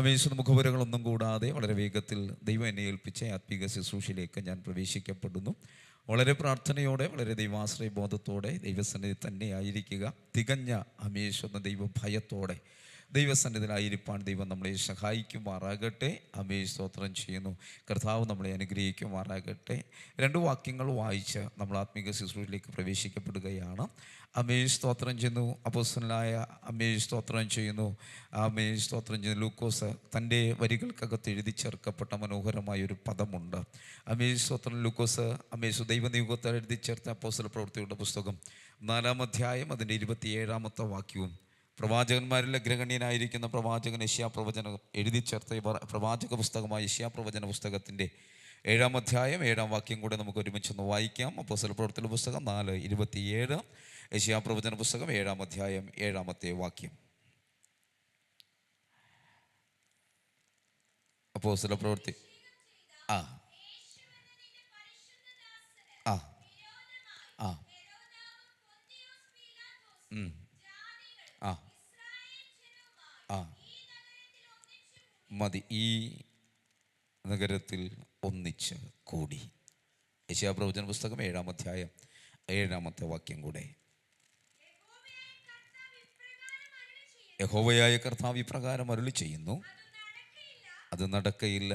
വിശുദ്ധ മുഖപുരങ്ങളൊന്നും കൂടാതെ വളരെ വേഗത്തിൽ ദൈവം എന്നെ ഏൽപ്പിച്ച ആത്മീക ശുശ്രൂഷയിലേക്ക് ഞാൻ പ്രവേശിക്കപ്പെടുന്നു. വളരെ പ്രാർത്ഥനയോടെ, വളരെ ദൈവാശ്രയ ബോധത്തോടെ ദൈവസന്നിധി തന്നെ ആയിരിക്കുക. തികഞ്ഞ അമേശ്വര ദൈവഭയത്തോടെ ദൈവസന്നിധിയിലായിരിക്കാൻ ദൈവം നമ്മളെ സഹായിക്കുമാറാകട്ടെ. സ്തോത്രം ചെയ്യുന്നു. കർത്താവ് നമ്മളെ അനുഗ്രഹിക്കുമാറാകട്ടെ. 2 വാക്യങ്ങൾ വായിച്ച് നമ്മൾ ആത്മീക ശുശ്രൂഷയിലേക്ക് പ്രവേശിക്കപ്പെടുകയാണ്. സ്തോത്രം ചെയ്യുന്നു. അപ്പോസ്തലനായ സ്തോത്രം ചെയ്യുന്നു. സ്തോത്രം ചെയ്യുന്നു. ലൂക്കോസ് തൻ്റെ വരികൾക്കകത്ത് എഴുതി ചേർക്കപ്പെട്ട മനോഹരമായൊരു പദമുണ്ട്. സ്തോത്രം. ലൂക്കോസ് ദൈവനിയോഗത്തിൽ എഴുതി ചേർത്ത അപ്പോസ്തല പ്രവൃത്തിയുടെ പുസ്തകം 4-ാം അധ്യായം അതിൻ്റെ 27-ാമത്തെ വാക്യവും, പ്രവാചകന്മാരിൽ അഗ്രഗണ്യനായിരിക്കുന്ന പ്രവാചകൻ യെശയ്യാ പ്രവചനം എഴുതി ചേർത്ത പ്രവാചക പുസ്തകമായ യെശയ്യാ പ്രവചന പുസ്തകത്തിൻ്റെ 7-ാം അധ്യായം 7-ാം വാക്യം കൂടെ നമുക്ക് ഒരുമിച്ചൊന്ന് വായിക്കാം. അപ്പോസ്തല പ്രവൃത്തിയുടെ പുസ്തകം 4:27, യെശയ്യാ പ്രവചന പുസ്തകം 7-ാം അധ്യായം 7-ാമത്തെ വാക്യം. അപ്പോസ്തല പ്രവൃത്തി ആ ആ ആ ആ ആ മതി, ഈ നഗരത്തിൽ ഒന്നിച്ച് കൂടി. യെശയ്യാ പ്രവചന പുസ്തകം 7-ാം അധ്യായം 7-ാമത്തെ വാക്യം കൂടെ. യഹോവയായ കർത്താവ് ഇപ്രകാരം അരുളി ചെയ്യുന്നു, അത് നടക്കയില്ല,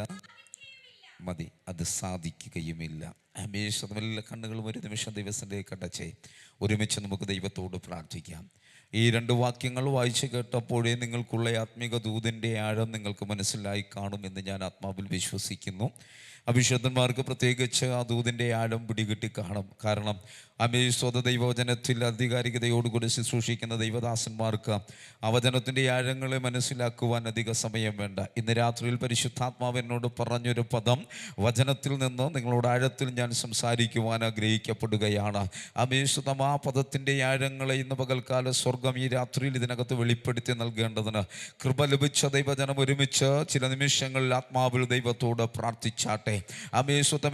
മതി, അത് സാധിക്കുകയുമില്ല. എല്ലാ കണ്ണുകളും ഒരു നിമിഷം ദൈവത്തിലേക്ക് അടച്ചേ ഒരുമിച്ച് നമുക്ക് ദൈവത്തോട് പ്രാർത്ഥിക്കാം. ഈ 2 വാക്യങ്ങൾ വായിച്ച് കേട്ടപ്പോഴേ നിങ്ങൾക്കുള്ള ആത്മീക ദൂതിൻ്റെ ആഴം നിങ്ങൾക്ക് മനസ്സിലായി കാണുമെന്ന് ഞാൻ ആത്മാവിൽ വിശ്വസിക്കുന്നു. അഭിഷേകന്മാർക്ക് പ്രത്യേകിച്ച് ആ ദൂതിൻ്റെ ആഴം പിടികിട്ടി കാണും. കാരണം സ്വത ദൈവവചനത്തിൽ അധികാരികതയോടുകൂടി ശുശ്രൂഷിക്കുന്ന ദൈവദാസന്മാർക്ക് ആ വചനത്തിൻ്റെ ആഴങ്ങളെ മനസ്സിലാക്കുവാൻ അധിക സമയം വേണ്ട. ഇന്ന് രാത്രിയിൽ പരിശുദ്ധാത്മാവ് എന്നോട് പറഞ്ഞൊരു പദം വചനത്തിൽ നിന്ന് നിങ്ങളോട് ആഴത്തിൽ ഞാൻ സംസാരിക്കുവാൻ ആഗ്രഹിക്കപ്പെടുകയാണ്. ആ പദത്തിൻ്റെ ആഴങ്ങളെ ഇന്ന് പകൽക്കാല സ്വർഗം ഈ രാത്രിയിൽ ഇതിനകത്ത് വെളിപ്പെടുത്തി നൽകേണ്ടതിന് കൃപ ലഭിച്ച ദൈവജനം ഒരുമിച്ച് ചില നിമിഷങ്ങളിൽ ആത്മാവിൽ ദൈവത്തോട് പ്രാർത്ഥിച്ചാട്ടെ.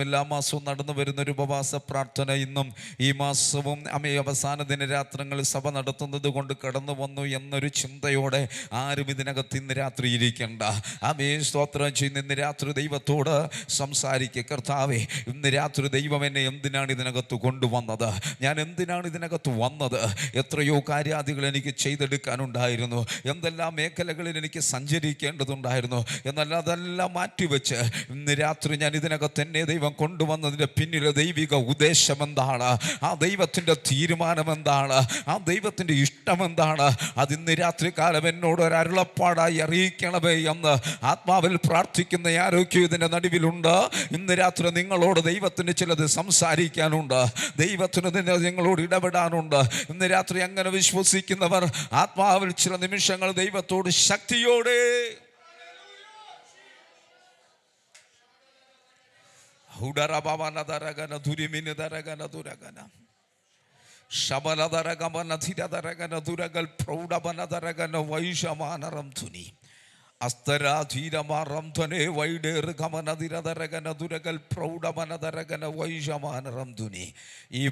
എല്ലാ മാസവും നടന്നു വരുന്നൊരു ഉപവാസ പ്രാർത്ഥന ഇന്നും ഈ മാസവും അവസാന ദിനരാത്രങ്ങളിൽ സഭ നടത്തുന്നത് കൊണ്ട് കടന്നു വന്നു എന്നൊരു ചിന്തയോടെ ആരും ഇതിനകത്ത് ഇന്ന് രാത്രി ഇരിക്കണ്ട. സ്തോത്രം ചെയ്യുന്ന ഇന്ന് രാത്രി ദൈവത്തോട് സംസാരിക്കുക. കർത്താവേ, ഇന്ന് രാത്രി ദൈവം എന്നെ എന്തിനാണ് ഇതിനകത്ത് കൊണ്ടുവന്നത്? ഞാൻ എന്തിനാണ് ഇതിനകത്ത് വന്നത്? എത്രയോ കാര്യാദികൾ എനിക്ക് ചെയ്തെടുക്കാനുണ്ടായിരുന്നു, എന്തെല്ലാം മേഖലകളിൽ എനിക്ക് സഞ്ചരിക്കേണ്ടതുണ്ടായിരുന്നു. എന്നാൽ അതെല്ലാം മാറ്റിവെച്ച് ഇന്ന് രാത്രി ഞാൻ ഇതിനകത്ത് എന്നെ ദൈവം കൊണ്ടുവന്നതിൻ്റെ പിന്നിലെ ദൈവിക ഉദ്ദേശം എന്താണ്? ആ ദൈവത്തിൻ്റെ തീരുമാനം എന്താണ്? ആ ദൈവത്തിൻ്റെ ഇഷ്ടം എന്താണ്? അതിന്ന് രാത്രി കാലം എന്നോട് ഒരു അരുളപ്പാടായി അറിയിക്കണമേ എന്ന് ആത്മാവിൽ പ്രാർത്ഥിക്കുന്ന ആരോഗ്യം ഇതിൻ്റെ നടുവിലുണ്ട്. ഇന്ന് രാത്രി നിങ്ങളോട് ദൈവത്തിന് ചിലത് സംസാരിക്കാനുണ്ട്, ദൈവത്തിന് നിങ്ങളോട് ഇടപെടാനുണ്ട്. ഇന്ന് രാത്രി അങ്ങനെ വിശ്വസിക്കുന്നവർ ആത്മാവിൽ ചില നിമിഷങ്ങൾ ദൈവത്തോട് ശക്തിയോടെ ഈ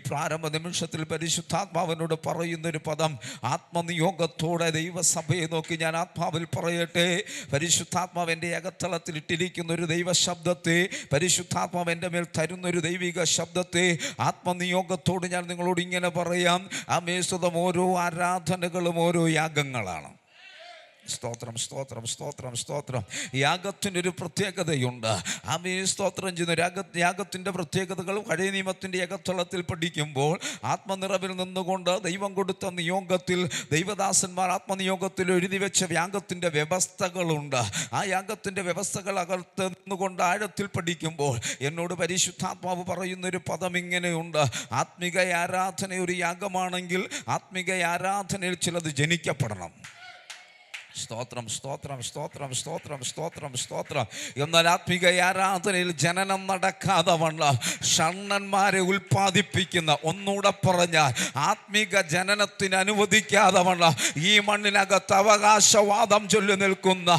പ്രാരംഭ നിമിഷത്തിൽ പരിശുദ്ധാത്മാവിനോട് പറയുന്നൊരു പദം ആത്മനിയോഗത്തോടെ ദൈവസഭയെ നോക്കി ഞാൻ ആത്മാവിൽ പറയട്ടെ. പരിശുദ്ധാത്മാവ് എൻ്റെ അകത്തളത്തിൽ ഇട്ടിരിക്കുന്ന ഒരു ദൈവശബ്ദത്തെ, പരിശുദ്ധാത്മാവ് എൻ്റെ മേൽ തരുന്നൊരു ദൈവിക ശബ്ദത്തെ ആത്മനിയോഗത്തോട് ഞാൻ നിങ്ങളോട് ഇങ്ങനെ പറയാം. ഓരോ ആരാധനകളും ഓരോ യാഗങ്ങളാണ്. സ്തോത്രം, സ്തോത്രം, സ്തോത്രം, സ്തോത്രം. യാഗത്തിനൊരു പ്രത്യേകതയുണ്ട്. സ്തോത്രം ചെയ്യുന്ന യാഗത്തിൻ്റെ പ്രത്യേകതകൾ പഴയ നിയമത്തിൻ്റെ യാഗത്തളത്തിൽ പഠിക്കുമ്പോൾ ആത്മനിറവിൽ നിന്നുകൊണ്ട് ദൈവം കൊടുത്ത നിയോഗത്തിൽ ദൈവദാസന്മാർ ആത്മനിയോഗത്തിൽ എഴുതി വെച്ച യാഗത്തിൻ്റെ വ്യവസ്ഥകളുണ്ട്. ആ യാഗത്തിൻ്റെ വ്യവസ്ഥകൾ അകത്ത് നിന്നുകൊണ്ട് ആഴത്തിൽ പഠിക്കുമ്പോൾ എന്നോട് പരിശുദ്ധാത്മാവ് പറയുന്നൊരു പദം ഇങ്ങനെയുണ്ട്. ആത്മിക ആരാധന ഒരു യാഗമാണെങ്കിൽ ആത്മിക ആരാധനയിൽ ചിലത് ജനിക്കപ്പെടണം. സ്തോത്രം, സ്തോത്രം, സ്തോത്രം, സ്തോത്രം, സ്തോത്രം, സ്തോത്രം. എന്നാൽ ആത്മിക ആരാധനയിൽ ജനനം നടക്കാതെ വണ്ണം ഷണ്ണന്മാരെ ഉൽപ്പാദിപ്പിക്കുന്ന, ഒന്നുകൂടെ പറഞ്ഞാൽ ആത്മിക ജനനത്തിന് അനുവദിക്കാതെ വണ്ണം ഈ മണ്ണിനകത്ത് അവകാശവാദം ചൊല്ലി നിൽക്കുന്ന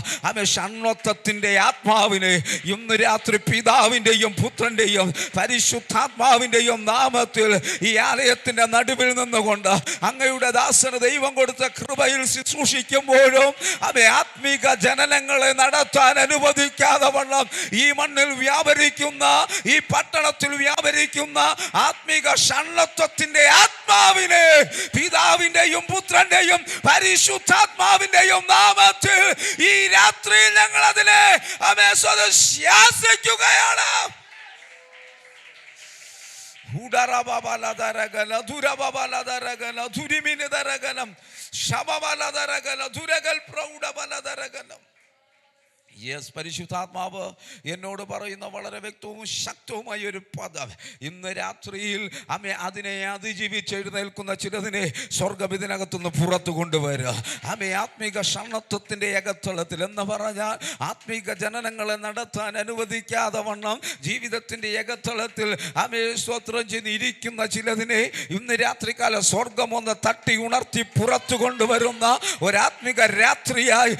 ഷണ്ണത്വത്തിൻ്റെ ആത്മാവിനെ ഇന്ന് രാത്രി പിതാവിൻ്റെയും പുത്രൻ്റെയും പരിശുദ്ധാത്മാവിൻ്റെയും നാമത്തിൽ ഈ ആലയത്തിൻ്റെ നടുവിൽ നിന്നുകൊണ്ട് അങ്ങയുടെ ദാസന് ദൈവം കൊടുത്ത കൃപയിൽ ശുശ്രൂഷിക്കുമ്പോഴും ആത്മീക ജനനങ്ങളെ നടത്താൻ അനുവദിക്കാതെ വണ്ണം ഈ മണ്ണിൽ വ്യാപരിക്കുന്ന, ഈ പട്ടണത്തിൽ വ്യാപരിക്കുന്ന ആത്മീക ഷണ്ണത്വത്തിന്റെ ആത്മാവിനെ പിതാവിന്റെയും പുത്രന്റെയും പരിശുദ്ധാത്മാവിന്റെയും നാമത്തിൽ ഈ രാത്രി ഞങ്ങൾ അതിനെ ശാസിക്കുകയാണ്. യെസ്, പരിശുദ്ധാത്മാവ് എന്നോട് പറയുന്ന വളരെ വ്യക്തവും ശക്തവുമായ ഒരു പദം ഇന്ന് രാത്രിയിൽ അതിനെ അതിജീവിച്ച് എഴുന്നേൽക്കുന്ന ചിലതിനെ സ്വർഗം ഇതിനകത്തുനിന്ന് പുറത്തു കൊണ്ടുവരിക. ആത്മീക ഷണ്ണത്വത്തിൻ്റെ അകത്തളത്തിൽ എന്ന് പറഞ്ഞാൽ ആത്മീക ജനനങ്ങളെ നടത്താൻ അനുവദിക്കാതെ വണ്ണം ജീവിതത്തിൻ്റെ അകത്തളത്തിൽ സ്തോത്രം ചെയ്തിരിക്കുന്ന ചിലതിനെ ഇന്ന് രാത്രികാല സ്വർഗം ഒന്ന് തട്ടി ഉണർത്തി പുറത്തു കൊണ്ടുവരുന്ന ഒരാത്മിക രാത്രിയായി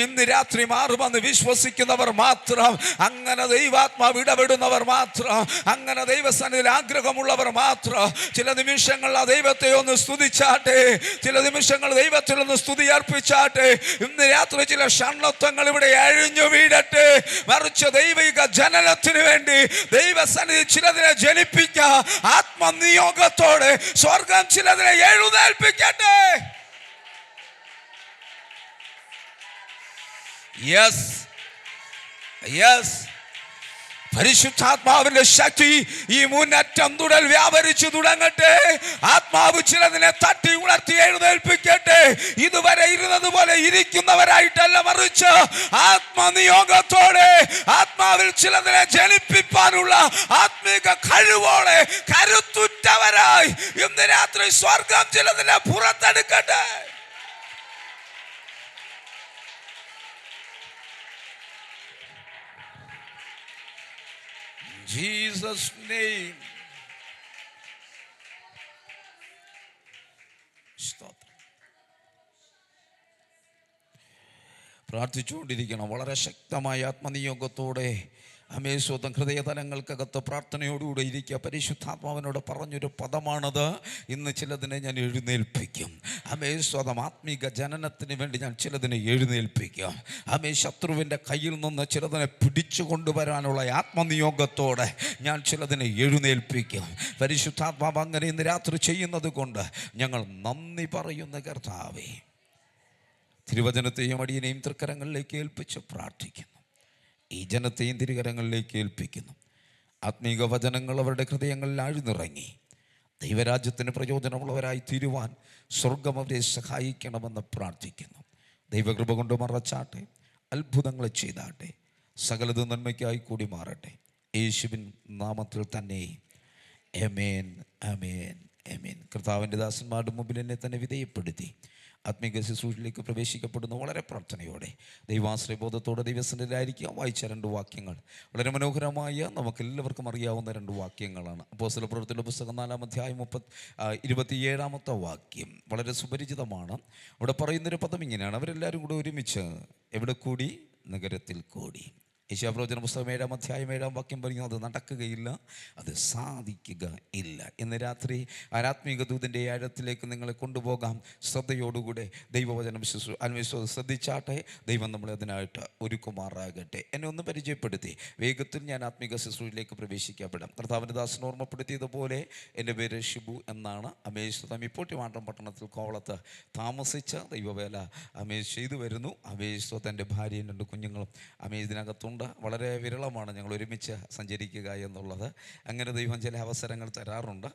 ഇന്ന് രാത്രി മാറുമെന്ന് വിശ്വസിക്കുന്നവർ മാത്രം, അങ്ങനെ ദൈവാത്മാവ് ഇടപെടുന്നവർ മാത്രം, അങ്ങനെ ദൈവസന്നിധിയിൽ ആഗ്രഹമുള്ളവർ മാത്രം ചില നിമിഷങ്ങൾ ആ ദൈവത്തെ ഒന്ന് സ്തുതിച്ചാട്ടെ, ചില നിമിഷങ്ങൾ ദൈവത്തിൽ ഒന്ന് സ്തുതി അർപ്പിച്ചാട്ടെ. ഇന്ന് രാത്രി ചില ഷണ്ണത്വങ്ങൾ ഇവിടെ അഴിഞ്ഞു വീഴട്ടെ. മറിച്ച് ദൈവിക ജനനത്തിന് വേണ്ടി ദൈവസന്നിധി ചിലതിനെ ജനിപ്പിക്കുക. ആത്മനിയോഗത്തോടെ സ്വർഗം ചിലതിനെ എഴുന്നേൽപ്പിക്കട്ടെ. യെസ്, യെസ്, പരിശുദ്ധാത്മാവിന്റെ ശക്തി ഈ മുന്നേറ്റം തുടൽ വ്യാപരിച്ചു തുടങ്ങട്ടെ. ആത്മാവ് ചിലതിനെ തട്ടി ഉണർത്തി എഴുന്നേൽപ്പിക്കട്ടെ. ഇതുവരെ ഇരുന്നത് പോലെ ഇരിക്കുന്നവരായിട്ടല്ല, മറിച്ച് ആത്മനിയോഗത്തോടെ ആത്മാവിൽ ചിലതിനെ ജനിപ്പിക്കാനുള്ള ആത്മീക കഴിവോടെ കരുത്തുറ്റവരായി ഇന്ന് രാത്രി സ്വർഗം ചിലതിനെ പുറത്തെടുക്കട്ടെ. Jesus' name. പ്രാർത്ഥിച്ചുകൊണ്ടിരിക്കണം വളരെ ശക്തമായ ആത്മനിയോഗത്തോടെ. സ്വന്തം ഹൃദയതലങ്ങൾക്കകത്ത് പ്രാർത്ഥനയോടുകൂടെ ഇരിക്കുക. പരിശുദ്ധാത്മാവിനോട് പറഞ്ഞൊരു പദമാണത്. ഇന്ന് ചിലതിനെ ഞാൻ എഴുന്നേൽപ്പിക്കും. സ്വന്തം ആത്മീക ജനനത്തിന് വേണ്ടി ഞാൻ ചിലതിനെ എഴുന്നേൽപ്പിക്കും. ശത്രുവിൻ്റെ കയ്യിൽ നിന്ന് ചിലതിനെ പിടിച്ചു കൊണ്ടുവരാനുള്ള ആത്മനിയോഗത്തോടെ ഞാൻ ചിലതിനെ എഴുന്നേൽപ്പിക്കും. പരിശുദ്ധാത്മാവ് അങ്ങനെ ഇന്ന് രാത്രി ചെയ്യുന്നത് കൊണ്ട് ഞങ്ങൾ നന്ദി പറയുന്ന കർത്താവേ, തിരുവചനത്തെയും അടിയനെയും തൃക്കരങ്ങളിലേക്ക് ഏൽപ്പിച്ച് പ്രാർത്ഥിക്കുന്നു. ഈ ജനത്തെയും തിരുകരങ്ങളിലേക്ക് ഏൽപ്പിക്കുന്നു. ആത്മീക വചനങ്ങൾ അവരുടെ ഹൃദയങ്ങളിൽ ആഴ്ന്നിറങ്ങി ദൈവരാജ്യത്തിന് പ്രയോജനമുള്ളവരായി തീരുവാൻ സ്വർഗം അവരെ സഹായിക്കണമെന്ന് പ്രാർത്ഥിക്കുന്നു. ദൈവകൃപ കൊണ്ട് മറച്ചാട്ടെ, അത്ഭുതങ്ങൾ ചെയ്താട്ടെ, സകലത് നന്മയ്ക്കായി കൂടി മാറട്ടെ. യേശുവിൻ നാമത്തിൽ തന്നെ ആമേൻ, ആമേൻ, ആമേൻ. കർത്താവിൻ്റെ ദാസന്മാരുടെ മുമ്പിൽ എന്നെ തന്നെ വിധേയപ്പെടുത്തി ആത്മീക ശുശ്രൂഷയിലേക്ക് പ്രവേശിക്കപ്പെടുന്ന വളരെ പ്രാർത്ഥനയോടെ ദൈവാശ്രയബോധത്തോടെ ദൈവസന്നിധിയിലായിരിക്കാം. വായിച്ച 2 വാക്യങ്ങൾ വളരെ മനോഹരമായ നമുക്കെല്ലാവർക്കും അറിയാവുന്ന 2 വാക്യങ്ങളാണ്. അപ്പോസ്തലപ്രവൃത്തിയുടെ പുസ്തകം 4-ാം അധ്യായം 27-ാമത്തെ വാക്യം വളരെ സുപരിചിതമാണ്. അവിടെ പറയുന്നൊരു പദം ഇങ്ങനെയാണ്: അവരെല്ലാവരും കൂടെ ഒരുമിച്ച് എവിടെ കൂടി? നഗരത്തിൽ കൂടി. യെശയ്യാപ്രവചന പുസ്തകം 7-ാം അധ്യായം 7-ാം വാക്യം പറയുന്നത് അത് നടക്കുകയില്ല, അത് സാധിക്കുക ഇല്ല. ഇന്ന് രാത്രി ആരാത്മിക ദൂതൻ്റെ ആഴത്തിലേക്ക് നിങ്ങളെ കൊണ്ടുപോകാം. ശ്രദ്ധയോടുകൂടെ ദൈവവചനം ശ്രദ്ധിച്ചാട്ടെ. ദൈവം നമ്മളെ അതിനായിട്ട് ഒരുക്കുമാറാകട്ടെ. എന്നെ ഒന്ന് പരിചയപ്പെടുത്തി വേഗത്തിൽ ഞാൻ ആത്മീക ശുശ്രൂഷയിലേക്ക് പ്രവേശിക്കപ്പെടാം. കർത്താവിൻ്റെ ദാസൻ ഓർമ്മപ്പെടുത്തിയതുപോലെ എൻ്റെ പേര് ഷിബു എന്നാണ്. അമേശ്വരം ഇപ്പോൾ ട്രിവാൻഡ്രം പട്ടണത്തിൽ കോവളത്ത് താമസിച്ച് ദൈവവേല ചെയ്തു വരുന്നു. എൻ്റെ ഭാര്യയും 2 കുഞ്ഞുങ്ങളും ഇതിനകത്തുണ്ട്. വളരെ വിരളമാണ് ഞങ്ങൾ ഒരുമിച്ച് സഞ്ചരിക്കുക എന്നുള്ളത്. അങ്ങനെ ദൈവം ചില അവസരങ്ങൾ തരാറുണ്ട്.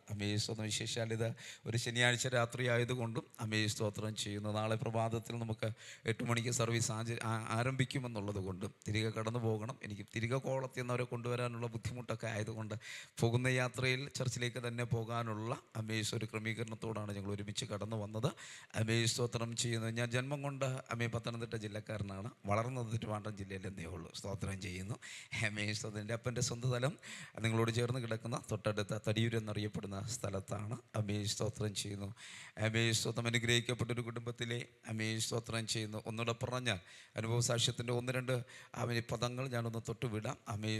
സ്തോത്രം. വിശേഷാൽ ഇത് ഒരു ശനിയാഴ്ച രാത്രി ആയതുകൊണ്ടും സ്തോത്രം ചെയ്യുന്നു. നാളെ പ്രഭാതത്തിൽ നമുക്ക് 8 മണിക്ക് സർവീസ് ആരംഭിക്കുമെന്നുള്ളത് കൊണ്ടും തിരികെ കടന്നു പോകണം. എനിക്ക് തിരികെ കോളത്തിൽ നിന്നവരെ കൊണ്ടുവരാനുള്ള ബുദ്ധിമുട്ടൊക്കെ ആയതുകൊണ്ട് പോകുന്ന യാത്രയിൽ ചർച്ചിലേക്ക് തന്നെ പോകാനുള്ള ഒരു ക്രമീകരണത്തോടാണ് ഞങ്ങൾ ഒരുമിച്ച് കടന്നു വന്നത്. സ്തോത്രം ചെയ്യുന്നത്. ഞാൻ ജന്മം കൊണ്ട് പത്തനംതിട്ട ജില്ലക്കാരനാണ്. വളർന്നത് ട്രിവാൻഡ്രം ജില്ലയിലെന്നേ ഉള്ളൂ. സ്തോത്രം. സ്തോത്രം ചെയ്യുന്നു. എൻ്റെ അപ്പൻ്റെ സ്വന്തം സ്ഥലം നിങ്ങളോട് ചേർന്ന് കിടക്കുന്ന തൊട്ടടുത്ത തടിയൂർ എന്നറിയപ്പെടുന്ന സ്ഥലത്താണ്. സ്തോത്രം ചെയ്യുന്നു. സ്തോത്രം. അനുഗ്രഹിക്കപ്പെട്ടൊരു കുടുംബത്തിലെ സ്തോത്രം ചെയ്യുന്നു. ഒന്നുകൂടെ പറഞ്ഞാൽ അനുഭവ സാക്ഷ്യത്തിൻ്റെ 1-2 പദങ്ങൾ ഞാനൊന്ന് തൊട്ടുവിടാം.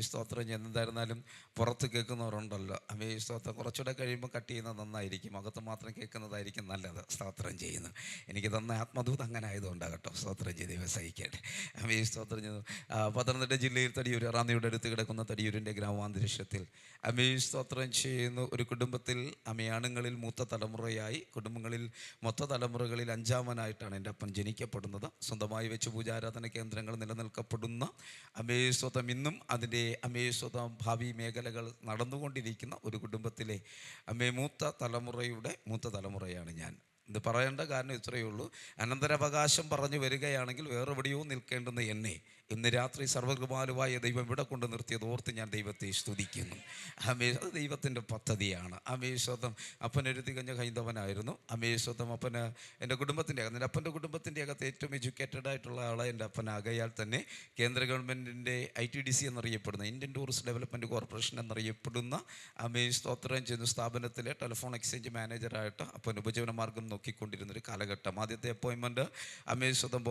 സ്തോത്രം ചെയ്യുന്നു. എന്തായിരുന്നാലും പുറത്ത് കേൾക്കുന്നവരുണ്ടല്ലോ. സ്തോത്രം. കുറച്ചുകൂടെ കഴിയുമ്പോൾ കട്ട് ചെയ്യുന്നത് നന്നായിരിക്കും, അകത്ത് മാത്രം കേൾക്കുന്നതായിരിക്കും നല്ലത്. സ്തോത്രം ചെയ്യുന്നു. എനിക്ക് തന്ന ആത്മദൂത് അങ്ങനെ ആയതുകൊണ്ടാണ് കേട്ടോ. സ്തോത്രം ചെയ്ത് വ്യവസായിക്കട്ടെ. സ്തോത്രം ചെയ്യുന്നു. പത്തനംതിട്ട ജില്ലയിൽ തടിയൂർ റാന്നിയുടെ അടുത്ത് കിടക്കുന്ന തടിയൂരിൻ്റെ ഗ്രാമാന്തരീക്ഷത്തിൽ സ്തോത്രം ചെയ്യുന്നു. ഒരു കുടുംബത്തിൽ ആണുങ്ങളിൽ മൂത്ത തലമുറയായി, കുടുംബങ്ങളിൽ മൊത്ത തലമുറകളിൽ 5-ാമനായിട്ടാണ് എൻ്റെ അപ്പൻ ജനിക്കപ്പെടുന്നത്. സ്വന്തമായി വെച്ച് പൂജാരാധന കേന്ദ്രങ്ങൾ നിലനിൽക്കപ്പെടുന്ന സ്വതം ഇന്നും അതിൻ്റെ സ്വതം ഭാവി മേഖലകൾ നടന്നുകൊണ്ടിരിക്കുന്ന ഒരു കുടുംബത്തിലെ മൂത്ത തലമുറയാണ് ഞാൻ. ഇത് പറയേണ്ട കാരണം ഇത്രയേ ഉള്ളൂ. അനന്തരാവകാശം പറഞ്ഞു വരികയാണെങ്കിൽ വേറെ എവിടെയോ നിൽക്കേണ്ടുന്ന എന്നെ ഇന്ന് രാത്രി സർവ്വകൃപാലുവായ ദൈവം ഇവിടെ കൊണ്ട് നിർത്തിയത് ഓർത്ത് ഞാൻ ദൈവത്തെ സ്തുതിക്കുന്നു. അത് ദൈവത്തിൻ്റെ പദ്ധതിയാണ്. സ്വതം അപ്പനൊരു തികഞ്ഞ ഹൈന്ദവനായിരുന്നു. സ്വതം അപ്പന് എൻ്റെ എൻ്റെ അപ്പൻ്റെ കുടുംബത്തിൻ്റെ അകത്ത് ഏറ്റവും എഡ്യൂക്കേറ്റഡ് ആയിട്ടുള്ള ആളെ എൻ്റെ അപ്പനാകയാൽ തന്നെ കേന്ദ്ര ഗവൺമെൻറ്റിൻ്റെ ITDC എന്നറിയപ്പെടുന്ന ഇന്ത്യൻ ടൂറിസ്റ്റ് ഡെവലപ്മെൻറ്റ് കോർപ്പറേഷൻ എന്നറിയപ്പെടുന്ന സ്തോത്രം ചെയ്യുന്ന സ്ഥാപനത്തിലെ ടെലിഫോൺ എക്സ്ചേഞ്ച് മാനേജറായിട്ട് അപ്പൻ ഉപജീവന മാർഗം നോക്കിക്കൊണ്ടിരുന്നൊരു കാലഘട്ടം. ആദ്യത്തെ അപ്പോയിൻമെൻറ്റ് സ്വതം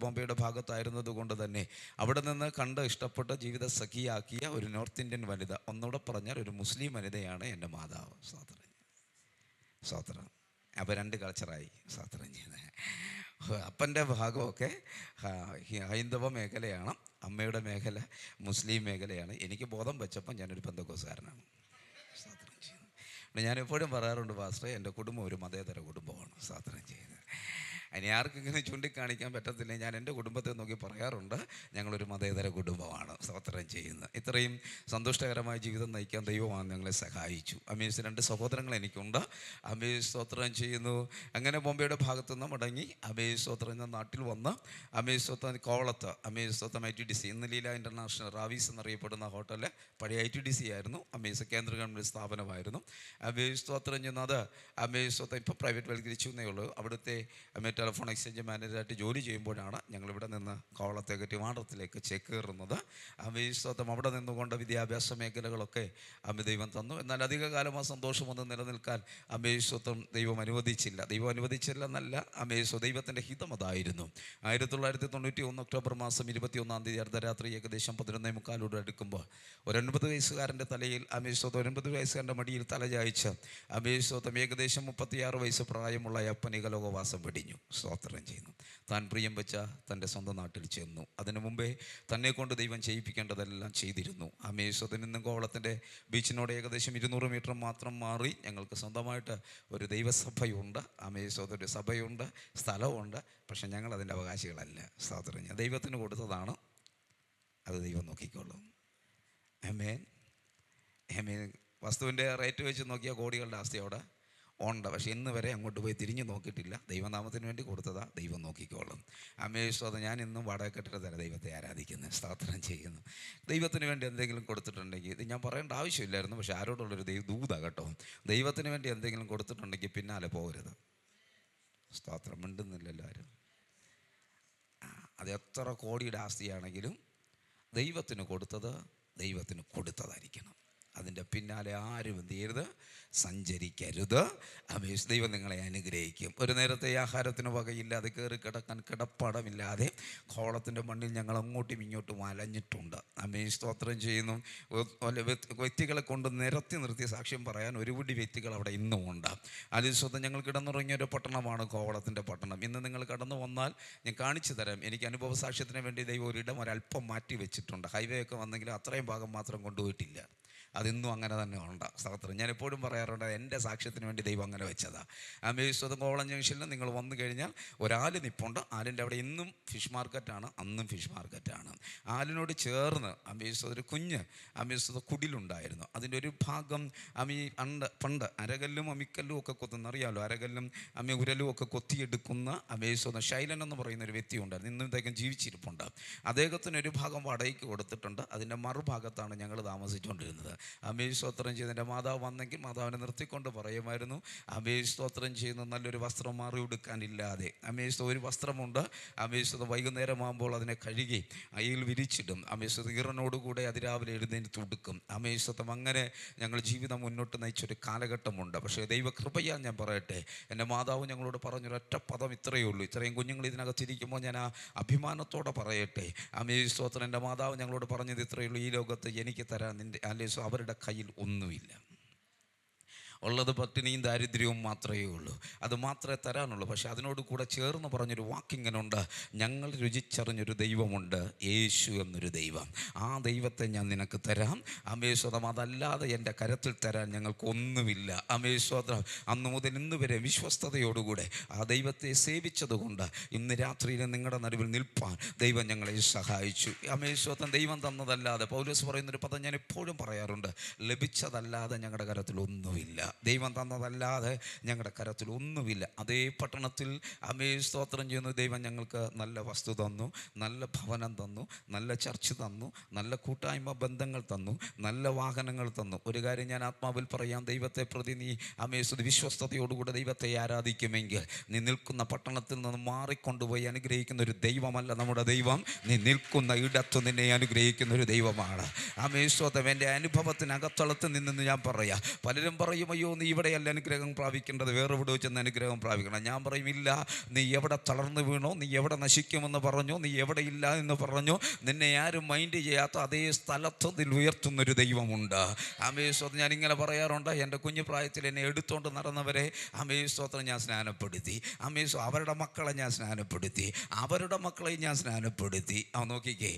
ബോംബെയുടെ ഭാഗത്തായിരുന്നത് കൊണ്ട് തന്നെ അവിടെ നിന്ന് കണ്ട് ഇഷ്ടപ്പെട്ട ജീവിത സഖിയാക്കിയ ഒരു നോർത്ത് ഇന്ത്യൻ വനിത, ഒന്നുകൂടെ പറഞ്ഞാൽ ഒരു മുസ്ലിം വനിതയാണ് എൻ്റെ മാതാവ്. സ്തോത്രം. അപ്പോൾ 2 കൾച്ചറായി. സ്തോത്രം ചെയ്യുന്നത്. അപ്പൻ്റെ ഭാഗമൊക്കെ ഹൈന്ദവ മേഖലയാണ്, അമ്മയുടെ മേഖല മുസ്ലിം മേഖലയാണ്. എനിക്ക് ബോധം വെച്ചപ്പോൾ ഞാനൊരു പെന്തക്കോസ്തുകാരനാണ്. സ്തോത്രം ചെയ്യുന്നു. ഞാനെപ്പോഴും പറയാറുണ്ട്, പാസ്റ്ററെ എൻ്റെ കുടുംബം ഒരു മതേതര കുടുംബമാണ്. സ്തോത്രം ചെയ്യുന്നത്. ഇനി ആർക്കെങ്കിലും ചൂണ്ടിക്കാണിക്കാൻ പറ്റത്തില്ല. ഞാൻ എൻ്റെ കുടുംബത്തെ നോക്കി പറയാറുണ്ട്, ഞങ്ങളൊരു മതേതര കുടുംബമാണ്. സ്തോത്രം ചെയ്യുന്നത്. ഇത്രയും സന്തുഷ്ടകരമായ ജീവിതം നയിക്കാൻ ദൈവമാണ് ഞങ്ങളെ സഹായിച്ചു. 2 സഹോദരങ്ങൾ എനിക്കുണ്ട്. സ്തോത്രം ചെയ്യുന്നു. അങ്ങനെ ബോംബെയുടെ ഭാഗത്തുനിന്ന് മടങ്ങി സ്തോത്രം നാട്ടിൽ വന്ന് സ്തോത്രം കോവളത്ത് സ്തോത്രം ITDC, ഇന്ന് ലീല ഇൻ്റർനാഷണൽ റാവീസ് എന്നറിയപ്പെടുന്ന ഹോട്ടല് പഴയ ITDC ആയിരുന്നു. കേന്ദ്ര ഗവൺമെൻറ് സ്ഥാപനമായിരുന്നു. സ്തോത്രം ചെയ്യുന്നത് സ്തോത്രം ഇപ്പോൾ പ്രൈവറ്റ് വൽക്കരിച്ചു എന്നേ ഉള്ളൂ. അവിടുത്തെ ടെലിഫോൺ എക്സ്ചേഞ്ച് മാനേജറായിട്ട് ജോലി ചെയ്യുമ്പോഴാണ് ഞങ്ങളിവിടെ നിന്ന് കോവളത്തേക്ക് ട്രിവാൻഡ്രത്തിലേക്ക് ചേക്കേറുന്നത്. സ്തോത്രം. അവിടെ നിന്നുകൊണ്ട് വിദ്യാഭ്യാസ മേഖലകളൊക്കെ ദൈവം തന്നു. എന്നാൽ അധികകാലം ആ സന്തോഷമൊന്നും നിലനിൽക്കാൻ സ്തോത്രം ദൈവം അനുവദിച്ചില്ല എന്നല്ല. ദൈവത്തിൻ്റെ ഹിതം അതായിരുന്നു. 1991 ഒക്ടോബർ മാസം 21-ാം തീയതി അർദ്ധരാത്രി ഏകദേശം 11:45 അടുക്കുമ്പോൾ ഒരു 9 വയസ്സുകാരൻ്റെ തലയിൽ 9 വയസ്സുകാരൻ്റെ മടിയിൽ തലചായ്ച്ച് സ്തോത്രം ഏകദേശം 36 വയസ്സ് പ്രായമുള്ള അപ്പനിക ലോകവാസം വെടിഞ്ഞു. സ്തോത്രം ചെയ്യുന്നു. താൻ പ്രിയം വെച്ച തൻ്റെ സ്വന്തം നാട്ടിൽ ചെന്നു. അതിനു മുമ്പേ തന്നെ കൊണ്ട് ദൈവം ചെയ്യിപ്പിക്കേണ്ടതെല്ലാം ചെയ്തിരുന്നു. സ്വതം ഇന്നും കോവളത്തിൻ്റെ ബീച്ചിനോട് ഏകദേശം 200 മീറ്റർ മാത്രം മാറി ഞങ്ങൾക്ക് സ്വന്തമായിട്ട് ഒരു ദൈവസഭയുണ്ട്. സ്വതം ഒരു സഭയുണ്ട്, സ്ഥലമുണ്ട്. പക്ഷെ ഞങ്ങൾ അതിൻ്റെ അവകാശികളല്ല. സ്തോത്രം. ഞാൻ ദൈവത്തിന് കൊടുത്തതാണ്, അത് ദൈവം നോക്കിക്കോളും. ആമേൻ. വസ്തുവിൻ്റെ റേറ്റ് വെച്ച് നോക്കിയാൽ കോടികളുടെ ആസ്തിയോടെ ഉണ്ട്. പക്ഷെ ഇന്ന് വരെ അങ്ങോട്ട് പോയി തിരിഞ്ഞു നോക്കിയിട്ടില്ല. ദൈവനാമത്തിന് വേണ്ടി കൊടുത്തതാ, ദൈവം നോക്കിക്കോളും. സ്തോത്രം. ഞാൻ ഇന്നും വാടക കെട്ടിട തരം ദൈവത്തെ ആരാധിക്കുന്നു. സ്തോത്രം ചെയ്യുന്നു. ദൈവത്തിന് വേണ്ടി എന്തെങ്കിലും കൊടുത്തിട്ടുണ്ടെങ്കിൽ, ഇത് ഞാൻ പറയേണ്ട ആവശ്യമില്ലായിരുന്നു, പക്ഷെ ആരോടുള്ളൊരു ദൂത കേട്ടോ. ദൈവത്തിന് വേണ്ടി എന്തെങ്കിലും കൊടുത്തിട്ടുണ്ടെങ്കിൽ പിന്നാലെ പോകരുത്. സ്തോത്രം. മിണ്ടുന്നില്ല എല്ലാവരും. അത് എത്ര കോടിയുടെ ആസ്തിയാണെങ്കിലും ദൈവത്തിന് കൊടുത്തത് ദൈവത്തിന് കൊടുത്തതായിരിക്കണം. അതിൻ്റെ പിന്നാലെ ആരും എന്ത് ചെയ്യരുത്, സഞ്ചരിക്കരുത്. ദൈവം നിങ്ങളെ അനുഗ്രഹിക്കും. ഒരു നേരത്തെ ആഹാരത്തിന് വകയില്ലാതെ കയറി കിടക്കാൻ കിടപ്പടമില്ലാതെ കോളത്തിൻ്റെ മണ്ണിൽ ഞങ്ങൾ അങ്ങോട്ടും ഇങ്ങോട്ടും അലഞ്ഞിട്ടുണ്ട്. സ്തോത്രം ചെയ്യുന്നു. വ്യക്തികളെ കൊണ്ട് നിർത്തി സാക്ഷ്യം പറയാൻ ഒരുപിടി വ്യക്തികൾ അവിടെ ഇന്നും ഉണ്ട്. സ്വന്തം ഞങ്ങൾ കിടന്നുറങ്ങിയൊരു പട്ടണമാണ് കോവളത്തിൻ്റെ പട്ടണം. ഇന്ന് നിങ്ങൾ കടന്നു വന്നാൽ ഞാൻ കാണിച്ചു തരാം. എനിക്ക് അനുഭവ സാക്ഷ്യത്തിന് വേണ്ടി ദൈവം ഒരിടം ഒരല്പം മാറ്റി വെച്ചിട്ടുണ്ട്. ഹൈവേ ഒക്കെ വന്നെങ്കിലും അത്രയും ഭാഗം മാത്രം കൊണ്ടുപോയിട്ടില്ല. അതിന്നും അങ്ങനെ തന്നെ ഉണ്ട്. സ്തോത്രം. ഞാൻ എപ്പോഴും പറയാറുണ്ട്, എൻ്റെ സാക്ഷ്യത്തിന് വേണ്ടി ദൈവം അങ്ങനെ വെച്ചതാണ്. സ്വതം കോവളം ജംഗ്ഷനിൽ നിങ്ങൾ വന്നു കഴിഞ്ഞാൽ ഒരാല് നിപ്പുണ്ട്. ആലിൻ്റെ അവിടെ ഇന്നും ഫിഷ് മാർക്കറ്റാണ്, അന്നും ഫിഷ് മാർക്കറ്റാണ്. ആലിനോട് ചേർന്ന് ഒരു കുഞ്ഞ് കുടിലുണ്ടായിരുന്നു. അതിൻ്റെ ഒരു ഭാഗം പണ്ട് അരകല്ലും അമ്മിക്കല്ലും ഒക്കെ കൊത്തുന്നറിയാമല്ലോ. അരകല്ലും ഉരലും ഒക്കെ കൊത്തിയെടുക്കുന്ന ശൈലൻ എന്ന് പറയുന്ന ഒരു വ്യക്തി ഉണ്ടായിരുന്നു. ഇന്നും ഇദ്ദേഹം ജീവിച്ചിരിപ്പുണ്ട്. അദ്ദേഹത്തിന് ഒരു ഭാഗം വാടകയ്ക്ക് കൊടുത്തിട്ടുണ്ട്. അതിൻ്റെ മറുഭാഗത്താണ് ഞങ്ങൾ താമസിച്ചുകൊണ്ടിരുന്നത്. സ്തോത്രം ചെയ്യുന്ന എൻ്റെ മാതാവ് വന്നെങ്കിൽ മാതാവിനെ നിർത്തിക്കൊണ്ട് പറയുമായിരുന്നു, സ്തോത്രം ചെയ്യുന്ന നല്ലൊരു വസ്ത്രം മാറി ഉടുക്കാനില്ലാതെ. ഒരു വസ്ത്രമുണ്ട്, സ്തോത്രം വൈകുന്നേരമാകുമ്പോൾ അതിനെ കഴുകി അയിൽ വിരിച്ചിടും. സ്തോത്രം ഈറനോടുകൂടെ അതിരാവിലെ എഴുന്നേറ്റ് ഉടുക്കും. സ്തോത്രം അങ്ങനെ ഞങ്ങൾ ജീവിതം മുന്നോട്ട് നയിച്ചൊരു കാലഘട്ടമുണ്ട്. പക്ഷേ ദൈവകൃപയാൽ ഞാൻ പറയട്ടെ, എൻ്റെ മാതാവ് ഞങ്ങളോട് പറഞ്ഞൊരൊറ്റ പദം ഇത്രയേ ഉള്ളൂ. ഇത്രയും കുഞ്ഞുങ്ങൾ ഇതിനകത്തിരിക്കുമ്പോൾ ഞാൻ ആ അഭിമാനത്തോടെ പറയട്ടെ, സ്തോത്രം എൻ്റെ മാതാവ് ഞങ്ങളോട് പറഞ്ഞത് ഇത്രയേ ഉള്ളൂ: ഈ ലോകത്ത് എനിക്ക് തരാൻ അവരുടെ കയ്യിൽ ഒന്നുമില്ല. ഉള്ളത് പട്ടിണിയും ദാരിദ്ര്യവും മാത്രമേ ഉള്ളൂ. അത് മാത്രമേ തരാനുള്ളൂ. പക്ഷെ അതിനോട് കൂടെ ചേർന്ന് പറഞ്ഞൊരു വാക്കിങ്ങനുണ്ട്: ഞങ്ങൾ രുചിച്ചറിഞ്ഞൊരു ദൈവമുണ്ട്, യേശു എന്നൊരു ദൈവം. ആ ദൈവത്തെ ഞാൻ നിനക്ക് തരാം. സ്വതം അതല്ലാതെ എൻ്റെ കരത്തിൽ തരാൻ ഞങ്ങൾക്കൊന്നുമില്ല. സ്വതം അന്ന് മുതൽ ഇന്ന് വരെ വിശ്വസ്തയോടുകൂടെ ആ ദൈവത്തെ സേവിച്ചതുകൊണ്ട് ഇന്ന് രാത്രിയിൽ നിങ്ങളുടെ നടുവിൽ നിൽപ്പാൻ ദൈവം ഞങ്ങളെ സഹായിച്ചു. സ്വതം ദൈവം തന്നതല്ലാതെ, പൗലോസ് പറയുന്നൊരു പദം ഞാൻ എപ്പോഴും പറയാറുണ്ട്: ലഭിച്ചതല്ലാതെ ഞങ്ങളുടെ കരത്തിൽ ഒന്നുമില്ല. ദൈവം തന്നതല്ലാതെ ഞങ്ങളുടെ കരത്തിൽ ഒന്നുമില്ല. അതേ പട്ടണത്തിൽ സ്തോത്രം ചെയ്യുന്നു, ദൈവം ഞങ്ങൾക്ക് നല്ല വസ്തു തന്നു, നല്ല ഭവനം തന്നു, നല്ല ചർച്ച് തന്നു, നല്ല കൂട്ടായ്മ ബന്ധങ്ങൾ തന്നു, നല്ല വാഹനങ്ങൾ തന്നു. ഒരു കാര്യം ഞാൻ ആത്മാവിൽ പറയാം: ദൈവത്തെ പ്രതി നീ വിശ്വസ്തയോടുകൂടെ ദൈവത്തെ ആരാധിക്കുമെങ്കിൽ നീ നിൽക്കുന്ന പട്ടണത്തിൽ നിന്ന് മാറിക്കൊണ്ടുപോയി അനുഗ്രഹിക്കുന്ന ഒരു ദൈവമല്ല നമ്മുടെ ദൈവം. നീ നിൽക്കുന്ന ഇടത്ത് നിന്നെ അനുഗ്രഹിക്കുന്ന ഒരു ദൈവമാണ്. സ്തോത്രം എൻ്റെ അനുഭവത്തിനകത്തളത്ത് നിന്ന് ഞാൻ പറയാം. പലരും പറയും, അയ്യോ നീ ഇവിടെയല്ല അനുഗ്രഹം പ്രാപിക്കേണ്ടത്, വേറെ ഇവിടെ വെച്ചെന്ന് അനുഗ്രഹം പ്രാപിക്കണം. ഞാൻ പറയും, ഇല്ല, നീ എവിടെ തളർന്നു വീണോ, നീ എവിടെ നശിക്കുമെന്ന് പറഞ്ഞോ, നീ എവിടെ ഇല്ല എന്ന് പറഞ്ഞോ, നിന്നെ ആരും മൈൻഡ് ചെയ്യാത്ത അതേ സ്ഥലത്ത് നിൽ ഉയർത്തുന്നൊരു ദൈവമുണ്ട്. സ്തോത്രം ഞാനിങ്ങനെ പറയാറുണ്ട്, എൻ്റെ കുഞ്ഞു പ്രായത്തിൽ എന്നെ എടുത്തുകൊണ്ട് നടന്നവരെ സ്തോത്രം ഞാൻ സ്നാനപ്പെടുത്തി. അവരുടെ മക്കളെ ഞാൻ സ്നാനപ്പെടുത്തി, അവരുടെ മക്കളെയും ഞാൻ സ്നാനപ്പെടുത്തി. നോക്കിക്കേ,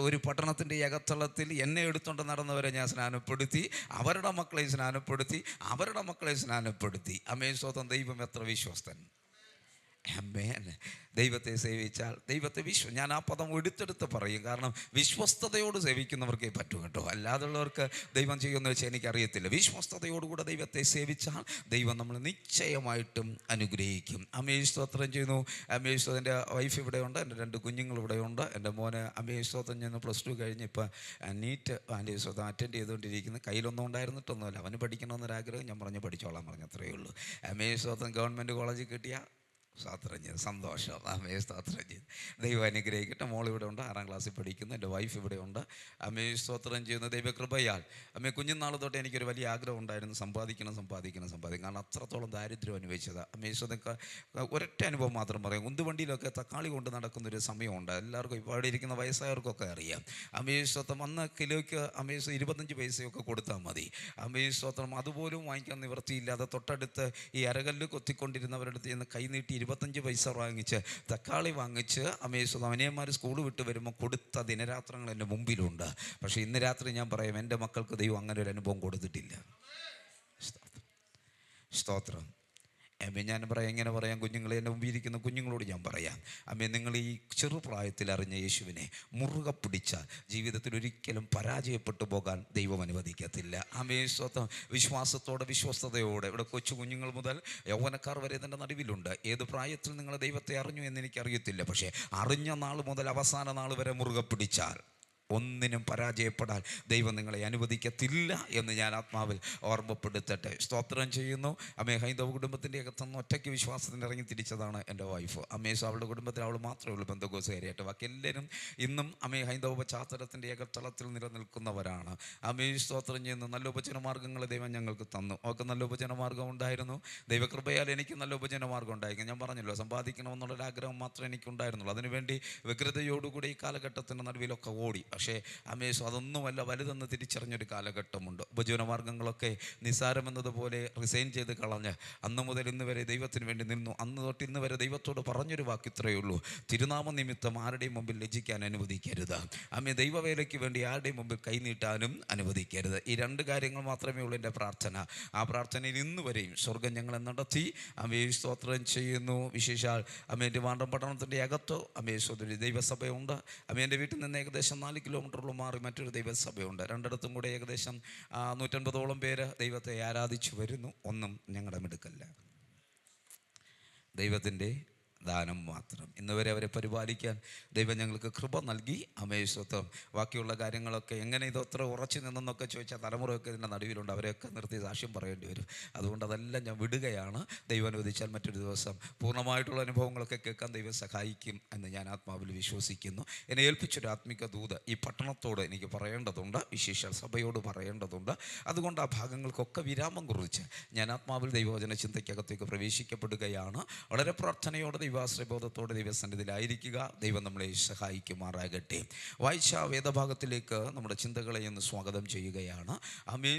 ഒരു പട്ടണത്തിൻ്റെ അകത്തളത്തിൽ എന്നെ എടുത്തുകൊണ്ട് നടന്നവരെ ഞാൻ സ്നാനപ്പെടുത്തി, അവരുടെ മക്കളെയും സ്നാനപ്പെടുത്തി, അവരുടെ മക്കളെ സ്നാനപ്പെടുത്തി. സ്വതം ദൈവം എത്ര വിശ്വസ്തൻ! ആമേൻ. ദൈവത്തെ സേവിച്ചാൽ ദൈവത്തെ ഞാൻ ആ പദം എടുത്തെടുത്ത് പറയും. കാരണം വിശ്വസ്തയോട് സേവിക്കുന്നവർക്കേ പറ്റൂ കേട്ടോ. അല്ലാതുള്ളവർക്ക് ദൈവം ചെയ്യുമെന്ന് വെച്ചാൽ എനിക്കറിയത്തില്ല. വിശ്വസ്തയോടുകൂടെ ദൈവത്തെ സേവിച്ചാൽ ദൈവം നമ്മൾ നിശ്ചയമായിട്ടും അനുഗ്രഹിക്കും. സ്തോത്രം ചെയ്യുന്നു. എൻ്റെ വൈഫ് ഇവിടെയുണ്ട്, എൻ്റെ 2 കുഞ്ഞുങ്ങൾ ഇവിടെയുണ്ട്. എൻ്റെ മോന് സ്തോത്രം ചെയ്യുന്നു, +2 കഴിഞ്ഞ് ഇപ്പോൾ നീറ്റ് സ്തോത്രം അറ്റൻഡ് ചെയ്തുകൊണ്ടിരിക്കുന്നു. കയ്യിലൊന്നും ഉണ്ടായിരുന്നിട്ടൊന്നുമില്ല, അവന് പഠിക്കണമെന്നൊരാഗ്രഹം. ഞാൻ പറഞ്ഞു പഠിച്ചോളാം പറഞ്ഞു, അത്രയേ ഉള്ളൂ. സ്തോത്രം ഗവൺമെൻറ് കോളേജിൽ കിട്ടിയ സ്തോത്രം ചെയ്ത് സന്തോഷം. സ്തോത്രം ചെയ്ത് ദൈവം അനുഗ്രഹിക്കട്ടെ. മോൾ ഇവിടെ ഉണ്ട്, 6ാം ക്ലാസ്സിൽ പഠിക്കുന്നു. എൻ്റെ വൈഫ് ഇവിടെ ഉണ്ട്. സ്തോത്രം ചെയ്യുന്ന ദൈവകൃപയാൽ കുഞ്ഞുനാൾ തൊട്ട് എനിക്കൊരു വലിയ ആഗ്രഹം ഉണ്ടായിരുന്നു, സമ്പാദിക്കണം. കാരണം അത്രത്തോളം ദാരിദ്ര്യം അനുഭവിച്ചതാണ്. സ്വതം ഒരൊറ്റ അനുഭവം മാത്രം പറയാം. ഉന്തുവണ്ടിയിലൊക്കെ തക്കാളി കൊണ്ട് നടക്കുന്നൊരു സമയമുണ്ട്. എല്ലാവർക്കും ഇവിടെ ഇരിക്കുന്ന വയസ്സായവർക്കൊക്കെ അറിയാം. സ്വതം അന്ന് കിലോയ്ക്ക് 25 പൈസയൊക്കെ കൊടുത്താൽ മതി. സ്തോത്രം അതുപോലും വാങ്ങിക്കാൻ നിവൃത്തിയില്ലാതെ തൊട്ടടുത്ത് ഈ അരകല്ല് കൊത്തിക്കൊണ്ടിരുന്നവരുടെ അടുത്ത് ചെന്ന് കൈനീട്ടി 25 പൈസ വാങ്ങിച്ച് തക്കാളി വാങ്ങിച്ച് അനിയന്മാർ സ്കൂൾ വിട്ട് വരുമ്പോൾ കൊടുത്ത ദിനരാത്രങ്ങൾ എൻ്റെ മുമ്പിലുണ്ട്. പക്ഷേ ഇന്ന് രാത്രി ഞാൻ പറയാം, എൻ്റെ മക്കൾക്ക് ദൈവം അങ്ങനെ ഒരു അനുഭവം കൊടുത്തിട്ടില്ല. സ്തോത്രം. ഞാൻ പറയാം, എങ്ങനെ പറയാം, കുഞ്ഞുങ്ങളെ, എൻ്റെ മുമ്പിരിക്കുന്ന കുഞ്ഞുങ്ങളോട് ഞാൻ പറയാം, നിങ്ങൾ ഈ ചെറുപ്രായത്തിൽ അറിഞ്ഞ യേശുവിനെ മുറുകെ പിടിച്ചാൽ ജീവിതത്തിൽ ഒരിക്കലും പരാജയപ്പെട്ടു പോകാൻ ദൈവം അനുവദിക്കത്തില്ല. സ്വന്തം വിശ്വാസത്തോടെ വിശ്വസ്തയോടെ ഇവിടെ കൊച്ചു കുഞ്ഞുങ്ങൾ മുതൽ യൗവനക്കാർ വരെ ഇതിൻ്റെ നടുവിലുണ്ട്. ഏത് പ്രായത്തിൽ നിങ്ങൾ ദൈവത്തെ അറിഞ്ഞു എന്ന് എനിക്കറിയത്തില്ല. പക്ഷേ അറിഞ്ഞ നാൾ മുതൽ അവസാന നാൾ വരെ മുറുകെ പിടിച്ചാൽ ഒന്നിനും പരാജയപ്പെടാൻ ദൈവം നിങ്ങളെ അനുവദിക്കത്തില്ല എന്ന് ഞാൻ ആത്മാവിൽ ഓർമ്മപ്പെടുത്തട്ടെ. സ്തോത്രം ചെയ്യുന്നു. ഹൈന്ദവ കുടുംബത്തിൻ്റെ അകത്തുനിന്ന് ഒറ്റയ്ക്ക് വിശ്വാസത്തിന് ഇറങ്ങി തിരിച്ചതാണ് എൻ്റെ വൈഫ്. അവളുടെ കുടുംബത്തിൽ അവൾ മാത്രമേ ഉള്ളൂ ബന്ധുക്കോസുകാരിയായിട്ട്. ബാക്കി എല്ലാവരും ഇന്നും ഹൈന്ദവ പശ്ചാത്തലത്തിൻ്റെ അകത്തളത്തിൽ നിലനിൽക്കുന്നവരാണ്. സ്തോത്രം ചെയ്യുന്നു. നല്ല ഉപജനമാർഗ്ഗങ്ങൾ ദൈവം ഞങ്ങൾക്ക് തന്നു. അവർക്ക് നല്ല ഉപജനമാർഗ്ഗം ഉണ്ടായിരുന്നു. ദൈവകൃപയാൽ എനിക്ക് നല്ല ഉപജനമാർഗ്ഗം ഉണ്ടായിരിക്കും. ഞാൻ പറഞ്ഞല്ലോ, സമ്പാദിക്കണമെന്നുള്ളൊരാഗ്രഹം മാത്രമേ എനിക്കുണ്ടായിരുന്നുള്ളൂ. അതിനുവേണ്ടി വ്യഗ്രതയോടുകൂടി ഈ കാലഘട്ടത്തിൻ്റെ നടുവിലൊക്കെ ഓടി. പക്ഷേ അതൊന്നുമല്ല, വലുതെന്ന് തിരിച്ചറിഞ്ഞൊരു കാലഘട്ടമുണ്ട്. ഉപജീവനമാർഗ്ഗങ്ങളൊക്കെ നിസ്സാരമെന്നതുപോലെ റിസൈൻ ചെയ്ത് കളഞ്ഞ് അന്ന് മുതൽ ഇന്ന് വരെ ദൈവത്തിന് വേണ്ടി നിന്നു. അന്ന് തൊട്ട് ഇന്ന് വരെ ദൈവത്തോട് പറഞ്ഞൊരു വാക്ക് ഇത്രയേ ഉള്ളൂ: തിരുനാമ നിമിത്തം ആരുടെയും മുമ്പിൽ ലജ്ജിക്കാൻ അനുവദിക്കരുത്. ദൈവവേലയ്ക്ക് വേണ്ടി ആരുടെയും മുമ്പിൽ കൈനീട്ടാനും അനുവദിക്കരുത്. ഈ 2 കാര്യങ്ങൾ മാത്രമേ ഉള്ളൂ എൻ്റെ പ്രാർത്ഥന. ആ പ്രാർത്ഥനയിൽ ഇന്ന് വരെയും സ്വർഗം ഞങ്ങളെ നടത്തി. സ്തോത്രം ചെയ്യുന്നു. വിശേഷാൽ ട്രിവാൻഡ്രം പട്ടണത്തിൻ്റെ അകത്ത് ദൈവസഭയുണ്ട്. എൻ്റെ വീട്ടിൽ നിന്ന് ഏകദേശം 4 കിലോമീറ്ററോളം മാറി മറ്റൊരു ദൈവസഭയുണ്ട്. 2ഇടത്തും കൂടെ ഏകദേശം 150ഓളം പേര് ദൈവത്തെ ആരാധിച്ചു വരുന്നു. ഒന്നും ഞങ്ങളുടെ മിടുക്കല്ല, ദൈവത്തിൻ്റെ ദാനം മാത്രം. ഇന്ന് വരെ അവരെ പരിപാലിക്കാൻ ദൈവം ഞങ്ങൾക്ക് കൃപ നൽകി. അമേശ്വത്വം. ബാക്കിയുള്ള കാര്യങ്ങളൊക്കെ എങ്ങനെ ഇതത്ര ഉറച്ചു നിന്നെന്നൊക്കെ ചോദിച്ചാൽ തലമുറയൊക്കെ ഇതിൻ്റെ നടുവിലുണ്ട്. അവരെയൊക്കെ നിർത്തി സാക്ഷ്യം പറയേണ്ടി വരും. അതുകൊണ്ട് അതെല്ലാം ഞാൻ വിടുകയാണ്. ദൈവം അനുവദിച്ചാൽ മറ്റൊരു ദിവസം പൂർണ്ണമായിട്ടുള്ള അനുഭവങ്ങളൊക്കെ കേൾക്കാൻ ദൈവം സഹായിക്കും എന്ന് ഞാൻ ആത്മാവിൽ വിശ്വസിക്കുന്നു. എന്നെ ഏൽപ്പിച്ചൊരു ആത്മിക ദൂത് ഈ പട്ടണത്തോട് എനിക്ക് പറയേണ്ടതുണ്ട്, വിശേഷ സഭയോട് പറയേണ്ടതുണ്ട്. അതുകൊണ്ട് ആ ഭാഗങ്ങൾക്കൊക്കെ വിരാമം കുറിച്ച് ഞാൻ ആത്മാവിൽ ദൈവവചന ചിന്തയ്ക്കകത്തേക്ക് പ്രവേശിക്കപ്പെടുകയാണ്. വളരെ പ്രാർത്ഥനയോടെ ദൈവാശ്രയബോധത്തോടെ ദൈവസന്നിധിയിലായിരിക്കുക. ദൈവം നമ്മളെ സഹായിക്കുമാറാകട്ടെ. വായിച്ച വേദഭാഗത്തിലേക്ക് നമ്മുടെ ചിന്തകളെ ഒന്ന് സ്വാഗതം ചെയ്യുകയാണ്.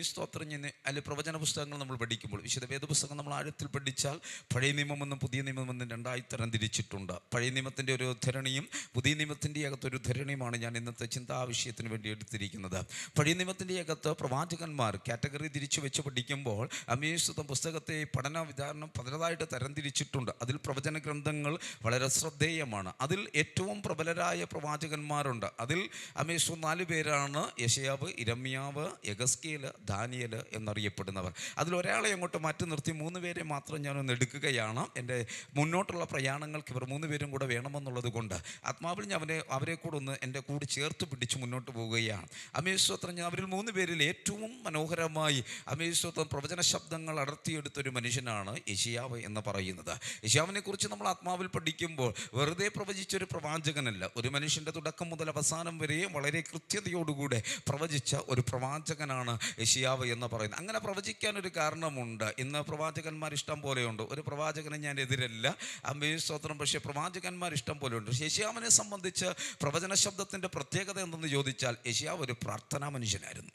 സ്തോത്രം. അതിൽ പ്രവചന പുസ്തകങ്ങൾ നമ്മൾ പഠിക്കുമ്പോൾ വിശുദ്ധ വേദപുസ്തകം നമ്മൾ ആഴത്തിൽ പഠിച്ചാൽ പഴയ നിയമമെന്നും പുതിയ നിയമമെന്നും രണ്ടായി തരം തിരിച്ചിട്ടുണ്ട്. പഴയ നിയമത്തിൻ്റെ ഒരു ഉദ്ധരണിയും പുതിയ നിയമത്തിൻ്റെ അകത്തൊരു ഉദ്ധരണിയുമാണ് ഞാൻ ഇന്നത്തെ ചിന്താവിഷയത്തിന് വേണ്ടി എടുത്തിരിക്കുന്നത്. പഴയ നിയമത്തിൻ്റെ അകത്ത് പ്രവാചകന്മാർ കാറ്റഗറി തിരിച്ചു വെച്ച് പഠിക്കുമ്പോൾ അമേശ്വതം പുസ്തകത്തെ പഠന വിധാനം പലതായിട്ട് തരംതിരിച്ചിട്ടുണ്ട്. അതിൽ പ്രവചന ഗ്രന്ഥങ്ങൾ വളരെ ശ്രദ്ധേയമാണ്. അതിൽ ഏറ്റവും പ്രബലരായ പ്രവാചകന്മാരുണ്ട്. അതിൽ അമേശ്വർ 4 പേരാണ്: യെശയ്യാവ്, ഇരമ്യാവ്, യെഹെസ്കേൽ, ദാനിയേൽ എന്നറിയപ്പെടുന്നവർ. അതിലൊരാളെ അങ്ങോട്ട് മാറ്റി നിർത്തി 3 പേരെ മാത്രം ഞാനൊന്ന് എടുക്കുകയാണ്. എൻ്റെ മുന്നോട്ടുള്ള പ്രയാണങ്ങൾക്ക് ഇവർ 3 പേരും കൂടെ വേണമെന്നുള്ളത് കൊണ്ട് ആത്മാവിൽ ഞാൻ അവരെ കൂടെ ഒന്ന് എൻ്റെ കൂടി ചേർത്ത് പിടിച്ച് മുന്നോട്ട് പോവുകയാണ്. അമേശ്വത്രം. അവരിൽ 3 പേരിൽ ഏറ്റവും മനോഹരമായി അമേശ്വത്രം പ്രവചന ശബ്ദങ്ങൾ അടർത്തിയെടുത്തൊരു മനുഷ്യനാണ് യെശയ്യാവ് എന്ന് പറയുന്നത്. യെശയ്യാവിനെ കുറിച്ച് നമ്മൾ ആത്മാവിൽ പഠിക്കുമ്പോൾ വെറുതെ പ്രവചിച്ചൊരു പ്രവാചകനല്ല. ഒരു മനുഷ്യൻ്റെ തുടക്കം മുതൽ അവസാനം വരെ വളരെ കൃത്യതയോടുകൂടെ പ്രവചിച്ച ഒരു പ്രവാചകനാണ് യെശയ്യാവ് എന്ന് പറയുന്നത്. അങ്ങനെ പ്രവചിക്കാനൊരു കാരണമുണ്ട്. ഇന്ന് പ്രവാചകന്മാർ ഇഷ്ടം പോലെയുണ്ട്. ഒരു പ്രവാചകനെ ഞാൻ എതിരല്ല, അമേശ്വത്രം. പക്ഷേ പ്രവാചകന്മാർ ഇഷ്ടം പോലെയുണ്ട്. യെശയ്യാവിനെ സംബന്ധിച്ച് പ്രവചന ശബ്ദത്തിൻ്റെ പ്രത്യേകത എന്തെന്ന് ചോദിച്ചാൽ യശയ്യാവ് ഒരു പ്രാർത്ഥനാ മനുഷ്യനായിരുന്നു.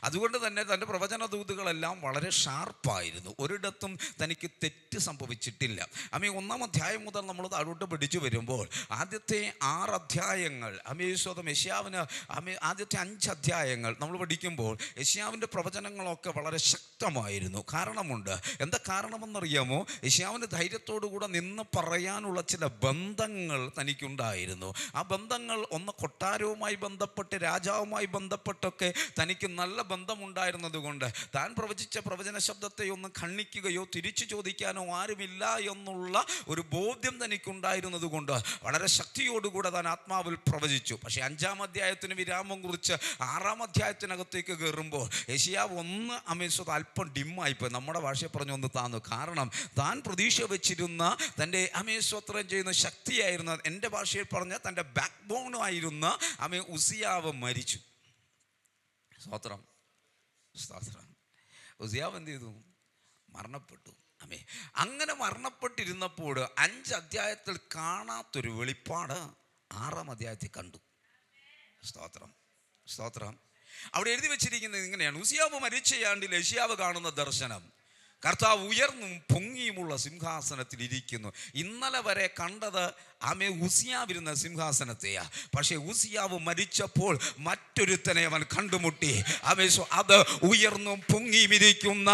അതുകൊണ്ട് തന്നെ തൻ്റെ പ്രവചന ദൂതുകളെല്ലാം വളരെ ഷാർപ്പായിരുന്നു. ഒരിടത്തും തനിക്ക് തെറ്റ് സംഭവിച്ചിട്ടില്ല. 1-ാം അധ്യായം മുതൽ നമ്മൾ താഴോട്ട് പഠിച്ചു വരുമ്പോൾ ആദ്യത്തെ 6 അധ്യായങ്ങൾ യെശയ്യാവിന് ആദ്യത്തെ 5 അധ്യായങ്ങൾ നമ്മൾ പഠിക്കുമ്പോൾ യെശയ്യാവിൻ്റെ പ്രവചനങ്ങളൊക്കെ വളരെ ശക്തമായിരുന്നു. കാരണമുണ്ട്. എന്താ കാരണമെന്നറിയാമോ? യെശയ്യാവിൻ്റെ ധൈര്യത്തോടുകൂടെ നിന്ന് പറയാനുള്ള ചില ബന്ധങ്ങൾ തനിക്കുണ്ടായിരുന്നു. ആ ബന്ധങ്ങൾ ഒന്ന് കൊട്ടാരവുമായി ബന്ധപ്പെട്ട്, രാജാവുമായി ബന്ധപ്പെട്ടൊക്കെ തനിക്ക് നല്ല ബന്ധമുണ്ടായിരുന്നത് കൊണ്ട് താൻ പ്രവചിച്ച പ്രവചന ശബ്ദത്തെ ഒന്ന് ഖണ്ഡിക്കുകയോ തിരിച്ചു ചോദിക്കാനോ ആരുമില്ല എന്നുള്ള ഒരു ബോധ്യം തനിക്കുണ്ടായിരുന്നത് കൊണ്ട് വളരെ ശക്തിയോടുകൂടെ താൻ ആത്മാവിൽ പ്രവചിച്ചു. പക്ഷേ 5-ാം അധ്യായത്തിന് വിരാമം കുറിച്ച് 6-ാം അധ്യായത്തിനകത്തേക്ക് കയറുമ്പോൾ യെശയ്യാവ് ഒന്ന് അല്പം ഡിമ്മായിപ്പോയി. നമ്മുടെ ഭാഷയെ പറഞ്ഞൊന്ന് താന്നു. കാരണം താൻ പ്രതീക്ഷ വെച്ചിരുന്ന തൻ്റെ അമേശ്വത്രം ചെയ്യുന്ന ശക്തിയായിരുന്ന, എൻ്റെ ഭാഷയിൽ പറഞ്ഞ തൻ്റെ ബാക്ക് ബോണായിരുന്ന ഉസിയാവ് മരിച്ചു. സ്തോത്രം. ഉസിയാവ് എന്ത് ചെയ്തു? മരണപ്പെട്ടു. അങ്ങനെ മരണപ്പെട്ടിരുന്നപ്പോൾ 5 അധ്യായത്തിൽ കാണാത്തൊരു വെളിപ്പാട് 6-ാം അധ്യായത്തിൽ കണ്ടു. സ്തോത്രം. സ്തോത്രം. അവിടെ എഴുതി വെച്ചിരിക്കുന്നത് ഇങ്ങനെയാണ്: ഉസിയാവ് മരിച്ചയാണ്ടിൽ യെശയ്യാവ് കാണുന്ന ദർശനം, കർത്താവ് ഉയർന്നും പൊങ്ങിയുമുള്ള സിംഹാസനത്തിൽ ഇരിക്കുന്നു. ഇന്നലെ വരെ കണ്ടത് ഉസിയാവിരുന്ന സിംഹാസനത്തെയാ. പക്ഷേ ഉസിയാവ് മരിച്ചപ്പോൾ മറ്റൊരുത്തനെ അവൻ കണ്ടുമുട്ടി. അത് ഉയർന്നും പൊങ്ങിയും ഇരിക്കുന്ന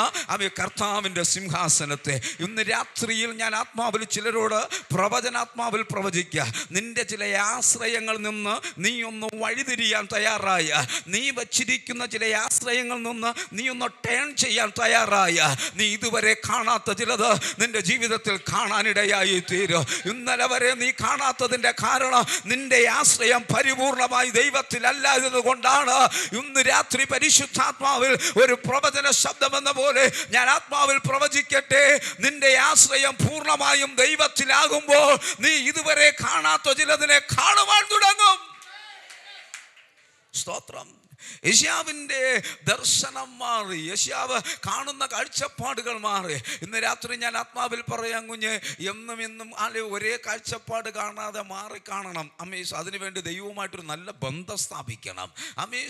കർത്താവിൻ്റെ സിംഹാസനത്തെ. ഇന്ന് രാത്രിയിൽ ഞാൻ ആത്മാവിൽ ചിലരോട് പ്രവചനാത്മാവിൽ പ്രവചിക്കുക. നിന്റെ ചില ആശ്രയങ്ങളിൽ നിന്ന് നീ ഒന്ന് വഴിതിരിയാൻ തയ്യാറായ, നീ വച്ചിരിക്കുന്ന ചില ആശ്രയങ്ങളിൽ നിന്ന് നീ ഒന്ന് ടേൺ ചെയ്യാൻ തയ്യാറായ, നീ ഇതുവരെ കാണാത്ത ചിലത് നിന്റെ ജീവിതത്തിൽ കാണാനിടയായി തീരും. ഇന്നലെ വരെ നീ കാണാത്തതിൻ്റെ കാരണം നിന്റെ ആശ്രയം പരിപൂർണമായി ദൈവത്തിലല്ലാത്തത് കൊണ്ടാണ്. ഇന്ന് രാത്രി പരിശുദ്ധാത്മാവിൽ ഒരു പ്രവചന ശബ്ദമെന്ന പോലെ ഞാൻ ആത്മാവിൽ പ്രവചിക്കട്ടെ. നിന്റെ ആശ്രയം പൂർണ്ണമായും ദൈവത്തിലാകുമ്പോൾ നീ ഇതുവരെ കാണാത്ത ചിലതിനെ കാണുവാൻ തുടങ്ങും. സ്തോത്രം. യെശയ്യാവിൻ്റെ ദർശനം മാറി, യെശയ്യാവ് കാണുന്ന കാഴ്ചപ്പാടുകൾ മാറി. ഇന്ന് രാത്രി ഞാൻ ആത്മാവിൽ പറയാം, കുഞ്ഞ്, എന്നും ഒരേ കാഴ്ചപ്പാട് കാണാതെ മാറി കാണണം. അതിനുവേണ്ടി ദൈവവുമായിട്ടൊരു നല്ല ബന്ധം സ്ഥാപിക്കണം.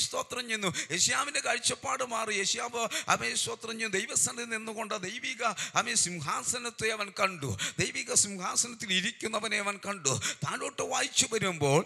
സ്തോത്രം ചെയ്യുന്നു. യെശയ്യാവിൻ്റെ കാഴ്ചപ്പാട് മാറി. യെശയ്യാവ് സ്തോത്രം ചെയ്യുന്നു. ദൈവസന്നിധിയിൽ നിന്നുകൊണ്ട് ദൈവിക സിംഹാസനത്തെ അവൻ കണ്ടു. ദൈവിക സിംഹാസനത്തിൽ ഇരിക്കുന്നവനെ അവൻ കണ്ടു. താഴോട്ട് വായിച്ചു വരുമ്പോൾ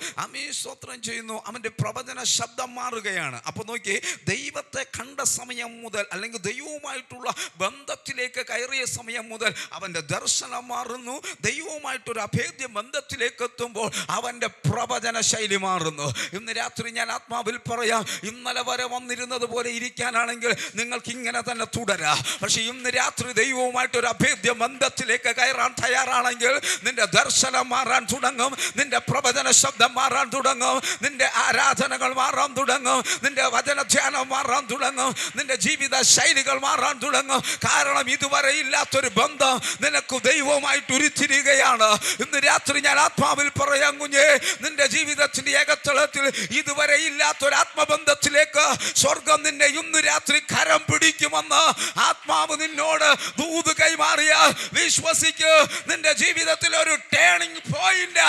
സ്തോത്രം ചെയ്യുന്നു, അവൻ്റെ പ്രവചന ശബ്ദം മാറുകയാണ്. അപ്പോൾ നോക്കി, ദൈവത്തെ കണ്ട സമയം മുതൽ അല്ലെങ്കിൽ ദൈവവുമായിട്ടുള്ള ബന്ധത്തിലേക്ക് കയറിയ സമയം മുതൽ അവൻ്റെ ദർശനം മാറുന്നു. ദൈവവുമായിട്ടൊരു അഭേദ്യ ബന്ധത്തിലേക്ക് എത്തുമ്പോൾ അവൻ്റെ പ്രവചന ശൈലി മാറുന്നു. ഇന്ന് രാത്രി ഞാൻ ആത്മാവിൽ പറയാം, ഇന്നലെ വരെ വന്നിരുന്നത് പോലെ ഇരിക്കാനാണെങ്കിൽ നിങ്ങൾക്ക് ഇങ്ങനെ തന്നെ തുടരാം. പക്ഷെ ഇന്ന് രാത്രി ദൈവവുമായിട്ടൊരു അഭേദ്യ ബന്ധത്തിലേക്ക് കയറാൻ തയ്യാറാണെങ്കിൽ നിന്റെ ദർശനം മാറാൻ തുടങ്ങും, നിന്റെ പ്രവചന ശബ്ദം മാറാൻ തുടങ്ങും, നിന്റെ ആരാധനകൾ മാറാൻ തുടങ്ങും, നിന്റെ വചനധ്യാനം മാറാൻ തുടങ്ങും, നിന്റെ ജീവിത ശൈലികൾ മാറാൻ തുടങ്ങും. കാരണം ഇതുവരെ ഇല്ലാത്തൊരു ബന്ധം നിനക്ക് ദൈവവുമായിട്ട് ഉരുത്തിരിയുകയാണ്. ഇന്ന് രാത്രി ഞാൻ ആത്മാവിൽ പറയാം, കുഞ്ഞേ, നിന്റെ ജീവിതത്തിന്റെ ഏകത്തളത്തിൽ ഇതുവരെ ഇല്ലാത്തൊരു ആത്മബന്ധത്തിലേക്ക് സ്വർഗം നിന്നെ ഇന്ന് രാത്രി കരം പിടിക്കുമെന്ന് ആത്മാവ് നിന്നോട് ദൂത് കൈമാറിയാൽ വിശ്വസിക്ക്. നിന്റെ ജീവിതത്തിൽ ഒരു ടേണിംഗ് പോയിന്റ്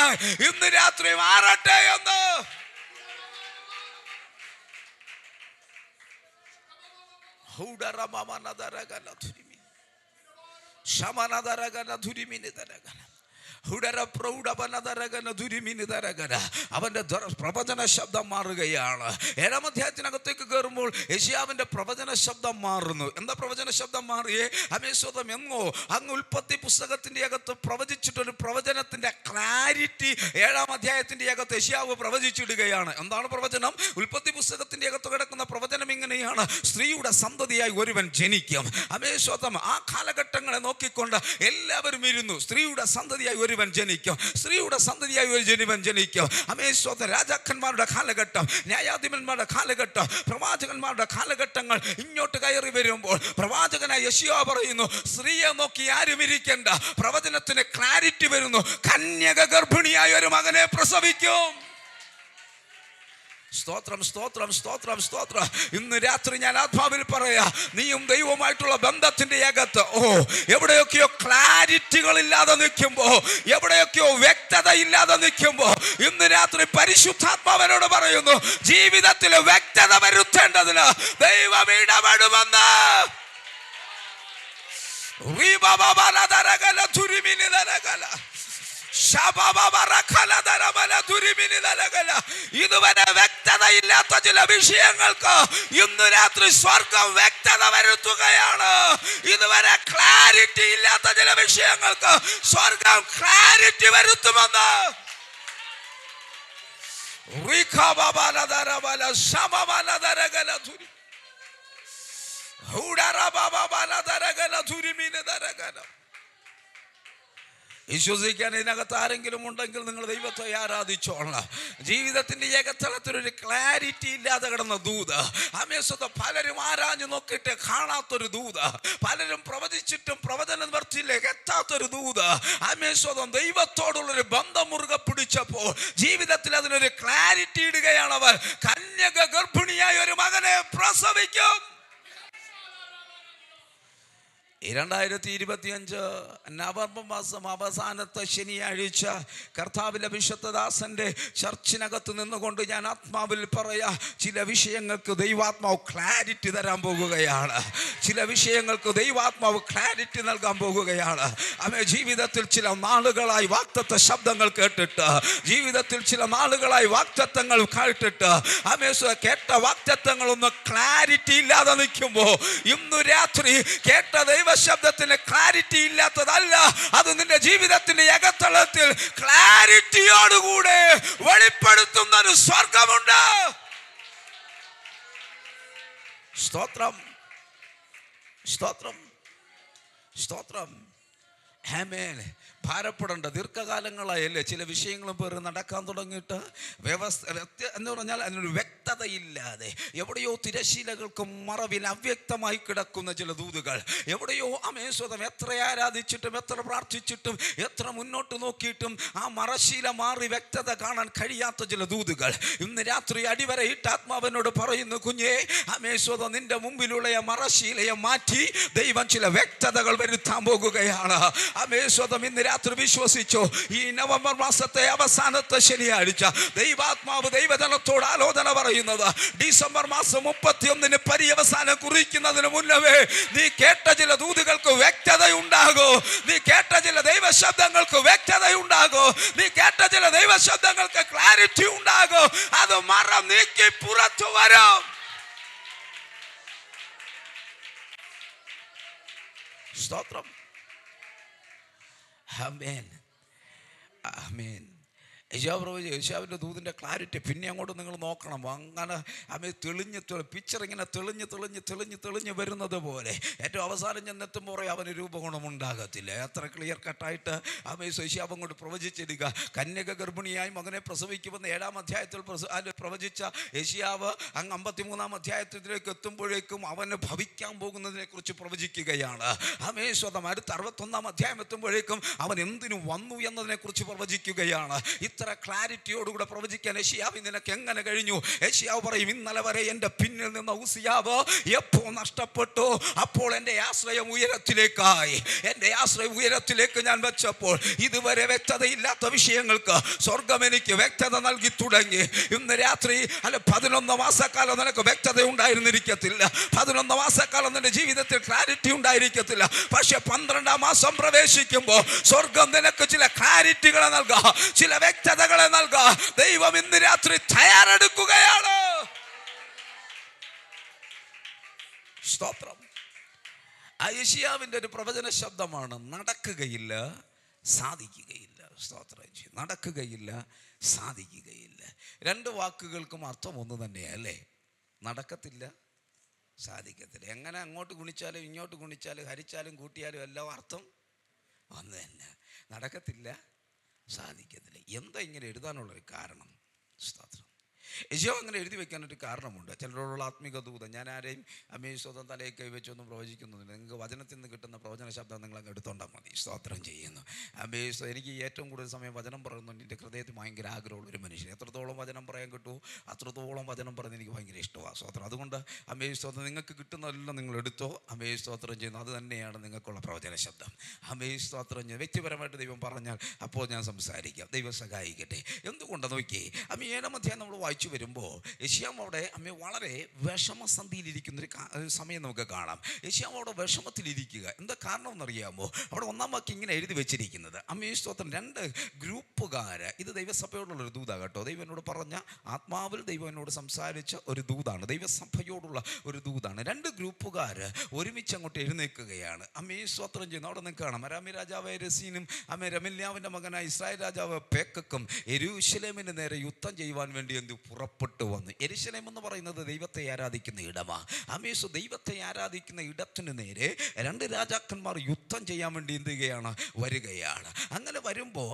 ഇന്ന് രാത്രി മാറട്ടെ എന്ന്. അവന്റെ പ്രവചന ശബ്ദം മാറുകയാണ്. 7-ാം അധ്യായത്തിനകത്തേക്ക് കയറുമ്പോൾ യെശയ്യാവിന്റെ പ്രവചന ശബ്ദം മാറുന്നു. എന്താ പ്രവചന ശബ്ദം മാറിയേ? അമേശ്വതം എങ്ങോ അങ്ങ് ഉൽപ്പത്തി പുസ്തകത്തിന്റെ അകത്ത് പ്രവചിച്ചിട്ടൊരു പ്രവചനത്തിന്റെ ക്ലാരിറ്റി 7-ാം അധ്യായത്തിന്റെ അകത്ത് യെശയ്യാവ് പ്രവചിച്ചിടുകയാണ്. എന്താണ് പ്രവചനം? ഉൽപ്പത്തി പുസ്തകത്തിന്റെ അകത്ത് കിടക്കുന്ന പ്രവചനം ഇങ്ങനെയാണ്: സ്ത്രീയുടെ സന്തതിയായി ഒരുവൻ ജനിക്കും. അമേശ്വതം ആ കാലഘട്ടങ്ങളെ നോക്കിക്കൊണ്ട് എല്ലാവരും ഇരുന്നു. സ്ത്രീയുടെ സന്തതിയായി ഒരുവൻ ജനിക്കും, സ്ത്രീയുടെ സന്തതിയായി ഒരുവൻ ജനിക്കും. അമേശ്വതം രാജാക്കന്മാരുടെ കാലഘട്ടം, ന്യായാധിപന്മാരുടെ കാലഘട്ടം, പ്രവാചകന്മാരുടെ കാലഘട്ടങ്ങൾ ഇങ്ങോട്ട് കയറി വരുമ്പോൾ പ്രവാചകനായ യെശയ്യാ പറയുന്നു, സ്ത്രീയെ നോക്കി ആരും ഇരിക്കണ്ട. പ്രവചനത്തിന് ക്ലാരിറ്റി വരുന്നു. കന്യക ഗർഭിണിയായ ഒരു മകനെ പ്രസവിക്കും. സ്തോത്രം, സ്തോത്രം, സ്തോത്രം, സ്തോത്രം. ഇന്ന് രാത്രി ഞാൻ ആത്മാവിൽ പറയാ, നീയും ദൈവവുമായിട്ടുള്ള ബന്ധത്തിന്റെ അകത്ത് എവിടെയൊക്കെയോ ക്ലാരിറ്റികൾ ഇല്ലാതെ നിൽക്കുമ്പോ, എവിടെയൊക്കെയോ വ്യക്തത ഇല്ലാതെ നിൽക്കുമ്പോ, ഇന്ന് രാത്രി പരിശുദ്ധാത്മാവനോട് പറയുന്നു, ജീവിതത്തിൽ വ്യക്തത വരുത്തേണ്ടതിന് ദൈവം ഇടപെടുമെന്ന്. ഇതുവരെ വ്യക്തതയില്ലാത്ത ചില വിഷയങ്ങൾക്ക് ഇന്ന് രാത്രി സ്വർഗം വ്യക്തത വരുത്തുകയാണ്. ഇതുവരെ ക്ലാരിറ്റി ഇല്ലാത്ത ചില വിഷയങ്ങൾക്ക് സ്വർഗം ക്ലാരിറ്റി വരുത്തുമെന്ന്. വിശ്വസിക്കാൻ ഇതിനകത്ത് ആരെങ്കിലും ഉണ്ടെങ്കിൽ നിങ്ങൾ ദൈവത്തെ ആരാധിച്ചോളാം. ജീവിതത്തിന്റെ ഏകത്തളത്തിലൊരു ക്ലാരിറ്റി ഇല്ലാതെ കിടന്ന ദൂത്, അമേശ്വത പലരും ആരാഞ്ഞു നോക്കിയിട്ട് കാണാത്തൊരു ദൂത്, പലരും പ്രവചിച്ചിട്ടും പ്രവചന നിവർത്തിയിലേക്ക് എത്താത്തൊരു ദൂത്, അമേശ്വതം ദൈവത്തോടുള്ളൊരു ബന്ധം മുറുകെ പിടിച്ചപ്പോൾ ജീവിതത്തിൽ അതിനൊരു ക്ലാരിറ്റി ഇടുകയാണ്. അവർ കന്യക ഗർഭിണിയായ ഒരു മകനെ പ്രസവിക്കും. 2025 നവംബർ മാസം അവസാനത്തെ ശനിയാഴ്ച കർത്താവിന്റെ വിശുദ്ധദാസന്റെ ചർച്ചിനകത്ത് നിന്നുകൊണ്ട് ഞാൻ ആത്മാവിൽ പറയാ, ചില വിഷയങ്ങൾക്ക് ദൈവാത്മാവ് ക്ലാരിറ്റി തരാൻ പോകുകയാണ്. ചില വിഷയങ്ങൾക്ക് ദൈവാത്മാവ് ക്ലാരിറ്റി നൽകാൻ പോകുകയാണ്. അവൻ ജീവിതത്തിൽ ചില നാളുകളായി വാഗ്ദത്ത ശബ്ദങ്ങൾ കേട്ടിട്ട്, ജീവിതത്തിൽ ചില നാളുകളായി വാഗ്ദത്തങ്ങൾ കേട്ടിട്ട്, കേട്ട വാഗ്ദത്തങ്ങളൊന്നും ക്ലാരിറ്റി ഇല്ലാതെ നിൽക്കുമ്പോൾ ഇന്നു രാത്രി കേട്ട ശബ്ദത്തിന് ക്ലാരിറ്റി ഇല്ലാത്തതല്ല, അത് നിന്റെ ജീവിതത്തിന്റെ ഏകത്തളത്തിൽ ക്ലാരിറ്റിയോടുകൂടെ വെളിപ്പെടുത്തുന്ന ഒരു സ്വർഗമുണ്ട്. സ്തോത്രം, സ്തോത്രം, സ്തോത്രം. ആമേൻ. ഭാരപ്പെടേണ്ട. ദീർഘകാലങ്ങളായല്ലേ ചില വിഷയങ്ങളും പേര് നടക്കാൻ തുടങ്ങിയിട്ട് എന്ന് പറഞ്ഞാൽ അതിനൊരു വ്യക്തതയില്ലാതെ എവിടെയോ തിരശീലകൾക്ക് മറവിൽ അവ്യക്തമായി കിടക്കുന്ന ചില ദൂതുകൾ, എവിടെയോ അമേശ്വതം എത്ര ആരാധിച്ചിട്ടും എത്ര പ്രാർത്ഥിച്ചിട്ടും എത്ര മുന്നോട്ട് നോക്കിയിട്ടും ആ മറശീല മാറി വ്യക്തത കാണാൻ കഴിയാത്ത ചില ദൂതുകൾ ഇന്ന് രാത്രി അടിവരയിട്ട് ആത്മാവിനോട് പറയുന്നു, കുഞ്ഞേ, അമേശ്വതം നിന്റെ മുമ്പിലുള്ള മറശീലയെ മാറ്റി ദൈവം ചില വ്യക്തതകൾ വരുത്താൻ പോകുകയാണ്. അമേശ്വതം ഇന്ന് രാത്രി വിശ്വസിച്ചോ, ഈ നവംബർ മാസത്തെ അവസാനത്തെ ശനിയാഴ്ച ദൈവാത്മാവ് ദൈവജനത്തോട് ആലോചന പറയുന്നത്, ഡിസംബർ മാസം 31 പര്യവസാനം കുറിക്കുന്നതിന് മുന്നവേ നീ കേട്ട ചില ദൂതുകൾക്ക് വ്യക്തതയുണ്ടാകൂ, നീ കേട്ട ചില ദൈവശബ്ദങ്ങൾക്ക് വ്യക്തതയുണ്ടാകൂ, നീ കേട്ട ചില ദൈവശബ്ദങ്ങൾക്ക് ക്ലാരിറ്റി ഉണ്ടാകൂ. അത് മറ നീക്കി പുറത്തു വരാം. സ്തോത്രം. ആമേൻ, ആമേൻ. യേശാവിൻ്റെ ദൂതിൻ്റെ ക്ലാരിറ്റി പിന്നെ അങ്ങോട്ട് നിങ്ങൾ നോക്കണം. അങ്ങനെ പിക്ചർ ഇങ്ങനെ തെളിഞ്ഞ് വരുന്നത് പോലെ ഏറ്റവും അവസാനം ചെന്നെത്തുമ്പോൾ അവന് രൂപഗുണമുണ്ടാകത്തില്ല. എത്ര ക്ലിയർ കട്ടായിട്ട് യേശാവ് അങ്ങോട്ട് പ്രവചിച്ചിരിക്കുക. കന്യക ഗർഭിണിയായി മകനെ പ്രസവിക്കുമെന്ന് 7-ാം അധ്യായത്തിൽ പ്രവചിച്ച യേശാവ് അങ്ങ് 53-ാം അധ്യായത്തിലേക്ക് എത്തുമ്പോഴേക്കും അവന് ഭവിക്കാൻ പോകുന്നതിനെ കുറിച്ച് പ്രവചിക്കുകയാണ്. സ്വതം അടുത്ത 61-ാം അധ്യായം എത്തുമ്പോഴേക്കും അവൻ എന്തിനു വന്നു എന്നതിനെ കുറിച്ച് പ്രവചിക്കുകയാണ്. ഇത്ര ക്ലാരിറ്റിയോടുകൂടെ പ്രവചിക്കാൻ യേശയ്യാവ് നിനക്ക് എങ്ങനെ കഴിഞ്ഞു? യേശയ്യാവ് പറയും, ഇന്നലെ വരെ എൻ്റെ പിന്നിൽ നിന്ന ഉസിയാവ് എപ്പോൾ നഷ്ടപ്പെട്ടു, അപ്പോൾ എൻ്റെ ആശ്രയം ഉയരത്തിലേക്കായി. എൻ്റെ ആശ്രയം ഉയരത്തിലേക്ക് ഞാൻ വെച്ചപ്പോൾ ഇതുവരെ വ്യക്തതയില്ലാത്ത വിഷയങ്ങൾക്ക് സ്വർഗം എനിക്ക് വ്യക്തത നൽകി തുടങ്ങി. ഇന്ന് രാത്രി 11 മാസക്കാലം നിനക്ക് വ്യക്തത ഉണ്ടായിരുന്നിരിക്കത്തില്ല. 11 മാസക്കാലം നിന്റെ ജീവിതത്തിൽ ക്ലാരിറ്റി ഉണ്ടായിരിക്കത്തില്ല. പക്ഷെ 12-ാം മാസം പ്രവേശിക്കുമ്പോൾ സ്വർഗം നിനക്ക് ചില ക്ലാരിറ്റികളെ നൽകുക, ചില വ്യക്തതകളെ നൽകുക. ദൈവം ഇന്ന് രാത്രി തയ്യാറെടുക്കുകയാണ്. സ്തോത്രം. യേശയ്യാവിൻ്റെ ഒരു പ്രവചന ശബ്ദമാണ്, നടക്കുകയില്ല, സാധിക്കുകയില്ല. സ്തോത്രം. നടക്കുകയില്ല, സാധിക്കുകയില്ല. 2 വാക്കുകൾക്കും അർത്ഥം ഒന്ന് തന്നെയല്ലേ? നടക്കത്തില്ല, സാധിക്കത്തില്ല. എങ്ങനെ അങ്ങോട്ട് ഗുണിച്ചാലും ഇങ്ങോട്ട് ഗുണിച്ചാലും ഹരിച്ചാലും കൂട്ടിയാലും എല്ലാം അർത്ഥം ഒന്ന് തന്നെ. നടക്കത്തില്ല, സാധിക്കത്തില്ല. എന്താ ഇങ്ങനെ എഴുതാനുള്ളൊരു കാരണം? സ്തോത്രം. യേശയ്യാവ് അങ്ങനെ എഴുതി വെക്കാനൊരു കാരണമുണ്ട്. ചിലരോടുള്ള ആത്മിക ദൂതം. ഞാൻ ആരെയും സ്വന്തം തലയിൽ കൈവച്ചൊന്നും പ്രവചിക്കുന്നില്ല. നിങ്ങൾക്ക് വചനത്തിൽ നിന്ന് കിട്ടുന്ന പ്രവചന ശബ്ദം നിങ്ങളങ്ങ് എടുത്തോണ്ടാൽ മതി. സ്തോത്രം ചെയ്യുന്നു. എനിക്ക് ഏറ്റവും കൂടുതൽ സമയം വചനം പറയുന്നുണ്ട്. എൻ്റെ ഹൃദയത്തിൽ ഭയങ്കര ആഗ്രഹമുള്ളൊരു മനുഷ്യൻ. എത്രത്തോളം വചനം പറയാൻ കിട്ടുമോ അത്രത്തോളം വചനം പറയുന്നത് എനിക്ക് ഭയങ്കര ഇഷ്ടമാണ്. സ്തോത്രം. അതുകൊണ്ട് സ്തോത്രം, നിങ്ങൾക്ക് കിട്ടുന്നതെല്ലാം നിങ്ങൾ എടുത്തോ. സ്തോത്രം ചെയ്യുന്നു. അത് തന്നെയാണ് നിങ്ങൾക്കുള്ള പ്രവചന ശബ്ദം. സ്തോത്രം ചെയ്യുന്നു. വ്യക്തിപരമായിട്ട് ദൈവം പറഞ്ഞാൽ അപ്പോൾ ഞാൻ സംസാരിക്കാം. ദൈവം സഹായിക്കട്ടെ. എന്തുകൊണ്ടെന്ന് നോക്കി 7-ാം അധ്യായം നമ്മൾ വായിച്ചു വരുമ്പോൾ യേശയ്യാവ് അവിടെ വളരെ വിഷമസന്ധിയിലിരിക്കുന്നൊരു സമയം നമുക്ക് കാണാം. യേശയ്യാവ് അവിടെ വിഷമത്തിലിരിക്കുക. എന്താ കാരണം എന്നറിയാമോ? അവിടെ 1-ാം വാക്യം ഇങ്ങനെ എഴുതി വെച്ചിരിക്കുന്നത്, സ്തോത്രം, 2 ഗ്രൂപ്പുകാർ. ഇത് ദൈവസഭയോടുള്ളൊരു ദൂതാണ് കേട്ടോ. ദൈവം എന്നോട് പറഞ്ഞ ആത്മാവിൽ ദൈവം എന്നോട് സംസാരിച്ച ഒരു ദൂതാണ്, ദൈവസഭയോടുള്ള ഒരു ദൂതാണ്. 2 ഗ്രൂപ്പുകാർ ഒരുമിച്ച് അങ്ങോട്ട് എഴുന്നേൽക്കുകയാണ്. സ്തോത്രം ചെയ്യുന്നു. അവിടെ നിന്ന് കാണാം, അരാമി രാജാവായ രസീനും രമല്യാവിൻ്റെ മകനായ ഇസ്രായേൽ രാജാവ് പേക്കക്കും യെരൂശലേമിന് നേരെ യുദ്ധം ചെയ്യുവാൻ വേണ്ടി പുറപ്പെട്ടു വന്നു. യെരൂശലേം എന്ന് പറയുന്നത് ദൈവത്തെ ആരാധിക്കുന്ന ഇടമാണ്. ദൈവത്തെ ആരാധിക്കുന്ന ഇടത്തിന് നേരെ 2 രാജാക്കന്മാർ യുദ്ധം ചെയ്യാൻ വേണ്ടി എന്ത് ചെയ്യുകയാണ്? വരികയാണ്. അങ്ങനെ വരുമ്പോൾ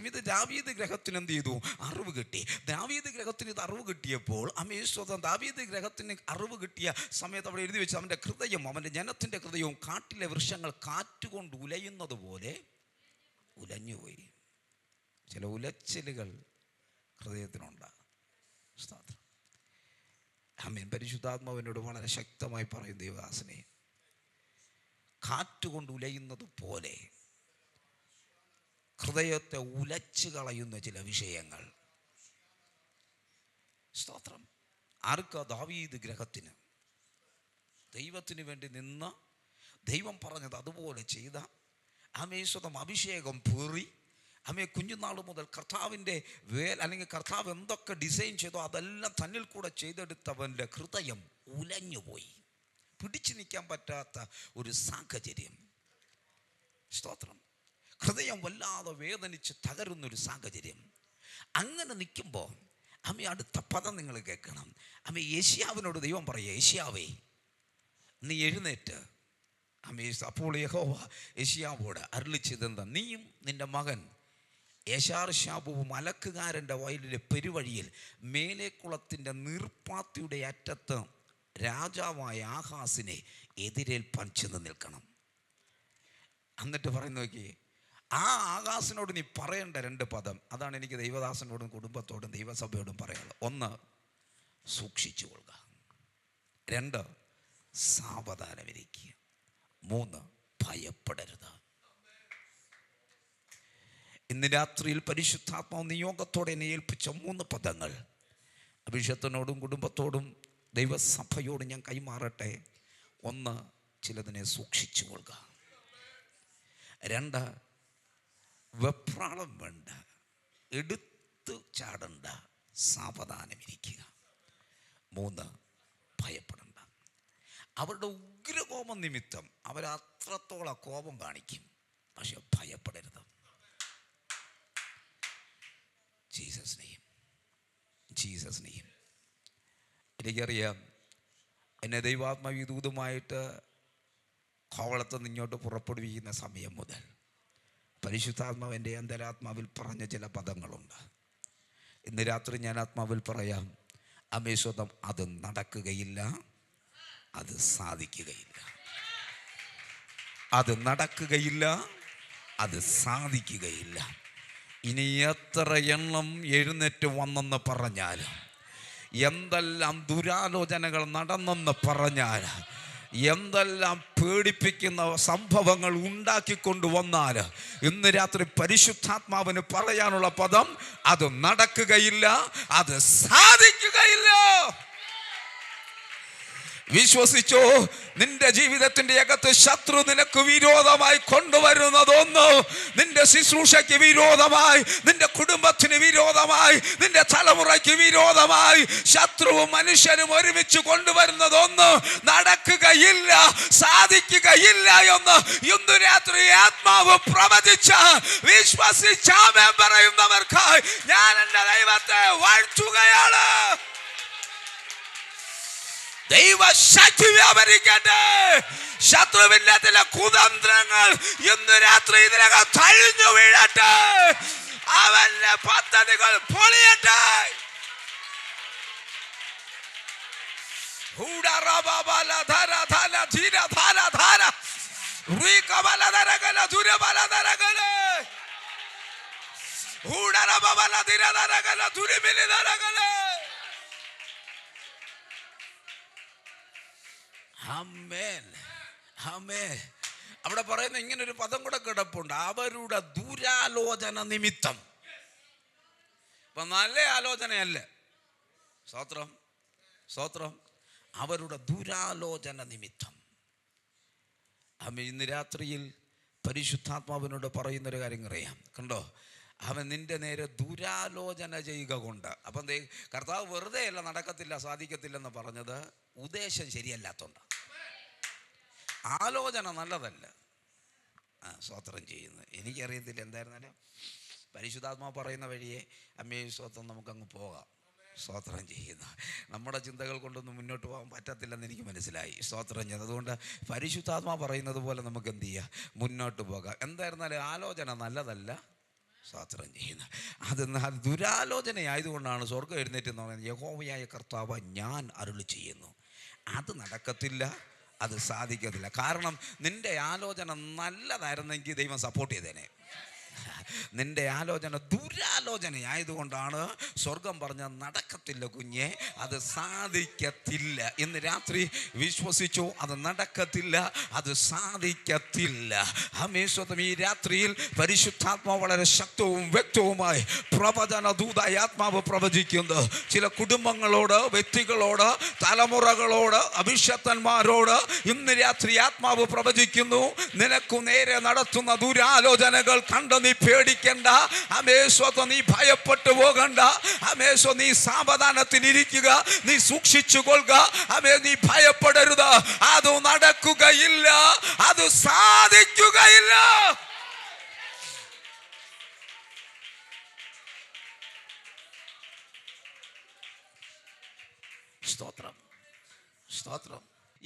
ഇത് ദാവീദ് ഗ്രഹത്തിന് എന്ത് ചെയ്തു? അറിവ് കിട്ടി. ദാവീദ് ഗ്രഹത്തിന് ഇത് അറിവ് കിട്ടിയപ്പോൾ ദാവീദ് ഗ്രഹത്തിന് അറിവ് കിട്ടിയ സമയത്ത് അവിടെ എഴുതി വെച്ച്, അവൻ്റെ ഹൃദയം, അവൻ്റെ ജനത്തിൻ്റെ ഹൃദയവും കാട്ടിലെ വൃക്ഷങ്ങൾ കാറ്റുകൊണ്ട് ഉലയുന്നത് പോലെ ഉലഞ്ഞുപോയി. ചില ഉലച്ചിലുകൾ ഹൃദയത്തിനുണ്ടാകും. സ്തോത്രം. ആമേൻ. പരിശുദ്ധാത്മാവിനോട് വളരെ ശക്തമായി പറയും, ദൈവദാസനെ, കാറ്റുകൊണ്ട് ഉലയുന്നത് പോലെ ഹൃദയത്തെ ഉലച്ചു കളയുന്ന ചില വിഷയങ്ങൾ. സ്തോത്രം. ആർക്കാ? ദാവീദ് ഗ്രഹത്തിന്. ദൈവത്തിന് വേണ്ടി നിന്ന് ദൈവം പറഞ്ഞത് അതുപോലെ ചെയ്ത സ്വന്തം അഭിഷേകം പേറി കുഞ്ഞുനാൾ മുതൽ കർത്താവിൻ്റെ അല്ലെങ്കിൽ കർത്താവ് എന്തൊക്കെ ഡിസൈൻ ചെയ്തോ അതെല്ലാം തന്നിൽ കൂടെ ചെയ്തെടുത്തവൻ്റെ ഹൃദയം ഉലഞ്ഞുപോയി. പിടിച്ചു നിൽക്കാൻ പറ്റാത്ത ഒരു സാഹചര്യം. സ്തോത്രം. ഹൃദയം വല്ലാതെ വേദനിച്ച് തകരുന്നൊരു സാഹചര്യം. അങ്ങനെ നിൽക്കുമ്പോൾ അടുത്ത പദം നിങ്ങൾ കേൾക്കണം. യേശയ്യാവിനോട് ദൈവം പറയുക, യേശയ്യാവേ നീ എഴുന്നേറ്റ്. അപ്പോൾ യഹോവ യേശയ്യാവോട് അരുളിച്ചതെന്താ? നീയും നിൻ്റെ മകൻ യേശാർശാബുവും അലക്കുകാരൻ്റെ വയലിലെ പെരുവഴിയിൽ മേലേക്കുളത്തിൻ്റെ നീർപ്പാത്തിയുടെ അറ്റത്ത് രാജാവായ ആഹാസിനെ എതിരേൽപ്പാൻ ചെന്ന് നിൽക്കണം. എന്നിട്ട് പറയുന്ന നോക്കി, ആ ആകാശിനോട് നീ പറയേണ്ട 2 പദം. അതാണ് എനിക്ക് ദൈവദാസനോടും കുടുംബത്തോടും ദൈവസഭയോടും പറയാനുള്ളത്. 1, സൂക്ഷിച്ചു കൊള്ളുക. 2, സാവധാനമിരിക്കുക. 3, ഭയപ്പെടരുത്. ഇന്ന് രാത്രിയിൽ പരിശുദ്ധാത്മാവ് നിയോഗത്തോടെ എന്നെ ഏൽപ്പിച്ച 3 പദങ്ങൾ അഭിഷേകത്തിനോടും കുടുംബത്തോടും ദൈവസഭയോടും ഞാൻ കൈമാറട്ടെ. 1, ചിലതിനെ സൂക്ഷിച്ചു കൊള്ളുക. 2, വെപ്രാളം വേണ്ട, എടുത്തു ചാടണ്ട, സാവധാനമിരിക്കുക. 3, ഭയപ്പെടണ്ട. അവരുടെ ഉഗ്രകോപം നിമിത്തം അവരത്രത്തോളം കോപം കാണിക്കും. പക്ഷെ ഭയപ്പെടരുത്. ജീസസ് നെയ്യും, ജീസസ് നെയ്യും. എനിക്കറിയാം, എന്നെ ദൈവാത്മാവ് ദൂതുമായിട്ട് കോവളത്ത് നിന്ന് ഇങ്ങോട്ട് പുറപ്പെടുവിക്കുന്ന സമയം മുതൽ പരിശുദ്ധാത്മാവ് എൻ്റെ അന്തരാത്മാവിൽ പറഞ്ഞ ചില പദങ്ങളുണ്ട്. ഇന്ന് രാത്രി ഞാൻ ആത്മാവിൽ പറയാം, അമേശ്വതം അത് നടക്കുകയില്ല, അത് സാധിക്കുകയില്ല. അത് നടക്കുകയില്ല, അത് സാധിക്കുകയില്ല. ഇനി എത്ര എണ്ണം എഴുന്നേറ്റ് വന്നെന്ന് പറഞ്ഞാൽ, എന്തെല്ലാം ദുരാലോചനകൾ നടന്നെന്ന് പറഞ്ഞാൽ, എന്തെല്ലാം പേടിപ്പിക്കുന്ന സംഭവങ്ങൾ ഉണ്ടാക്കിക്കൊണ്ടുവന്നാൽ, ഇന്ന് രാത്രി പരിശുദ്ധാത്മാവിന് പറയാനുള്ള പദം അത് നടക്കുകയില്ല, അത് സാധിക്കുകയില്ല. വിശ്വസിച്ചോ? നിന്റെ ജീവിതത്തിന്റെ അകത്ത് ശത്രു നിനക്ക് വിരോധമായി കൊണ്ടുവരുന്നതൊന്ന്, നിന്റെ ശുശ്രൂഷയ്ക്ക് വിരോധമായി, നിന്റെ കുടുംബത്തിന് വിരോധമായി, നിന്റെ തലമുറയ്ക്ക് വിരോധമായി ശത്രുവും മനുഷ്യനും ഒരുമിച്ച് കൊണ്ടുവരുന്നതൊന്ന് നടക്കുകയില്ല, സാധിക്കുകയില്ല എന്ന് ഇന്ന് രാത്രി ആത്മാവ് പ്രവചിച്ച വിശ്വസിച്ചാമേ പറയുന്നവർക്കായി ഞാൻ എൻ്റെ ദൈവത്തെ വാഴ്ത്തുകയാണ്. ദൈവശക്തി വ്യാപരിക്കട്ടെ. ശത്രുവിന്റെ ചില കുതന്ത്രങ്ങൾ ഇന്ന് രാത്രി ഇതിനകം തഴിഞ്ഞു വീഴട്ടെ. അവന്റെ പദ്ധതികൾ പൊളിയട്ടെ. ആമേൻ, ആമേൻ. അവിടെ പറയുന്ന ഇങ്ങനൊരു പദം കൂടെ കിടപ്പുണ്ട്, അവരുടെ ദുരാലോചന നിമിത്തം. ഇപ്പൊ നല്ല ആലോചനയല്ല, സ്തോത്രം, സ്തോത്രം. അവരുടെ ദുരാലോചന നിമിത്തം. ആമേൻ. ഇന്ന് രാത്രിയിൽ പരിശുദ്ധാത്മാവിനോട് പറയുന്നൊരു കാര്യം അറിയാം, കണ്ടോ? അവൻ നിന്റെ നേരെ ദുരാലോചന ചെയ്യുക കൊണ്ട്. അപ്പം കർത്താവ് വെറുതെ അല്ല നടക്കത്തില്ല സാധിക്കത്തില്ലെന്ന് പറഞ്ഞത്, ഉദ്ദേശം ശരിയല്ലാത്തോണ്ട്. ആലോചന നല്ലതല്ല. സ്തോത്രം ചെയ്യുന്നത് എനിക്കറിയത്തില്ല. എന്തായിരുന്നാലും പരിശുദ്ധാത്മാവ് പറയുന്ന വഴിയെ അമ്മേ സ്തോത്രം നമുക്കങ്ങ് പോകാം. സ്തോത്രം ചെയ്യുന്ന നമ്മുടെ ചിന്തകൾ കൊണ്ടൊന്നും മുന്നോട്ട് പോകാൻ പറ്റത്തില്ലെന്ന് എനിക്ക് മനസ്സിലായി. സ്തോത്രം ചെയ്യുന്നത്. അതുകൊണ്ട് പരിശുദ്ധാത്മാവ് പറയുന്നത് പോലെ നമുക്ക് എന്ത് ചെയ്യാം, മുന്നോട്ട് പോകാം. എന്തായിരുന്നാലും ആലോചന നല്ലതല്ല. സ്തോത്രം ചെയ്യുന്ന അത് ദുരാലോചനയായതുകൊണ്ടാണ് സ്വർഗ്ഗം എഴുന്നേറ്റ് എന്ന് പറയുന്നത്, യഹോവയായ കർത്താവ് ഞാൻ അരുളി ചെയ്യുന്നു, അത് നടക്കത്തില്ല, അത് സാധിക്കത്തില്ല. കാരണം നിന്റെ ആലോചന നല്ലതായിരുന്നെങ്കിൽ ദൈവം സപ്പോർട്ട് ചെയ്തേനെ. നിന്റെ ആലോചന ദുരാലോചനയായതുകൊണ്ടാണ് സ്വർഗം പറഞ്ഞ നടക്കത്തില്ല കുഞ്ഞെ, അത് സാധിക്കത്തില്ല. ഇന്ന് രാത്രി വിശ്വസിച്ചു, അത് നടക്കത്തില്ല, അത് സാധിക്കത്തില്ല. ഹമേശ്വതം ഈ രാത്രിയിൽ പരിശുദ്ധാത്മാവ് വളരെ ശക്തവും വ്യക്തവുമായി പ്രവചന ദൂതായി ആത്മാവ് പ്രവചിക്കുന്നു. ചില കുടുംബങ്ങളോട്, വ്യക്തികളോട്, തലമുറകളോട്, അഭിഷക്തന്മാരോട് ഇന്ന് രാത്രി ആത്മാവ് പ്രവചിക്കുന്നു, നിനക്കു നേരെ നടത്തുന്ന ദുരാലോചനകൾ കണ്ട് നീ പേടിക്കണ്ട. അമേശ്വരം നീ ഭയപ്പെട്ടു പോകണ്ട. അമേശ്വരം നീ സാവധാനത്തിലിരിക്കുക, നീ സൂക്ഷിച്ചു കൊള്ളുക. അമേ നീ ഭയപ്പെടരുത്, അത് നടക്കുകയില്ല, അത് സാധിക്കുകയില്ല. സ്തോത്രം, സ്തോത്രം.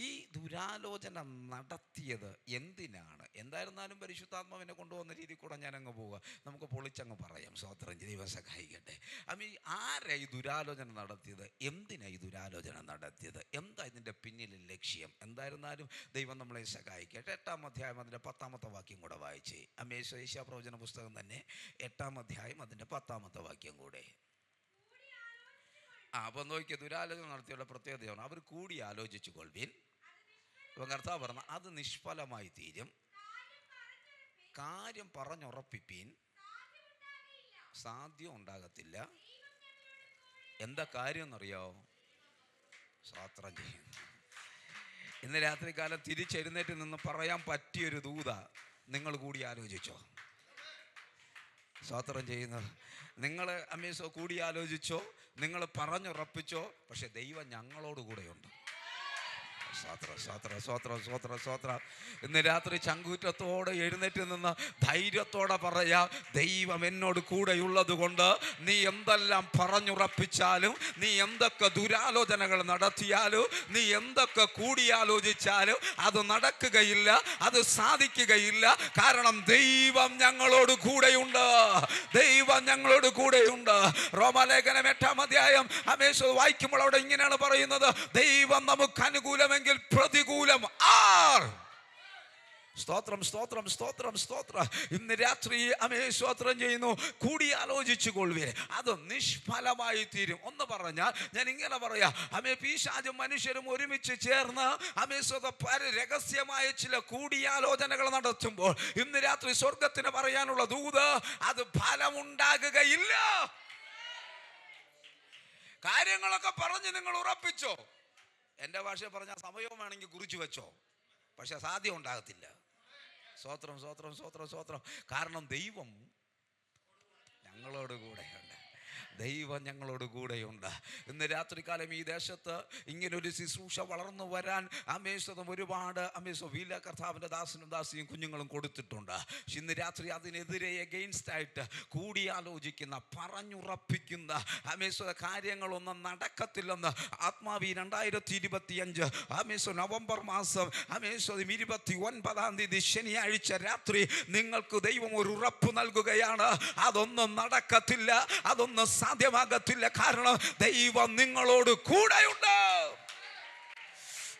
ഈ ദുരാലോചന നടത്തിയത് എന്തിനാണ്? എന്തായിരുന്നാലും പരിശുദ്ധാത്മാവിനെ കൊണ്ടുവന്ന രീതി കൂടെ ഞാൻ അങ്ങ് പോവുക, നമുക്ക് പൊളിച്ചങ്ങ് പറയാം. സ്തോത്രം, ദൈവം സഹായിക്കട്ടെ. ആരാ ഈ ദുരാലോചന നടത്തിയത്? എന്തിനാ ഈ ദുരാലോചന നടത്തിയത്? എന്താ ഇതിൻ്റെ പിന്നിലെ ലക്ഷ്യം? എന്തായിരുന്നാലും ദൈവം നമ്മളെ സഹായിക്കട്ടെ. 8-ാം അധ്യായം അതിൻ്റെ 10-ാമത്തെ വാക്യം കൂടെ വായിച്ചേ. യേശയ്യാപ്രവചന പുസ്തകം തന്നെ 8-ാം അധ്യായം അതിൻ്റെ 10-ാമത്തെ വാക്യം കൂടെ. അപ്പം നോക്കിയ ദുരാലോചന നടത്തിയുള്ള പ്രത്യേകതയാണ്, അവർ കൂടി ആലോചിച്ചു കൊള്ളുവിൻ. ഇപ്പം കർത്താവ് പറഞ്ഞ അത് നിഷ്ഫലമായി തീരും. കാര്യം പറഞ്ഞുറപ്പിപ്പീൻ, സാധ്യം ഉണ്ടാകത്തില്ല. എന്താ കാര്യം എന്നറിയോ? സ്തോത്രം ചെയ്യുന്നു. ഇന്ന് രാത്രികാലം തിരിച്ചെഴുന്നേറ്റ് നിന്ന് പറയാൻ പറ്റിയൊരു ദൂത നിങ്ങൾ കൂടി ആലോചിച്ചോ? സ്തോത്രം ചെയ്യുന്നത്. നിങ്ങൾ അമേസോ കൂടി ആലോചിച്ചോ, നിങ്ങൾ പറഞ്ഞുറപ്പിച്ചോ, പക്ഷെ ദൈവം ഞങ്ങളോട് കൂടെയുണ്ട്. സ്വോത്രം, സ്വോത്രം, സ്വോത്രം, സ്വോത്രം, സ്വോത്രം. ഇന്ന് രാത്രി ചങ്കൂറ്റത്തോടെ എഴുന്നേറ്റ് നിന്ന് ധൈര്യത്തോടെ പറയാ, ദൈവം എന്നോട് കൂടെയുള്ളത് കൊണ്ട് നീ എന്തെല്ലാം പറഞ്ഞുറപ്പിച്ചാലും, നീ എന്തൊക്കെ ദുരാലോചനകൾ നടത്തിയാലും, നീ എന്തൊക്കെ കൂടിയാലോചിച്ചാലും അത് നടക്കുകയില്ല, അത് സാധിക്കുകയില്ല. കാരണം ദൈവം ഞങ്ങളോട് കൂടെയുണ്ട്. ദൈവം ഞങ്ങളോട് കൂടെയുണ്ട്. റോമാലേഖനം 8-ാം അധ്യായം വായിക്കുമ്പോൾ അവിടെ ഇങ്ങനെയാണ് പറയുന്നത്, ദൈവം നമുക്ക് അനുകൂലമെങ്കിൽ പ്രതികൂലം ആർ. സ്തോത്രം, സ്തോത്രം, സ്തോത്രം, സ്തോത്രം. ഇന്ന് രാത്രി സ്തോത്രം ചെയ്യുന്നു. കൂടിയാലോചിച്ചു കൊള്ളുവേ, അത് നിഷ്ഫലമായി തീരും. ഒന്ന് പറഞ്ഞാൽ ഞാൻ ഇങ്ങനെ പറയാ, പിശാചും മനുഷ്യരും ഒരുമിച്ച് ചേർന്ന് രഹസ്യമായ ചില കൂടിയാലോചനകൾ നടത്തുമ്പോൾ ഇന്ന് രാത്രി സ്വർഗത്തിന് പറയാനുള്ള ദൂത്, അത് ഫലമുണ്ടാകുകയില്ല. കാര്യങ്ങളൊക്കെ പറഞ്ഞ് നിങ്ങൾ ഉറപ്പിച്ചോ. എൻ്റെ ഭാഷ പറഞ്ഞാൽ സമയവും വേണമെങ്കിൽ കുറിച്ചു വെച്ചോ, പക്ഷെ സാധ്യം ഉണ്ടാകത്തില്ല. സ്തോത്രം, സ്തോത്രം, സ്തോത്രം, സ്തോത്രം. കാരണം ദൈവം ഞങ്ങളോട് കൂടെയുണ്ട്. ദൈവം ഞങ്ങളോട് കൂടെയുണ്ട്. ഇന്ന് രാത്രികാലം ഈ ദേശത്ത് ഇങ്ങനൊരു ശുശ്രൂഷ വളർന്നു വരാൻ ഒരുപാട് വീല കർത്താവിൻ്റെ ദാസനും ദാസിയും കുഞ്ഞുങ്ങളും കൊടുത്തിട്ടുണ്ട്. ഇന്ന് രാത്രി അതിനെതിരെ എഗെയിൻസ്റ്റ് ആയിട്ട് കൂടിയാലോചിക്കുന്ന, പറഞ്ഞുറപ്പിക്കുന്ന കാര്യങ്ങളൊന്നും നടക്കത്തില്ലെന്ന് ആത്മാവി 2025 നവംബർ മാസം 29-ാം തീയതി ശനിയാഴ്ച രാത്രി നിങ്ങൾക്ക് ദൈവം ഒരു ഉറപ്പ് നൽകുകയാണ്. അതൊന്നും നടക്കത്തില്ല, അതൊന്നും സാധ്യമാകത്തില്ല. കാരണം ദൈവം നിങ്ങളോട് കൂടെയുണ്ട്.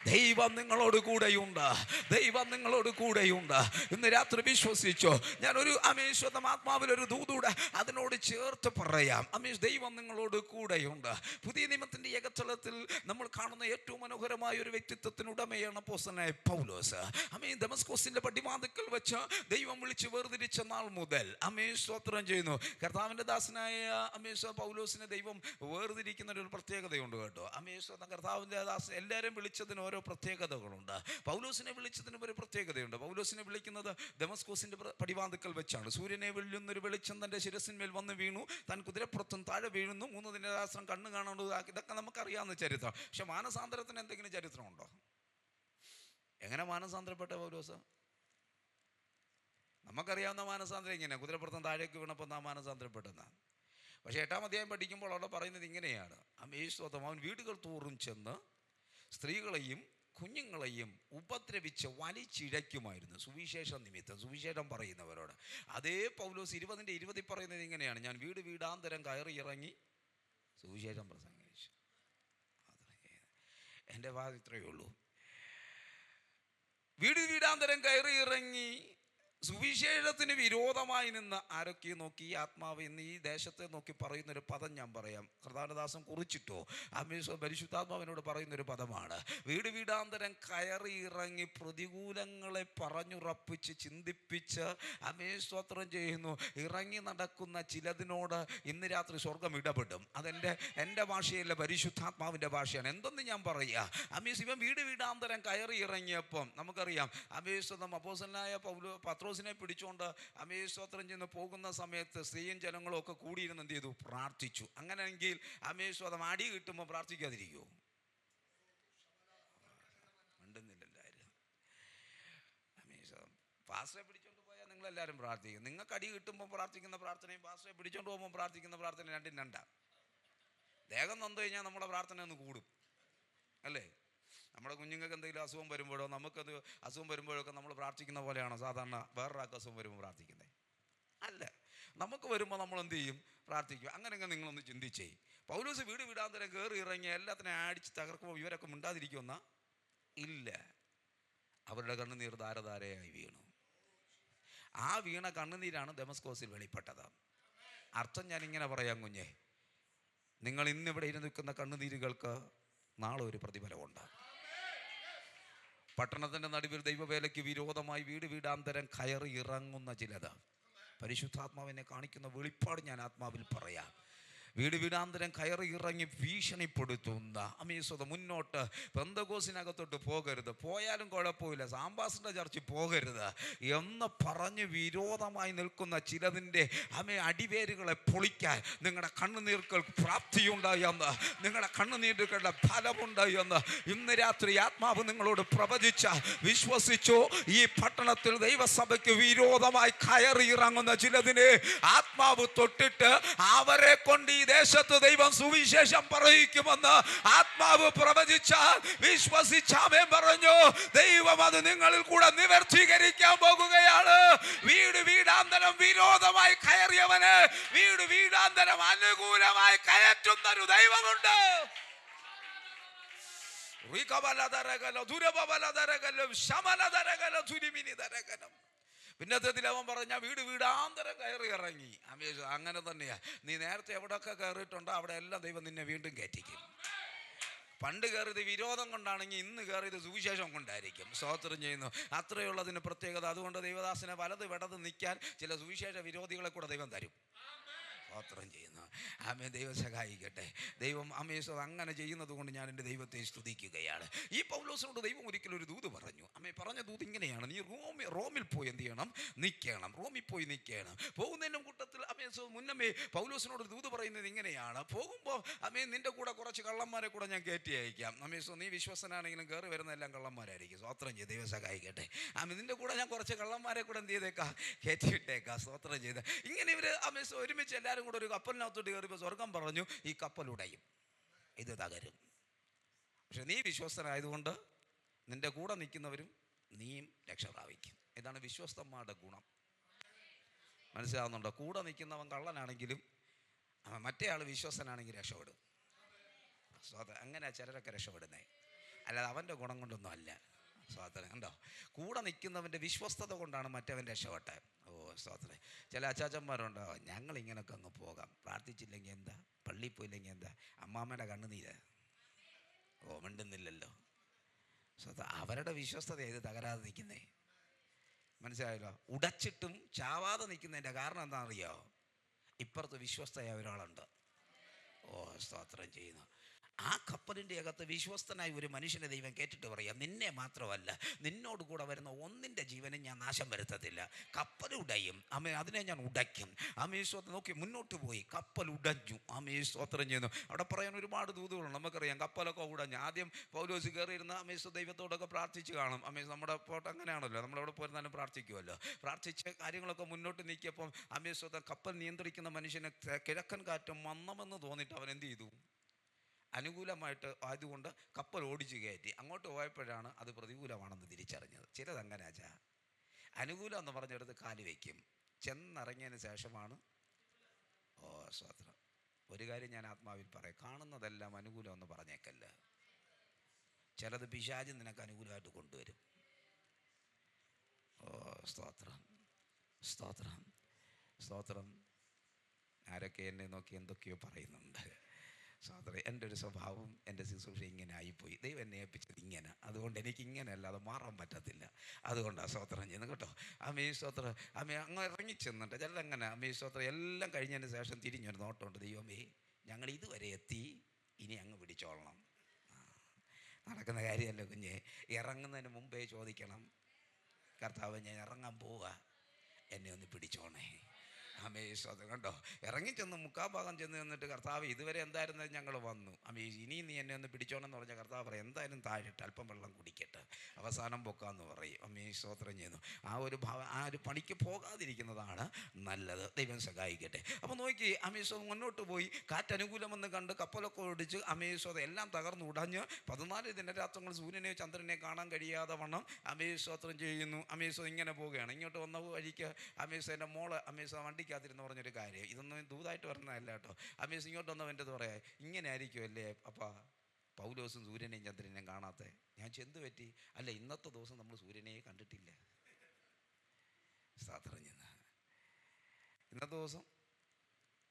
ദൈവം നിങ്ങളോട് കൂടെയുണ്ട്. ദൈവം നിങ്ങളോട് കൂടെയുണ്ട്. ഇന്ന് രാത്രി വിശ്വസിച്ചോ. ഞാനൊരു ആത്മാവിലൊരു ദൂതൂടെ അതിനോട് ചേർത്ത് പറയാം. ദൈവം നിങ്ങളോട് കൂടെയുണ്ട്. പുതിയ നിയമത്തിന്റെ ഏകതലത്തിൽ നമ്മൾ കാണുന്ന ഏറ്റവും മനോഹരമായ ഒരു വ്യക്തിത്വത്തിനുടമയാണ് അപ്പോസ്തലനായ പൗലോസ്. ദമസ്കോസിന്റെ പടിവാതിൽക്കൽ വെച്ച് ദൈവം വിളിച്ച് വേർതിരിച്ച നാൾ മുതൽ സ്തോത്രം ചെയ്യുന്നു. കർത്താവിന്റെ ദാസനായ പൗലോസിനെ ദൈവം വേർതിരിക്കുന്ന ഒരു പ്രത്യേകതയുണ്ട് കേട്ടോ. കർത്താവിന്റെ ദാസൻ എല്ലാവരും വിളിച്ചതിന് ഓരോ പ്രത്യേകതകളുണ്ട്. പൗലോസിനെ വിളിച്ചതിന് ഒരു പ്രത്യേകതയുണ്ട്. പൗലോസിനെ വിളിക്കുന്നത് ദമസ്കോസിന്റെ പടിവാതിൽക്കൽ വെച്ചാണ്. സൂര്യനെ വെല്ലുന്നൊരു വെളിച്ചം തന്റെ ശിരസിന്മേൽ വന്ന് വീണു, താൻ കുതിരപ്പുറത്തും താഴെ വീഴുന്നു, 3 ദിനരാത്രം കണ്ണു കാണേണ്ടത്. ഇതൊക്കെ നമുക്കറിയാവുന്ന ചരിത്രം. പക്ഷെ മാനസാന്തരത്തിന് എന്തെങ്കിലും ചരിത്രമുണ്ടോ? എങ്ങനെ മാനസാന്തരപ്പെട്ട പൗലോസ്? നമുക്കറിയാവുന്ന മാനസാന്തരം ഇങ്ങനെ, കുതിരപ്പുറത്തും താഴേക്ക് വീണപ്പോൾ നാം മാനസാന്തരപ്പെട്ടെന്നാണ്. പക്ഷെ 8-ാം അധ്യായം പഠിക്കുമ്പോൾ അവിടെ പറയുന്നത് ഇങ്ങനെയാണ്, അവൻ വീടുകൾ തോറും ചെന്ന് സ്ത്രീകളെയും കുഞ്ഞുങ്ങളെയും ഉപദ്രവിച്ച് വലിച്ചിഴയ്ക്കുമായിരുന്നു സുവിശേഷ നിമിത്തം. സുവിശേഷം പറയുന്നവരോട്. അതേ പൗലോസ് 20-20 പറയുന്നത് ഇങ്ങനെയാണ്, ഞാൻ വീട് വീടാന്തരം കയറി ഇറങ്ങി സുവിശേഷം പ്രസംഗിച്ചു. എൻ്റെ വാദം ഇത്രയേ ഉള്ളൂ. വീട് വീടാന്തരം കയറി ഇറങ്ങി സുവിശേഷത്തിന് വിരോധമായി നിന്ന് ആരൊക്കെ നോക്കി, ഈ ആത്മാവ് ഇന്ന് ഈ ദേശത്തെ നോക്കി പറയുന്നൊരു പദം ഞാൻ പറയാം. കർത്താവിദാസൻ കുറിച്ചിട്ടോ പരിശുദ്ധാത്മാവിനോട് പറയുന്നൊരു പദമാണ്. വീട് വീടാന്തരം കയറി ഇറങ്ങി പ്രതികൂലങ്ങളെ പറഞ്ഞുറപ്പിച്ച് ചിന്തിപ്പിച്ച് സ്തോത്രം ചെയ്യുന്നു ഇറങ്ങി നടക്കുന്ന ചിലതിനോട് ഇന്ന് രാത്രി സ്വർഗം ഇടപെടും. എൻ്റെ ഭാഷയല്ല, പരിശുദ്ധാത്മാവിൻ്റെ ഭാഷയാണ്. എന്തെന്ന് ഞാൻ പറയുക, ഇവൻ വീട് വീടാന്തരം കയറി ഇറങ്ങിയപ്പം നമുക്കറിയാം അപ്പോസ്തലനായ പത്രോസിനെ പിടിച്ചുകൊണ്ട് സ്തോത്രം ചെന്ന് പോകുന്ന സമയത്ത് സ്ത്രീയും ജനങ്ങളും ഒക്കെ കൂടിയിരുന്ന് എന്ത് ചെയ്തു? പ്രാർത്ഥിച്ചു. അങ്ങനെയെങ്കിൽ സ്തോത്രം അടി കിട്ടുമ്പോൾ പ്രാർത്ഥിക്കാതിരിക്കുമോ? മിണ്ടുന്നില്ലെല്ലാവരും. പാസ്റ്ററെ പിടിച്ചോണ്ട് പോയാൽ നിങ്ങളെല്ലാവരും പ്രാർത്ഥിക്കും. നിങ്ങൾക്ക് അടി കിട്ടുമ്പോൾ പ്രാർത്ഥിക്കുന്ന പ്രാർത്ഥനയും പാസ്റ്ററെ പിടിച്ചോണ്ട് പോകുമ്പോൾ പ്രാർത്ഥിക്കുന്ന പ്രാർത്ഥന രണ്ടും രണ്ടാണ്. ദേഹം നൊന്തു കഴിഞ്ഞാൽ നമ്മുടെ പ്രാർത്ഥന ഒന്ന് കൂടും അല്ലേ? നമ്മുടെ കുഞ്ഞുങ്ങൾക്ക് എന്തെങ്കിലും അസുഖം വരുമ്പോഴോ നമുക്കത് അസുഖം വരുമ്പോഴൊക്കെ നമ്മൾ പ്രാർത്ഥിക്കുന്ന പോലെയാണോ സാധാരണ വേറൊരാൾക്ക് അസുഖം വരുമ്പോൾ പ്രാർത്ഥിക്കുന്നത്? അല്ല, നമുക്ക് വരുമ്പോൾ നമ്മൾ എന്ത് ചെയ്യും? പ്രാർത്ഥിക്കും. അങ്ങനെയൊക്കെ നിങ്ങളൊന്ന് ചിന്തിച്ചേ. പൗലോസ് വീട് വീടാന്തരം കയറി ഇറങ്ങി എല്ലാത്തിനെയും അടിച്ച് തകർക്കുമ്പോൾ ഇവരൊക്കെ മിണ്ടാതിരിക്കുമെന്ന ഇല്ല. അവരുടെ കണ്ണുനീർ ധാരധാരയായി വീണു. ആ വീണ കണ്ണുനീരാണ് ദമസ്കോസിൽ വെളിപ്പെട്ടത്. അർത്ഥം ഞാനിങ്ങനെ പറയാം കുഞ്ഞെ, നിങ്ങൾ ഇന്നിവിടെ ഇരുന്ന് നിൽക്കുന്ന കണ്ണുനീരുകൾക്ക് നാളെ ഒരു പ്രതിഫലമുണ്ട്. പട്ടണത്തിൻ്റെ നടുവിൽ ദൈവവേലയ്ക്ക് വിരോധമായി വീട് വീടാന്തരം കയറി ഇറങ്ങുന്ന ചിലത് പരിശുദ്ധാത്മാവിനെ കാണിക്കുന്ന വെളിപ്പാട് ഞാൻ ആത്മാവിൽ പറയാം. വീട് വീടാന്തരം കയറി ഇറങ്ങി ഭീഷണിപ്പെടുത്തുന്ന മുന്നോട്ട് പെന്തക്കോസിനകത്തോട്ട് പോകരുത്, പോയാലും കുഴപ്പമില്ല, സാമ്പാസിൻ്റെ ചർച്ചിൽ പോകരുത് എന്ന് പറഞ്ഞ് വിരോധമായി നിൽക്കുന്ന ചിലതിൻ്റെ അടിവേരുകളെ പൊളിക്കാൻ നിങ്ങളുടെ കണ്ണുനീർക്കൾ പ്രാപ്തിയുണ്ടായി എന്ന്, നിങ്ങളുടെ കണ്ണുനീരുകളുടെ ഫലമുണ്ടായി എന്ന് ഇന്ന് രാത്രി ആത്മാവ് നിങ്ങളോട് പ്രവചിച്ച വിശ്വസിച്ചു. ഈ പട്ടണത്തിൽ ദൈവസഭയ്ക്ക് വിരോധമായി കയറി ഇറങ്ങുന്ന ചിലതിനെ ആത്മാവ് തൊട്ടിട്ട് അവരെ കൊണ്ട് ഈ ദേശത്ത് ദൈവം സുവിശേഷം പറയിക്കുമെന്ന് ആത്മാവ് പ്രവചിച്ചാൽ വിശ്വസിച്ചാമേ പറഞ്ഞു. ദൈവം അത് നിങ്ങളിൽ കൂടെ നിവർത്തീകരിക്കാൻ പോകുകയാണ്. വീട് വീടാന്തരം വിരോധമായി കയറിയവന് വീട് വീടാന്തരം അനുകൂലമായി കയറ്റുന്ന ഒരു ദൈവമുണ്ട്. പിന്നത്തെ അവൻ പറഞ്ഞ വീട് വീടാന്തരം കയറി ഇറങ്ങി. അങ്ങനെ തന്നെയാ, നീ നേരത്തെ എവിടെയൊക്കെ കയറിയിട്ടുണ്ടോ അവിടെ എല്ലാം ദൈവം നിന്നെ വീണ്ടും കയറ്റിക്കും. പണ്ട് കയറിയത് വിരോധം കൊണ്ടാണെങ്കിൽ ഇന്ന് കയറിയത് സുവിശേഷം കൊണ്ടായിരിക്കും. സ്തോത്രം ചെയ്യുന്നു. അത്രയുള്ളതിന് പ്രത്യേകത. അതുകൊണ്ട് ദൈവദാസനെ വലത് ഇടത് നിൽക്കാൻ ചില സുവിശേഷ വിരോധികളെ കൂടെ ദൈവം തരും. സ്തോത്രം ചെയ്യുന്നു. ദൈവം സഹായിക്കട്ടെ. ദൈവം അങ്ങനെ ചെയ്യുന്നത് കൊണ്ട് ഞാൻ എൻ്റെ ദൈവത്തെ സ്തുതിക്കുകയാണ്. ഈ പൗലോസിനോട് ദൈവം ഒരിക്കലും ഒരു ദൂത് പറഞ്ഞു. പറഞ്ഞ ദൂത് ഇങ്ങനെയാണ്: നീ റോമിൽ പോയി എന്ത് ചെയ്യണം? നിൽക്കണം. റോമിൽ പോയി നിൽക്കണം. പോകുന്നതിനും കൂട്ടത്തിൽ മുന്നമേ പൗലോസിനോട് ഒരു ദൂത് പറയുന്നത് ഇങ്ങനെയാണ്: പോകുമ്പോൾ നിൻ്റെ കൂടെ കുറച്ച് കള്ളന്മാരെ കൂടെ ഞാൻ കയറ്റി അയക്കാം. നീ വിശ്വസനാണെങ്കിലും കയറി വരുന്ന എല്ലാം കള്ളന്മാരായിരിക്കും. സ്തോത്രം ചെയ്ത് ദൈവം സഹായിക്കട്ടെ. നിൻ്റെ കൂടെ ഞാൻ കുറച്ച് കള്ളന്മാരെ കൂടെ എന്ത് ചെയ്തേക്കാം? കയറ്റിവിട്ടേക്കാം. സ്തോത്രം ചെയ്ത് ഇങ്ങനെ ഇവർ ഒരുമിച്ച് എല്ലാവരും കൂടെ ഒരു കപ്പലിനകത്തോട്ട് കയറിയപ്പോൾ സ്വർഗം പറഞ്ഞു, ഈ കപ്പലുടയും, ഇത് തകരും. പക്ഷെ നീ വിശ്വസ്തനായതുകൊണ്ട് നിന്റെ കൂടെ നിൽക്കുന്നവരും നീയും രക്ഷ പ്രാപിക്കും. ഇതാണ് വിശ്വസ്തന്മാരുടെ ഗുണം. മനസ്സിലാവുന്നുണ്ടോ? കൂടെ നിൽക്കുന്നവൻ കള്ളനാണെങ്കിലും മറ്റേ ആൾ വിശ്വസ്തനാണെങ്കിൽ രക്ഷപ്പെടും. അങ്ങനെ ചിലരൊക്കെ രക്ഷപ്പെടുന്നേ, അല്ലാതെ അവൻ്റെ ഗുണം കൊണ്ടൊന്നും അല്ല. സ്വാതന്ത്ര്യം കണ്ടോ? കൂടെ നിൽക്കുന്നവൻ്റെ വിശ്വസ്തത കൊണ്ടാണ് മറ്റവൻ രക്ഷപ്പെട്ടെ. സ്വാതന്ത്ര്യം. ചില അച്ചാച്ചന്മാരുണ്ടോ, ഞങ്ങളിങ്ങനൊക്കെ അങ്ങ് പോകാം, പ്രാർത്ഥിച്ചില്ലെങ്കിൽ എന്താ, പള്ളിയിൽ പോയില്ലെങ്കിൽ എന്താ, അമ്മാമ്മയുടെ കണ്ണുനീര് മിണ്ടുന്നില്ലല്ലോ. അവരുടെ വിശ്വസ്തത ഇത് തകരാതെ നിൽക്കുന്നേ. മനസ്സിലായല്ലോ? ഉടച്ചിട്ടും ചാവാതെ നിൽക്കുന്നതിൻ്റെ കാരണം എന്താണെന്നറിയോ? ഇപ്പുറത്ത് വിശ്വസ്തയായ ഒരാളുണ്ട്. സ്തോത്രം ചെയ്യുന്നു. ആ കപ്പലിൻ്റെ അകത്ത് വിശ്വസ്തനായ ഒരു മനുഷ്യനെ ദൈവം കേട്ടിട്ട് പറയാം, നിന്നെ മാത്രമല്ല നിന്നോട് കൂടെ വരുന്ന ഒന്നിൻ്റെ ജീവനും ഞാൻ നാശം വരുത്തത്തില്ല. കപ്പലുടയും. അതിനെ ഞാൻ ഉടയ്ക്കും. സ്തോത്രം. നോക്കി മുന്നോട്ട് പോയി കപ്പൽ ഉടഞ്ഞു. സ്തോത്രം ചെയ്യുന്നു. അവിടെ പറയാൻ ഒരുപാട് ദൂതുകളുണ്ട്. നമുക്കറിയാം കപ്പലൊക്കെ ഉടഞ്ഞു. ആദ്യം പൗലോസ് കയറിയിരുന്ന ദൈവത്തോടൊക്കെ പ്രാർത്ഥിച്ച് കാണും. നമ്മുടെ പോട്ട് അങ്ങനെയാണല്ലോ, നമ്മളവിടെ പോയിരുന്നാലും പ്രാർത്ഥിക്കുമല്ലോ. പ്രാർത്ഥിച്ച കാര്യങ്ങളൊക്കെ മുന്നോട്ട് നീക്കിയപ്പം സ്തോത്രം കപ്പൽ നിയന്ത്രിക്കുന്ന മനുഷ്യന് കിഴക്കൻ കാറ്റ് മന്നമെന്ന് തോന്നിയിട്ട് അവൻ എന്ത് ചെയ്തു? അനുകൂലമായിട്ട് ആയതുകൊണ്ട് കപ്പൽ ഓടിച്ചു കയറ്റി. അങ്ങോട്ട് പോയപ്പോഴാണ് അത് പ്രതികൂലമാണെന്ന് തിരിച്ചറിഞ്ഞത്. ചിലതങ്ങനെയാച്ചാ, അനുകൂലം എന്ന് പറഞ്ഞെടുത്ത് കാല് വയ്ക്കും, ചെന്നിറങ്ങിയതിന് ശേഷമാണ് സ്തോത്രം. ഒരു കാര്യം ഞാൻ ആത്മാവിൽ പറയാം, കാണുന്നതെല്ലാം അനുകൂലം എന്ന് പറഞ്ഞേക്കല്ല. ചിലത് പിശാച് നിനക്ക് അനുകൂലമായിട്ട് കൊണ്ടുവരും. സ്തോത്രം, സ്തോത്രം, സ്തോത്രം. ആരൊക്കെ എന്നെ നോക്കി എന്തൊക്കെയോ പറയുന്നുണ്ട്. സ്തോത്രം. എൻ്റെ ഒരു സ്വഭാവം, എൻ്റെ ശുശ്രൂഷ ഇങ്ങനെ ആയിപ്പോയി. ദൈവം എന്നെ ഏൽപ്പിച്ചത് ഇങ്ങനെ, അതുകൊണ്ട് എനിക്ക് ഇങ്ങനെ അല്ലാതെ മാറാൻ പറ്റത്തില്ല. അതുകൊണ്ടാണ് സ്തോത്രം ചെയ്യുന്നത് കേട്ടോ. സ്തോത്രം. അങ്ങ് ഇറങ്ങിച്ചെന്നിട്ട് ചിലങ്ങനെ സ്തോത്രം എല്ലാം കഴിഞ്ഞതിന് ശേഷം തിരിഞ്ഞൊരു നോട്ടമുണ്ട്, ദൈവമേ ഞങ്ങൾ ഇതുവരെ എത്തി, ഇനി അങ്ങ് പിടിച്ചോളണം. നടക്കുന്ന കാര്യമല്ല കുഞ്ഞെ. ഇറങ്ങുന്നതിന് മുമ്പേ ചോദിക്കണം, കർത്താവ് ഞാൻ ഇറങ്ങാൻ പോവുക, എന്നെ ഒന്ന് പിടിച്ചോണേ. സ്തോത്രം. കണ്ടോ? ഇറങ്ങിച്ചെന്ന് മുക്കാഭാഗം ചെന്ന് നിന്നിട്ട് കർത്താവ് ഇതുവരെ എന്തായിരുന്നത് ഞങ്ങൾ വന്നു, ഇനി നീ എന്നെ ഒന്ന് പിടിച്ചോണെന്ന് പറഞ്ഞാൽ കർത്താവ് പറയും, എന്തായാലും താഴിട്ട് അല്പം വെള്ളം കുടിക്കട്ടെ, അവസാനം പൊക്കാന്ന് പറയും. സ്തോത്രം ചെയ്യുന്നു. ആ ഒരു പണിക്ക് പോകാതിരിക്കുന്നതാണ് നല്ലത്. ദൈവം സഹായിക്കട്ടെ. അപ്പോൾ നോക്കി മുന്നോട്ട് പോയി. കാറ്റനുകൂലമെന്ന് കണ്ട് കപ്പലൊക്കെ ഓടിച്ച് സ്തോത്രം എല്ലാം തകർന്ന് ഉടഞ്ഞ് 14 ദിനരാത്രങ്ങൾ സൂര്യനെ ചന്ദ്രനെ കാണാൻ കഴിയാതെ വണ്ണം സ്തോത്രം ചെയ്യുന്നു. ഇങ്ങനെ പോവുകയാണ്. ഇങ്ങോട്ട് വന്ന വഴിക്ക് എൻ്റെ മോള് വണ്ടി ാതിരുന്ന് പറഞ്ഞൊരു കാര്യം, ഇതൊന്നും ദൂതായിട്ട് പറഞ്ഞതല്ല കേട്ടോ. ഇങ്ങോട്ട് വന്നവൻ എൻ്റെ പറയാം, ഇങ്ങനെ ആയിരിക്കുമല്ലേ അപ്പാ പൗലോസും സൂര്യനെയും ചന്ദ്രനെയും കാണാത്ത? ഞാൻ ചെന്ത് പറ്റി? അല്ല, ഇന്നത്തെ ദിവസം നമ്മൾ സൂര്യനെയും കണ്ടിട്ടില്ല. സ്തോത്രം ചെയ്യുന്ന ഇന്നത്തെ ദിവസം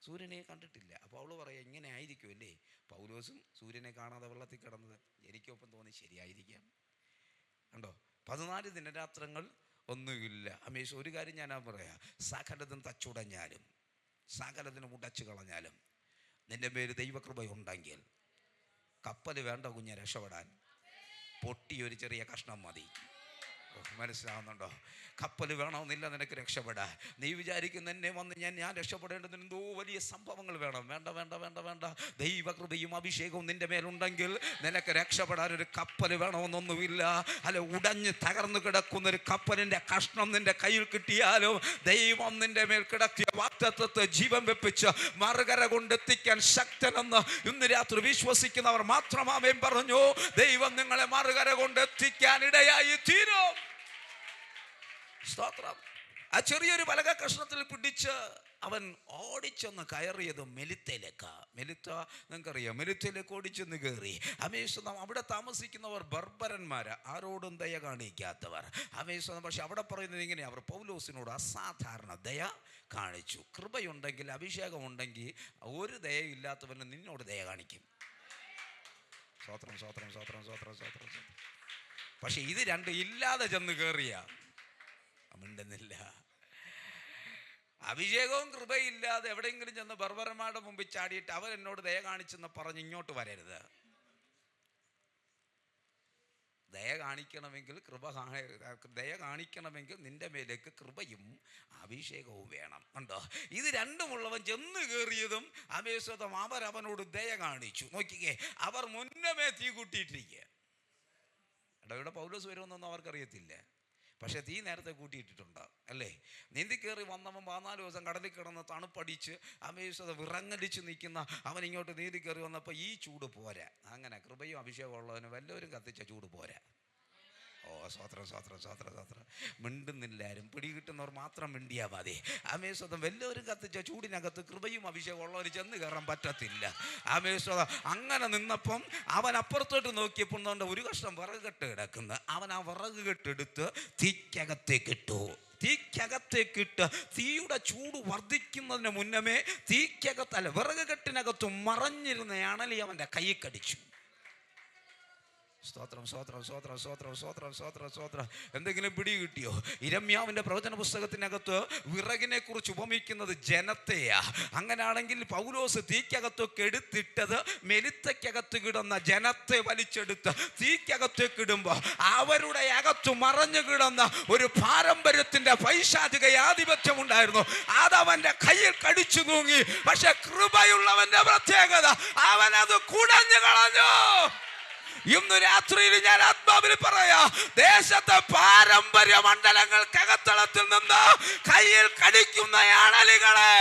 സൂര്യനെ കണ്ടിട്ടില്ല. അപ്പോൾ അവൾ പറയാം, ഇങ്ങനെ ആയിരിക്കുമല്ലേ പൗലോസും സൂര്യനെ കാണാതെ വെള്ളത്തിൽ കിടന്നത്? എനിക്കൊപ്പം തോന്നി ശരിയായിരിക്കാം. കണ്ടോ? 14 ദിനരാത്രങ്ങൾ ഒന്നുമില്ല. ഒരു കാര്യം ഞാൻ പറയാം, സകലതും തച്ചുടഞ്ഞാലും സകലതിനും ഉടച്ചു കളഞ്ഞാലും നിന്റെ പേര് ദൈവകൃപയുണ്ടെങ്കിൽ കപ്പൽ വേണ്ട കുഞ്ഞെ രക്ഷപ്പെടാൻ, പൊട്ടിയൊരു ചെറിയ കഷ്ണം മതി. മനസ്സിലാവുന്നുണ്ടോ? കപ്പൽ വേണമെന്നില്ല നിനക്ക് രക്ഷപ്പെടാൻ. നീ വിചാരിക്കുന്ന എന്നെ വന്ന് ഞാൻ രക്ഷപ്പെടേണ്ടതിന് എന്തോ വലിയ സംഭവങ്ങൾ വേണം. വേണ്ട വേണ്ട വേണ്ട വേണ്ട. ദൈവകൃപയും അഭിഷേകവും നിന്റെ മേലുണ്ടെങ്കിൽ നിനക്ക് രക്ഷപ്പെടാൻ ഒരു കപ്പൽ വേണമെന്നൊന്നുമില്ല. അല്ല, ഉടഞ്ഞ് തകർന്നു കിടക്കുന്നൊരു കപ്പലിൻ്റെ കഷ്ണം നിന്റെ കയ്യിൽ കിട്ടിയാലും ദൈവം നിന്റെ മേൽ കിടത്തിയ വാഗ്ദത്തത്തെ ജീവൻ വെപ്പിച്ച് മറുകര കൊണ്ടെത്തിക്കാൻ ശക്തനെന്ന് ഇന്ന് രാത്രി വിശ്വസിക്കുന്നവർ മാത്രം ആമേൻ പറഞ്ഞു. ദൈവം നിങ്ങളെ മറുകര കൊണ്ടെത്തിക്കാൻ ഇടയായി തീരും. സ്തോത്രം. ആ ചെറിയൊരു പലക കഷ്ണത്തിൽ പിടിച്ച് അവൻ ഓടിച്ചൊന്ന് കയറിയത് മെലിത്തയിലേക്ക്. മെലിത്ത നിങ്ങൾക്കറിയാം, മെലിത്തയിലേക്ക് ഓടിച്ചെന്ന് കയറി. അമേശ്വരം അവിടെ താമസിക്കുന്നവർ ബർബരന്മാർ, ആരോടും ദയ കാണിക്കാത്തവർ. അമേശ്വരം പക്ഷെ അവിടെ പറയുന്നത് ഇങ്ങനെയാണ്, അവർ പൗലോസിനോട് അസാധാരണ ദയ കാണിച്ചു. കൃപയുണ്ടെങ്കിൽ, അഭിഷേകം ഉണ്ടെങ്കിൽ, ഒരു ദയയില്ലാത്തവന് നിന്നോട് ദയ കാണിക്കും. സ്വത്രം സ്വത്രം സ്വത്രം സ്വത്രം സ്വത്രം സ്വത്രം. പക്ഷെ ഇത് രണ്ട് ഇല്ലാതെ ചെന്ന് കയറിയ മിണ്ടുന്നില്ല. അഭിഷേകവും കൃപയില്ലാതെ എവിടെയെങ്കിലും ചെന്ന് ബർബരന്മാരുടെ മുമ്പിൽ ചാടിയിട്ട് അവർ എന്നോട് ദയ കാണിച്ചെന്ന് പറഞ്ഞ് ഇങ്ങോട്ട് വരരുത്. ദയ കാണിക്കണമെങ്കിൽ ദയ കാണിക്കണമെങ്കിൽ നിന്റെ മേലേക്ക് കൃപയും അഭിഷേകവും വേണം. ഉണ്ടോ? ഇത് രണ്ടുമുള്ളവൻ ചെന്ന് കയറിയതും അഭിഷേകം അവനോട് ദയ കാണിച്ചു. നോക്കിക്കേ, അവർ മുന്നമേ തീ കൂട്ടിയിട്ടിരിക്കുക. ഇവിടെ പൗലോസ് വരുമെന്നൊന്നും അവർക്കറിയത്തില്ല. പക്ഷെ തീ നേരത്തെ കൂട്ടിയിട്ടിട്ടുണ്ട് അല്ലേ? നീന്തി കയറി വന്നവൻ 14 ദിവസം കടലിൽ കിടന്ന് തണുപ്പടിച്ച് അമേശ്വത വിറങ്ങടിച്ച് നിൽക്കുന്ന അവൻ ഇങ്ങോട്ട് നീന്തി കയറി വന്നപ്പോൾ ഈ ചൂട് പോരാ. അങ്ങനെ കൃപയും അഭിഷേകം ഉള്ളവന് വല്ലവരും കത്തിച്ച ചൂട് പോരാ. ഓ സ്വത്രം സ്വത്രം സ്വത്രം സ്വത്രം. മിണ്ടുന്നില്ലാരും, പിടികിട്ടുന്നവർ മാത്രം മിണ്ടിയാൽ മതി. അമേശ്വതം വല്ലവരും കത്തിച്ച ചൂടിനകത്ത് കൃപയും അഭിഷേകം ഉള്ളവന് ചെന്ന് കയറാൻ പറ്റത്തില്ല. അമേശ്വത അങ്ങനെ നിന്നപ്പം അവൻ അപ്പുറത്തോട്ട് നോക്കിയപ്പോൾ ഒരു കഷ്ണം വിറക് കെട്ട് കിടക്കുന്നു. അവൻ ആ വിറക് കെട്ടെടുത്ത് തീക്കകത്തേക്കിട്ടു. തീക്കകത്തേക്കിട്ട് തീയുടെ ചൂട് വർദ്ധിക്കുന്നതിന് മുന്നമേ തീക്കകത്തല്ല, വിറക് കെട്ടിനകത്ത് മറഞ്ഞിരുന്ന അണലി അവൻ്റെ കൈ കടിച്ചു. സ്തോത്രം സ്തോത്രം സ്തോത്രം സ്തോത്രം സ്തോത്രം സ്തോത്രം സ്തോത്രം. എന്തെങ്കിലും പിടി കിട്ടിയോ? ഇരമ്യാവിൻ്റെ പ്രവചന പുസ്തകത്തിനകത്ത് വിറകിനെ കുറിച്ച് ഉപമിക്കുന്നത് ജനത്തെയാ. അങ്ങനെയാണെങ്കിൽ പൗലോസ് തീക്കകത്തൊക്കെ എടുത്തിട്ടത് മെലിത്തക്കകത്ത് കിടന്ന ജനത്തെ വലിച്ചെടുത്ത് തീക്കകത്തേക്ക് ഇടുമ്പോൾ അവരുടെ അകത്ത് മറഞ്ഞു കിടന്ന ഒരു പാരമ്പര്യത്തിന്റെ പൈശാചിക ആധിപത്യം ഉണ്ടായിരുന്നു. അതവന്റെ കയ്യിൽ കടിച്ചു തൂങ്ങി. പക്ഷെ കൃപയുള്ളവന്റെ പ്രത്യേകത, അവനത് കുടഞ്ഞു കളഞ്ഞു. ഇന്ന് രാത്രിയിൽ ഞാൻ ആത്മാവിൽ പറയാ, ദേശത്തെ പാരമ്പര്യ മണ്ഡലങ്ങൾക്കകത്തളത്തിൽ നിന്ന് കയ്യിൽ കടിക്കുന്ന അണലികളെ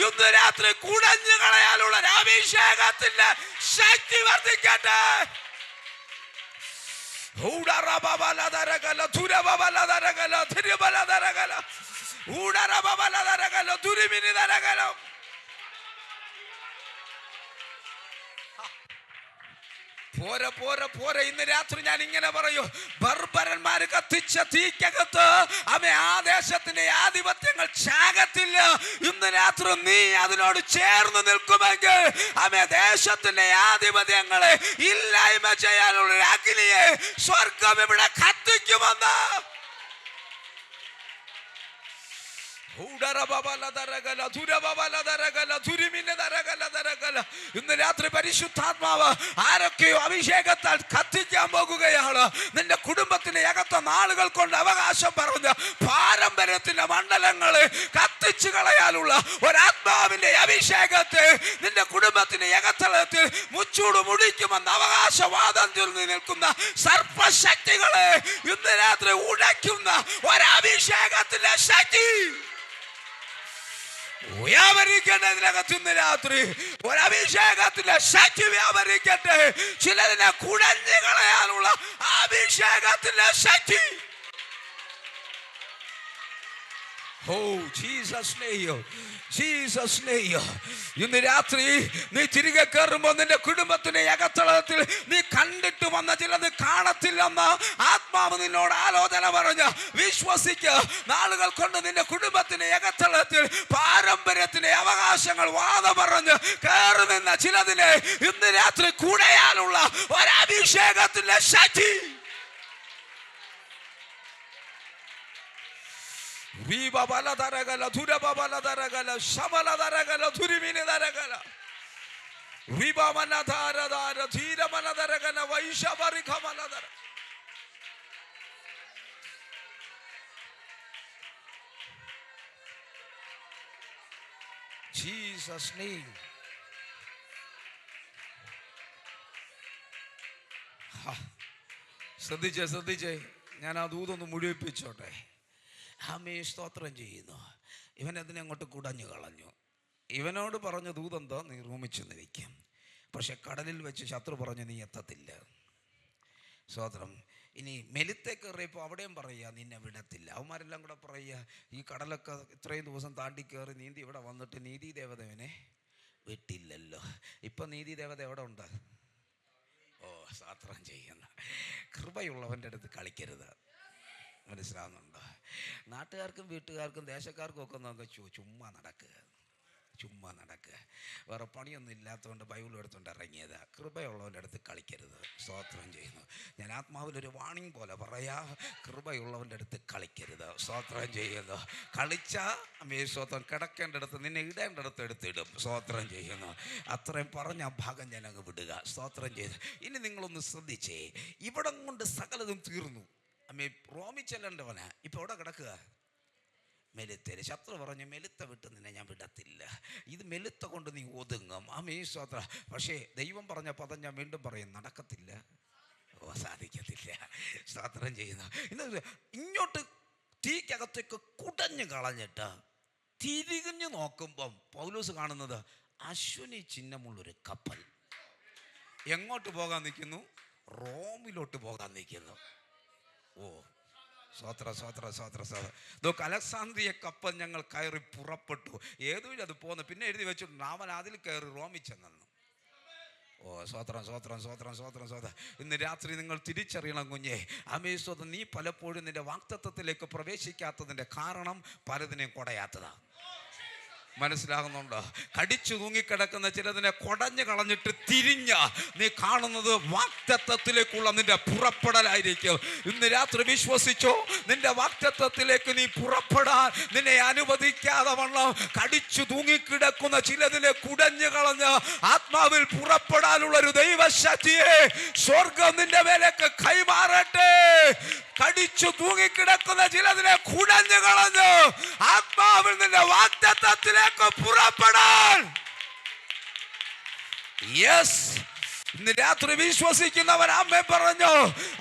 ഇന്ന് രാത്രി കുടഞ്ഞു കളയാനുള്ള അഭിഷേകത്തിന്റെ ശക്തി വർദ്ധിക്കട്ടെ. പോരെ പോരെ പോരെ. ഇന്ന് രാത്രി ഞാൻ ഇങ്ങനെ പറയൂ, ബർബരന്മാർ കത്തിച്ച തീക്കകത്ത് ആ ദേശത്തിന്റെ ആധിപത്യങ്ങൾ ചാകത്തില്ല. ഇന്ന് രാത്രി നീ അതിനോട് ചേർന്ന് നിൽക്കുമെങ്കിൽ ദേശത്തിന്റെ ആധിപത്യങ്ങളെ ഇല്ലായ്മ ചെയ്യാനുള്ള അഗ്നിയെ സ്വർഗം ഇവിടെ കത്തിക്കുമെന്ന്. ഇന്ന് രാത്രി പരിശുദ്ധാത്മാവ് ആരൊക്കെയോ അഭിഷേകത്താൽ കത്തിക്കാൻ പോകുകയാണ്. നിന്റെ കുടുംബത്തിന്റെ അകത്ത നാളുകൾ കൊണ്ട് അവകാശം പറഞ്ഞ പാരമ്പര്യത്തിന്റെ മണ്ഡലങ്ങളെ കത്തിച്ചു കളയാനുള്ള ഒരാത്മാവിന്റെ അഭിഷേകത്തെ നിന്റെ കുടുംബത്തിന്റെ അകത്തളത്തിൽ മുച്ചൂട് മുടിക്കുമെന്ന് അവകാശവാദം ചൊല്ലി നിൽക്കുന്ന സർപ്പശക്തികളെ ഇന്ന് രാത്രി ഉടയ്ക്കുന്ന ഒരഭിഷേകത്തിന്റെ ശക്തി വ്യാപരിക്കേണ്ടതിനകത്ത് ഇന്ന് രാത്രി ഒരഭിഷേകത്തിന്റെ ശക്തി വ്യാപരിക്കട്ടെ. ചിലതിനെ കുടഞ്ഞു കളയാനുള്ള അഭിഷേകത്തിന്റെ ശക്തി. ഇന്ന് രാത്രി നീ തിരികെ കയറുമ്പോൾ നിന്റെ കുടുംബത്തിന്റെ അകത്തളത്തിൽ നീ കണ്ടിട്ട് വന്ന ചിലത് കാണത്തില്ലെന്ന് ആത്മാവ് നിന്നോട് ആലോചന പറഞ്ഞ് വിശ്വസിക്കുക. നാളുകൾ കൊണ്ട് നിന്റെ കുടുംബത്തിന്റെ അകത്തളത്തിൽ പാരമ്പര്യത്തിന്റെ അവകാശങ്ങൾ വാദം പറഞ്ഞ് കയറി നിന്ന ചിലതിനെ ഇന്ന് രാത്രി കുടയാനുള്ള ഒരഭിഷേകത്തിന്റെ ശക്തി. റിബമനധാരധാര ധീരമനധരകന വൈശപരിഖമനധര. Jesus name. ശ്രദ്ധിച്ചേ ഞാൻ ആ ദൂതൊന്ന് മുഴുവിപ്പിച്ചോട്ടെ. ആമേ, സ്തോത്രം ചെയ്യുന്നു. ഇവൻ അതിനെ അങ്ങോട്ട് കുടഞ്ഞു കളഞ്ഞു. ഇവനോട് പറഞ്ഞ ദൂതെന്തോ, നീ റൂമിൽ ചെന്നിരിക്കും. പക്ഷെ കടലിൽ വെച്ച് ശത്രു പറഞ്ഞു നീ എത്തത്തില്ല. സ്തോത്രം. ഇനി മെലിത്തെ കയറിയപ്പോൾ അവിടെയും പറയുക നിന്നെ വിടത്തില്ല. അവന്മാരെല്ലാം കൂടെ പറയുക ഈ കടലൊക്കെ ഇത്രയും ദിവസം താണ്ടി കയറി നീന്തി ഇവിടെ വന്നിട്ട് നീതി ദേവതവനെ വിട്ടില്ലല്ലോ. ഇപ്പം നീതി ദേവത എവിടെ ഉണ്ട്? ഓ, സ്തോത്രം ചെയ്യുന്ന. കൃപയുള്ളവൻ്റെ അടുത്ത് കളിക്കരുത്. മനസ്സിലാവുന്നുണ്ടോ? നാട്ടുകാർക്കും വീട്ടുകാർക്കും ദേശക്കാർക്കും ഒക്കെ നമുക്ക് ചുമ്മാ നടക്കുക. വേറെ പണിയൊന്നും ഇല്ലാത്തതുകൊണ്ട് ബൈബിൾ എടുത്തുകൊണ്ട് ഇറങ്ങിയത്. കൃപയുള്ളവൻ്റെ അടുത്ത് കളിക്കരുത്. സ്തോത്രം ചെയ്യുന്നു. ഞാൻ ആത്മാവിലൊരു വാണിംഗ് പോലെ പറയാ, കൃപയുള്ളവൻ്റെ അടുത്ത് കളിക്കരുത്. സ്തോത്രം ചെയ്യുന്നു. കളിച്ചാൽ സ്തോത്രം കിടക്കേണ്ടടുത്ത് നിന്നെ ഇടേണ്ടടുത്ത് എടുത്തിടും. സ്തോത്രം ചെയ്യുന്നു. അത്രയും പറഞ്ഞ ആ ഭാഗം ഞാൻ അങ്ങ് വിടുക. സ്തോത്രം ചെയ്തു. ഇനി നിങ്ങളൊന്ന് ശ്രദ്ധിച്ചേ, ഇവിടം കൊണ്ട് സകലതും തീർന്നു. റോമിൽ ചെല്ലേണ്ടവനാ ഇപ്പം എവിടെ കിടക്കുക? മെലുത്തേര്. ശത്രു പറഞ്ഞു മെലുത്ത വിട്ട് നിന്നെ ഞാൻ വിടത്തില്ല. ഇത് മെലുത്ത കൊണ്ട് നീ ഒതുങ്ങും. സ്തോത്ര. പക്ഷേ ദൈവം പറഞ്ഞ പദം ഞാൻ വീണ്ടും പറയും, നടക്കത്തില്ല. സാധിക്കത്തില്ല. സ്തോത്രം ചെയ്യുന്നു. ഇങ്ങോട്ട് തീക്കകത്തേക്ക് കുടഞ്ഞു കളഞ്ഞിട്ട് തിരിഞ്ഞു നോക്കുമ്പം പൗലോസ് കാണുന്നത് അശ്വിനി ചിഹ്നമുള്ളൊരു കപ്പൽ എങ്ങോട്ട് പോകാൻ നിൽക്കുന്നു? റോമിലോട്ട് പോകാൻ നിൽക്കുന്നു. ഓ, അലക്സാന്ദ്രിയ കപ്പൽ ഞങ്ങൾ കയറി പുറപ്പെട്ടു. ഏതോ അത് പോന്നു. പിന്നെ എഴുതി വെച്ചിട്ടുണ്ട് അവൻ അതിൽ കയറി റോമിൽ ചെന്നു. ഓ, സ്വോത്രം. ഇന്ന് രാത്രി നിങ്ങൾ തിരിച്ചറിയണം കുഞ്ഞേ. സ്വതം നീ പലപ്പോഴും നിന്റെ വാഗ്ദത്തത്തിലേക്ക് പ്രവേശിക്കാത്തതിൻ്റെ കാരണം പലതിനെയും കുടയാത്തതാണ്. മനസ്സിലാകുന്നുണ്ടോ? കടിച്ചു തൂങ്ങിക്കിടക്കുന്ന ചിലതിനെ കുടഞ്ഞു കളഞ്ഞിട്ട് തിരിഞ്ഞ നീ കാണുന്നത് വാഗ്ദത്തത്തിലേക്കുള്ള നിന്റെ പുറപ്പെടലായിരിക്കും. ഇന്ന് രാത്രി വിശ്വസിച്ചോ, നിന്റെ വാഗ്ദത്തത്തിലേക്ക് നീ പുറപ്പെടാൻ നിന്നെ അനുവദിക്കാതെ വണ്ണം കടിച്ചു തൂങ്ങിക്കിടക്കുന്ന ചിലതിനെ കുടഞ്ഞു കളഞ്ഞ് ആത്മാവിൽ പുറപ്പെടാനുള്ളൊരു ദൈവശക്തിയെ സ്വർഗം നിന്റെ മേലേക്ക് കൈമാറട്ടെ. കടിച്ചു തൂങ്ങിക്കിടക്കുന്ന ചിലതിനെ കുടഞ്ഞു കളഞ്ഞ് ആത്മാവിൽ നിന്റെ വാഗ്ദത്തത്തിലേക്ക് പുറപ്പെടാൻ. യെസ്, ഇന്ന് രാത്രി വിശ്വസിക്കുന്നവർ ആമേ പറഞ്ഞു.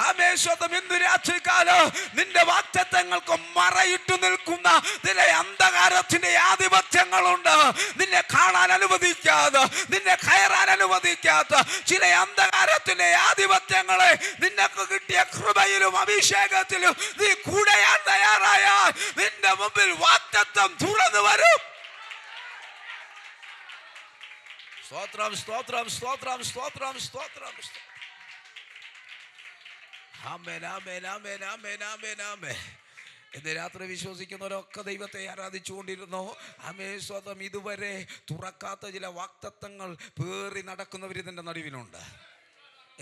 ആമേ സ്വതം. ഇന്ന് രാത്രി കാലം നിന്റെ വാഗ്ദത്തങ്ങൾക്ക് മറയിട്ടു നിൽക്കുന്ന ചില അന്ധകാരത്തിന്റെ ആധിപത്യങ്ങളുണ്ട്. നിന്നെ കാണാൻ അനുവദിക്കാതെ, നിന്നെ കയറാൻ അനുവദിക്കാത്ത ചില അന്ധകാരത്തിന്റെ ആധിപത്യങ്ങളെ നിനക്ക് കിട്ടിയ കൃപയിലും അഭിഷേകത്തിലും നീ കൂടെയാൻ തയ്യാറായാൽ നിന്റെ മുമ്പിൽ വാഗ്ദത്തം തുറന്നു വരും. സ്തോത്രം. ഇന്ന് രാത്രി വിശ്വസിക്കുന്നവരൊക്കെ ദൈവത്തെ ആരാധിച്ചുകൊണ്ടിരുന്നു. സ്വതം. ഇതുവരെ തുറക്കാത്ത ചില വാഗ്ദത്തങ്ങൾ പേറി നടക്കുന്നവർ ഇതിൻ്റെ നടുവിലുണ്ട്.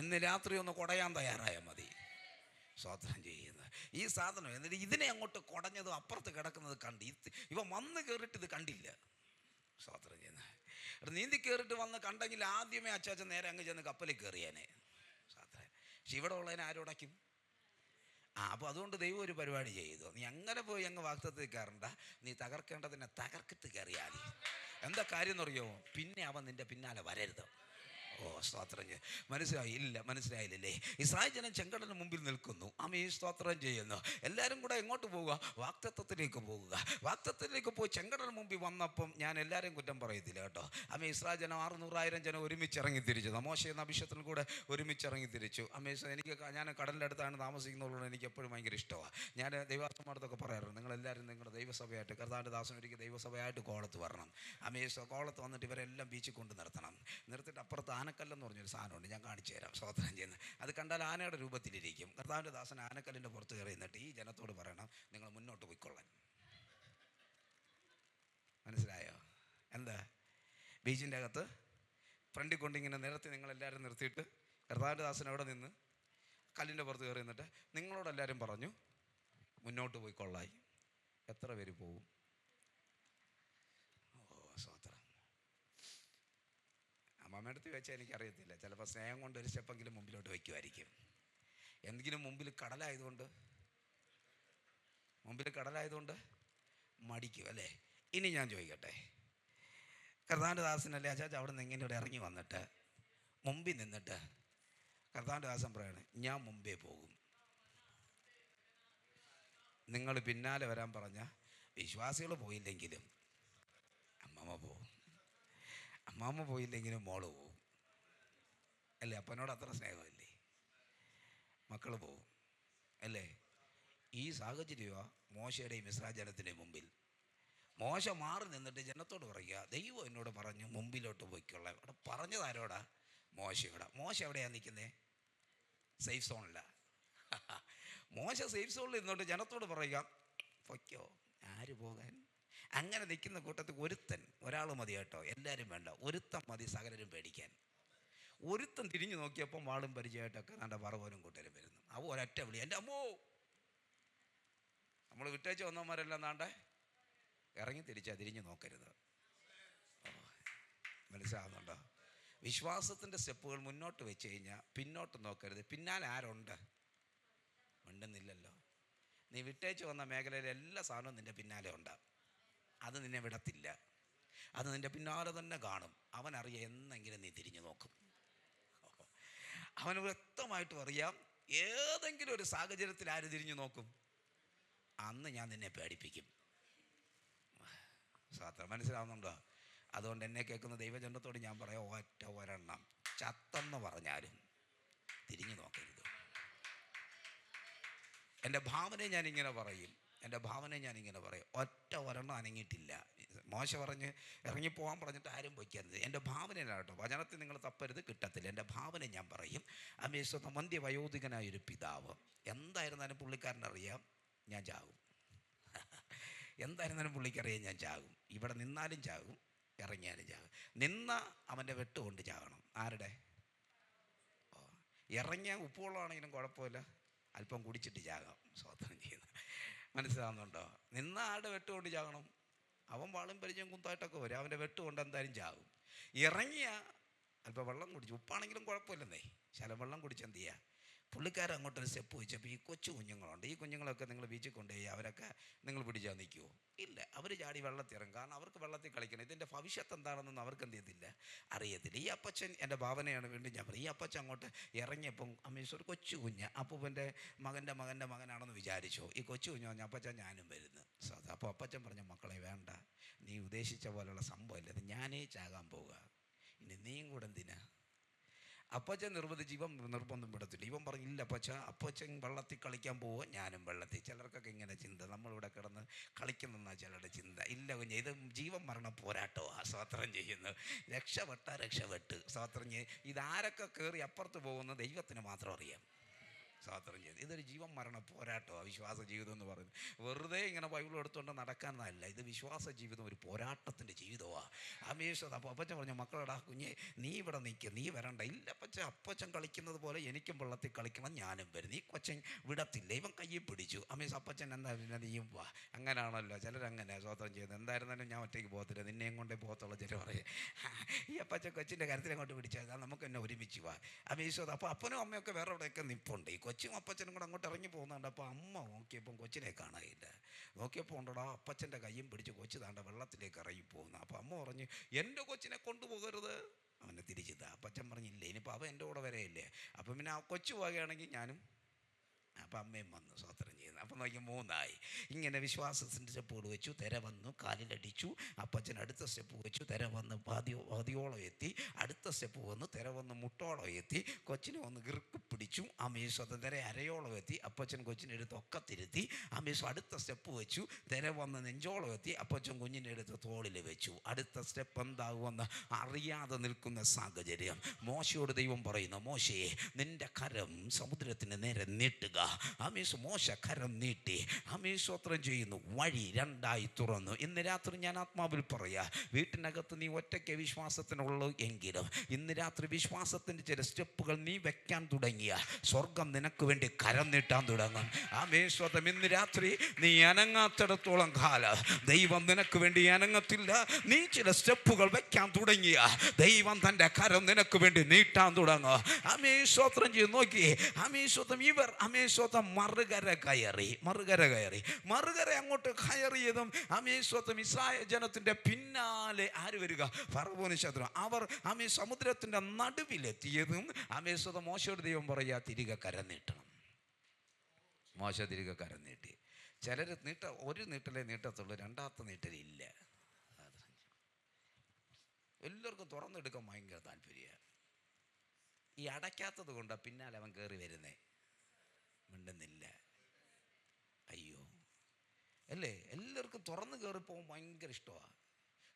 ഇന്ന് രാത്രി ഒന്ന് കുടയാൻ തയ്യാറായാൽ മതി. സ്തോത്രം ചെയ്യുന്നത് ഈ സാധനം. എന്നിട്ട് ഇതിനെ അങ്ങോട്ട് കുടഞ്ഞതും അപ്പുറത്ത് കിടക്കുന്നത് കണ്ട് ഇവ വന്ന് കയറിയിട്ട് ഇത് കണ്ടില്ല. സ്തോത്രം ചെയ്യുന്നത്. നീന്തി കയറിയിട്ട് വന്ന് കണ്ടെങ്കിൽ ആദ്യമേ അച്ചാച്ചൻ നേരെ അങ്ങ് ചെന്ന് കപ്പലിൽ കയറിയാനേ. പക്ഷെ ഇവിടെ ഉള്ളതിനെ ആരോടയ്ക്കും? അപ്പോൾ അതുകൊണ്ട് ദൈവം ഒരു പരിപാടി ചെയ്തു. നീ അങ്ങനെ പോയി അങ്ങ് വാഗ്ദത്തത്തിൽ കയറണ്ട, നീ തകർക്കേണ്ടതിനെ തകർക്കത്ത് കയറിയാൽ മതി. എന്താ കാര്യം എന്നറിയോ? പിന്നെ അവൻ നിന്റെ പിന്നാലെ വരരുത്. ഓ, സ്തോത്രം. മനസ്സിലായില്ലേ? ഇസ്രായേൽ ജനം ചെങ്കടലിന് മുമ്പിൽ നിൽക്കുന്നു. സ്തോത്രം ചെയ്യുന്നു. എല്ലാവരും കൂടെ എങ്ങോട്ട് പോവുക? വാഗ്ദത്തത്തിലേക്ക് പോകുക. വാഗ്ദത്തത്തിലേക്ക് പോയി ചെങ്കടലിന് മുമ്പിൽ വന്നപ്പം ഞാൻ എല്ലാവരെയും കുറ്റം പറയത്തില്ല കേട്ടോ. ഇസ്രായേൽ ജനം 600,000 ജനം ഒരുമിച്ചിറങ്ങി തിരിച്ചു. മോശ എന്ന അഭിഷേകത്തിൽ കൂടെ ഒരുമിച്ചിറങ്ങി തിരിച്ചു. എനിക്ക് ഞാൻ കടലിൻ്റെ അടുത്താണ് താമസിക്കുന്നതുകൊണ്ട് എനിക്ക് എപ്പോഴും ഭയങ്കര ഇഷ്ടമാണ്. ഞാൻ ദൈവാത്മാർക്കൊക്കെ പറയാറുണ്ട്, നിങ്ങളെല്ലാവരും നിങ്ങളുടെ ദൈവസഭയായിട്ട്, കർത്താവിൻ്റെ ദാസൻ ഒരിക്കൽ ദൈവസഭയായിട്ട് കോളത്ത് വരണം. കോളത്ത് വന്നിട്ട് ഇവരെല്ലാം ബീച്ചിൽ കൊണ്ട് നിർത്തിയിട്ട് അപ്പുറത്ത് ആനക്കല്ലെന്ന് പറഞ്ഞൊരു സാധനമുണ്ട്, ഞാൻ കാണിച്ചു തരാം. സ്തോത്രം ചെയ്യുന്നത് അത് കണ്ടാൽ ആനയുടെ രൂപത്തിലിരിക്കും. കർത്താവിൻ്റെ ദാസൻ ആനക്കല്ലിൻ്റെ പുറത്ത് കയറി നിന്നിട്ട് ഈ ജനത്തോട് പറയണം, നിങ്ങൾ മുന്നോട്ട് പോയിക്കൊള്ളാൻ. മനസ്സിലായോ? എന്താ? ബീച്ചിൻ്റെ അകത്ത് ഫ്രണ്ടിൽ കൊണ്ടിങ്ങനെ നിരത്തി നിങ്ങളെല്ലാവരും നിർത്തിയിട്ട് കർത്താവിൻ്റെ ദാസൻ അവിടെ നിന്ന് കല്ലിൻ്റെ പുറത്ത് കയറി നിന്നിട്ട് നിങ്ങളോടെല്ലാവരും പറഞ്ഞു മുന്നോട്ട് പോയിക്കൊള്ളായി. എത്ര പേര് പോകും? ഓ, സ്തോത്രം. അമ്മമ്മയുടെ അടുത്ത് വെച്ചാൽ എനിക്കറിയത്തില്ല, ചിലപ്പോൾ സ്നേഹം കൊണ്ട് ഒരു സ്റ്റെപ്പെങ്കിലും മുമ്പിലോട്ട് വയ്ക്കുമായിരിക്കും. എന്തെങ്കിലും മുമ്പിൽ കടലായതുകൊണ്ട് മടിക്കും അല്ലേ. ഇനി ഞാൻ ചോദിക്കട്ടെ, കർത്താവിൻ്റെ ദാസനല്ലേ അച്ചാച്ച അവിടെ നിന്ന് ഇങ്ങനെ ഇവിടെ ഇറങ്ങി വന്നിട്ട് മുമ്പിൽ നിന്നിട്ട് കർത്താവിൻ്റെ ദാസൻ പറയാണ്, ഞാൻ മുമ്പേ പോകും, നിങ്ങൾ പിന്നാലെ വരാൻ പറഞ്ഞ വിശ്വാസികൾ പോയില്ലെങ്കിലും അമ്മമ്മ പോകും, അമ്മമ്മ പോയില്ലെങ്കിലും മോള് പോകും അല്ലേ. അപ്പനോട് അത്ര സ്നേഹമല്ലേ, മക്കൾ പോകും അല്ലേ. ഈ സാഹചര്യമാണ് മോശയുടെയും ഇസ്രായേൽ ജനത്തിൻ്റെയും മുമ്പിൽ. മോശ മാറി നിന്നിട്ട് ജനത്തോട് പറയുക, ദൈവം എന്നോട് പറഞ്ഞു മുമ്പിലോട്ട് പോയിക്കൊള്ള. അവിടെ പറഞ്ഞതാരോടാ? മോശയോടാ. മോശ എവിടെയാണ് നിൽക്കുന്നത്? സേഫ് സോണിലാണ്. മോശ സേഫ് സോണിൽ നിന്നോട്ട് ജനത്തോട് പറയുക, പൊയ്ക്കോ. ആര് പോകാൻ? അങ്ങനെ നിൽക്കുന്ന കൂട്ടത്തിൽ ഒരാൾ മതി കേട്ടോ, എല്ലാവരും വേണ്ട. ഒരുത്തൻ മതി സകലരും പേടിക്കാൻ. ഒരുത്തൻ തിരിഞ്ഞു നോക്കിയപ്പം വാളും പരിചയമായിട്ടൊക്കെ നല്ല പറവനും കൂട്ടരും വരുന്നു. അവ ഒരൊറ്റ വിളി, എൻ്റെ അമ്മോ. നമ്മൾ വിട്ടേച്ച് വന്നവന്മാരെല്ലാം നാണ്ടേ ഇറങ്ങി തിരിഞ്ഞു നോക്കരുത്. മനസ്സിലാകുന്നുണ്ടോ? വിശ്വാസത്തിൻ്റെ സ്റ്റെപ്പുകൾ മുന്നോട്ട് വെച്ച് കഴിഞ്ഞാൽ പിന്നോട്ട് നോക്കരുത്. പിന്നാലെ ആരുണ്ട്? മിണ്ടുന്നില്ലല്ലോ. നീ വിട്ടേച്ച് വന്ന മേഖലയിലെ എല്ലാ സാധനവും നിൻ്റെ പിന്നാലെ ഉണ്ടാകും. അത് നിന്നെ വിടത്തില്ല, അത് നിൻ്റെ പിന്നാലെ തന്നെ കാണും. അവനറിയാം എന്നെങ്കിലും നീ തിരിഞ്ഞു നോക്കും. അവന് വ്യക്തമായിട്ടും അറിയാം ഏതെങ്കിലും ഒരു സാഹചര്യത്തിൽ ആര് തിരിഞ്ഞു നോക്കും, അന്ന് ഞാൻ നിന്നെ പേടിപ്പിക്കും. സാത്രം മനസ്സിലാവുന്നുണ്ടോ? അതുകൊണ്ട് എന്നെ കേൾക്കുന്ന ദൈവജനത്തോട് ഞാൻ പറയാം, ഒരെണ്ണം ചത്തെന്ന് പറഞ്ഞാലും തിരിഞ്ഞു നോക്കരുത്. എൻ്റെ ഭാവനയെ ഞാനിങ്ങനെ പറയും, ഒരെണ്ണം അനങ്ങിയിട്ടില്ല. മോശ പറഞ്ഞ് ഇറങ്ങിപ്പോകാൻ പറഞ്ഞിട്ട് ആരും പൊയ്ക്കരുത്. എൻ്റെ ഭാവനയിലാണ് കേട്ടോ, വചനത്തിൽ നിങ്ങൾ തപ്പരുത്, കിട്ടത്തില്ല. എൻ്റെ ഭാവന ഞാൻ പറയും. അമേശ്വര മന്ത്യ വയോധികനായൊരു പിതാവ്, എന്തായിരുന്നാലും പുള്ളിക്കാരനറിയാം ഞാൻ ചാകും. എന്തായിരുന്നാലും പുള്ളിക്കറിയാം ഞാൻ ചാകും. ഇവിടെ നിന്നാലും ചാകും, ഇറങ്ങിയാലും ചാകും. നിന്ന അവൻ്റെ വെട്ടുകൊണ്ട് ചാകണം. ആരുടെ? ഇറങ്ങിയാൽ ഉപ്പുവെള്ളമാണെങ്കിലും കുഴപ്പമില്ല, അല്പം കുടിച്ചിട്ട് ചാകാം. സ്വതന്ത്രം ചെയ്യുന്നത് മനസ്സിലാവുന്നുണ്ടോ? നിന്ന ആരുടെ വെട്ടുകൊണ്ട് ചാകണം? അവൻ വാളും പരിചയം കുത്തായിട്ടൊക്കെ വരും, അവൻ്റെ വെട്ടുകൊണ്ട് എന്തായാലും ചാകും. ഇറങ്ങിയ അല്പം വെള്ളം കുടിച്ചു, ഉപ്പാണെങ്കിലും കുഴപ്പമില്ലെന്നേ, ശലം വെള്ളം കുടിച്ചെന്ത് ചെയ്യുക. പുള്ളിക്കാരൻ അങ്ങോട്ടൊരു സ്റ്റെപ്പ് വെച്ചപ്പോൾ ഈ കൊച്ചു കുഞ്ഞുങ്ങളുണ്ട്. ഈ കുഞ്ഞുങ്ങളൊക്കെ നിങ്ങൾ ബീച്ചിൽ കൊണ്ടുപോയി അവരൊക്കെ നിങ്ങൾ പിടിച്ചാൽ നിൽക്കുമോ? ഇല്ല, അവർ ചാടി വെള്ളത്തിൽ ഇറങ്ങും. കാരണം അവർക്ക് വെള്ളത്തിൽ കളിക്കണം. ഇതിൻ്റെ ഭവിഷ്യത്ത് എന്താണെന്നൊന്നും അവർക്ക് എന്ത് ചെയ്യത്തില്ല, അറിയത്തില്ല. ഈ അപ്പച്ചൻ, എൻ്റെ ഭാവനയാണ് വീണ്ടും ഞാൻ പറയും, ഈ അപ്പച്ചൻ അങ്ങോട്ട് ഇറങ്ങിയപ്പം അമ്മീശ്വർ കൊച്ചു കുഞ്ഞ് അപ്പൂപ്പൻ്റെ മകൻ്റെ മകനാണെന്ന് വിചാരിച്ചോ. ഈ കൊച്ചു കുഞ്ഞ് പറഞ്ഞ അപ്പച്ചൻ ഞാനും വരുന്നു. അപ്പോൾ അപ്പച്ചൻ പറഞ്ഞ, മക്കളെ വേണ്ട, നീ ഉദ്ദേശിച്ച പോലുള്ള സംഭവമില്ല, അത് ഞാനേ ചാകാൻ പോവുക, ഇനി നീയും കൂടെ എന്തിനാ? അപ്പച്ചൻ നിർബന്ധിച്ച് ഇവൻ നിർബന്ധം വിടത്തില്ല. ഇവൻ പറഞ്ഞില്ല അപ്പച്ചൻ വെള്ളത്തിൽ കളിക്കാൻ പോവുക, ഞാനും വെള്ളത്തിൽ. ചിലർക്കൊക്കെ ഇങ്ങനെ ചിന്ത, നമ്മളിവിടെ കിടന്ന് കളിക്കുന്നെന്നാ ചിലരുടെ ചിന്ത. ഇല്ല കുഞ്ഞ്, ഇത് ജീവൻ മരണ പോരാട്ടമാണ്. സ്തോത്രം ചെയ്യുന്നു. രക്ഷപ്പെട്ട് സ്തോത്രം ചെയ്യും. ഇതാരൊക്കെ കയറി അപ്പുറത്ത് പോകുന്ന ദൈവത്തിന് മാത്രം അറിയാം. സ്തോത്രം ചെയ്ത്. ഇതൊരു ജീവൻ മരണ പോരാട്ടമാണ് വിശ്വാസ ജീവിതം എന്ന് പറയുന്നത്. വെറുതെ ഇങ്ങനെ ബൈബിൾ എടുത്തുകൊണ്ട് നടക്കാനല്ല, ഇത് വിശ്വാസ ജീവിതം ഒരു പോരാട്ടത്തിൻ്റെ ജീവിതമാണ്. അമേശ്വര. അപ്പോൾ അപ്പച്ചൻ പറഞ്ഞു, മക്കളടാ കുഞ്ഞെ, നീ ഇവിടെ നിൽക്കുക, നീ വരണ്ട. ഇല്ല അപ്പച്ചൻ കളിക്കുന്നത് പോലെ എനിക്കും വെള്ളത്തിൽ കളിക്കണം, ഞാനും വരും. ഈ കൊച്ചൻ വിടത്തില്ല. ഇവൻ കയ്യിൽ പിടിച്ചു. അപ്പച്ചൻ എന്താ പിന്നെ നീയും വാ. അങ്ങനെയാണല്ലോ ചിലരങ്ങനെ സ്തോത്രം ചെയ്യുന്നത്. എന്തായിരുന്നാലും ഞാൻ ഒറ്റയ്ക്ക് പോകത്തില്ല, നിന്നെയും കൊണ്ടേ പോകത്തുള്ള ചില പറയും. ഈ അപ്പച്ചൻ കൊച്ചിൻ്റെ കാര്യത്തിലങ്ങോട്ട് പിടിച്ചാൽ നമുക്ക് എന്നെ ഒരുമിച്ച് വാ. അമേശ്വര. അപ്പോൾ അപ്പനും അമ്മയൊക്കെ വേറെ എവിടെയൊക്കെ നിൽപ്പുണ്ട്. ഈ കൊച്ചും അപ്പച്ചനും കൂടെ അങ്ങോട്ട് ഇറങ്ങി പോകുന്നുണ്ട്. അപ്പോൾ അമ്മ നോക്കിയപ്പം കൊച്ചിനെ കാണാനില്ല. നോക്കിയപ്പോൾ ഉണ്ടോടാ അപ്പച്ചൻ്റെ കയ്യും പിടിച്ച് കൊച്ചു താണ്ട വെള്ളത്തിലേക്ക് ഇറങ്ങി പോകുന്നു. അപ്പോൾ അമ്മ പറഞ്ഞു, എൻ്റെ കൊച്ചിനെ കൊണ്ടുപോകരുത്. അവനെ തിരിച്ചിതാ. അപ്പച്ചൻ പറഞ്ഞില്ല, ഇനിയിപ്പോൾ അവൻ എൻ്റെ കൂടെ വരെയില്ലേ. അപ്പം പിന്നെ ആ കൊച്ചു പോകുകയാണെങ്കിൽ ഞാനും. അപ്പം അമ്മയും വന്നു സ്തോത്രം ചെയ്യുന്നു. അപ്പം നോക്കി 3 ഇങ്ങനെ വിശ്വാസത്തിൻ്റെ സ്റ്റെപ്പുകൾ വെച്ചു, തിര വന്നു, കാലിലടിച്ചു. അപ്പച്ചൻ അടുത്ത സ്റ്റെപ്പ് വെച്ചു, തിര വന്ന് പാതിയോളം എത്തി. അടുത്ത സ്റ്റെപ്പ് വന്നു, തിര വന്ന് മുട്ടോളം എത്തി. കൊച്ചിനെ ഒന്ന് ഗിർക്ക് പിടിച്ചു. അമീശ്വരം തിര അരയോളം എത്തി. അപ്പച്ചൻ കൊച്ചിനെ എടുത്ത് ഒക്കത്തിരുത്തി. അമീശ്വരം അടുത്ത സ്റ്റെപ്പ് വെച്ചു, തിര വന്ന് നെഞ്ചോളം എത്തി. അപ്പച്ചൻ കുഞ്ഞിനെ എടുത്ത് തോളിൽ വെച്ചു. അടുത്ത സ്റ്റെപ്പ് എന്താകുമെന്ന് അറിയാതെ നിൽക്കുന്ന സാഹചര്യം. മോശയോട് ദൈവം പറയുന്നു, മോശയെ നിൻ്റെ കരം സമുദ്രത്തിന് നേരെ നീട്ടുക. മോശ കരം കരം നീട്ടി സ്തോത്രം ചെയ്യുന്നു. വഴി രണ്ടായി തുറന്നു. ഇന്ന് രാത്രി ഞാൻ ആത്മാവിൽ പറയാ, വീട്ടിനകത്ത് നീ ഒറ്റയ്ക്ക് വിശ്വാസത്തിനുള്ളൂ എങ്കിലും ഇന്ന് രാത്രി വിശ്വാസത്തിൻ്റെ ചില സ്റ്റെപ്പുകൾ നീ വെക്കാൻ തുടങ്ങിയ സ്വർഗം നിനക്ക് വേണ്ടി കരം നീട്ടാൻ തുടങ്ങും. സ്തോത്രം. ഇന്ന് രാത്രി നീ അനങ്ങാത്തിടത്തോളം കാലം ദൈവം നിനക്ക് വേണ്ടി അനങ്ങത്തില്ല. നീ ചില സ്റ്റെപ്പുകൾ വെക്കാൻ തുടങ്ങിയ ദൈവം തൻ്റെ കരം നിനക്ക് വേണ്ടി നീട്ടാൻ തുടങ്ങും. സ്തോത്രം ചെയ്ത് നോക്കി. സ്തോത്രം. ഇവർ സ്തോത്രം മറുകര അങ്ങോട്ട് കയറിയതും സ്തോത്രം ഇസ്രായേൽ ജനത്തിന്റെ പിന്നാലെ ആര് വരിക? ഫറവോന് ശത്രു. അവർ സമുദ്രത്തിന്റെ നടുവിലെത്തിയതും സ്തോത്രം മോശയോട് ദൈവം പറയാ, തിരികെ കരം നീട്ടണം. മോശ തിരികെ കരം നീട്ടി. ചിലർ ഒരു നീട്ടലേ നീട്ടത്തുള്ളൂ, രണ്ടാമത്തെ നീട്ടലില്ല. എല്ലാവർക്കും തുറന്നെടുക്കാൻ ഭയങ്കര താല്പര്യ. ഈ അടയ്ക്കാത്തത് കൊണ്ടാണ് പിന്നാലെ അവൻ കയറി വരുന്നേ. മിണ്ടുന്നില്ല. അയ്യോ അല്ലേ? എല്ലാവർക്കും തുറന്ന് കയറി പോകാൻ ഭയങ്കര ഇഷ്ടമാണ്.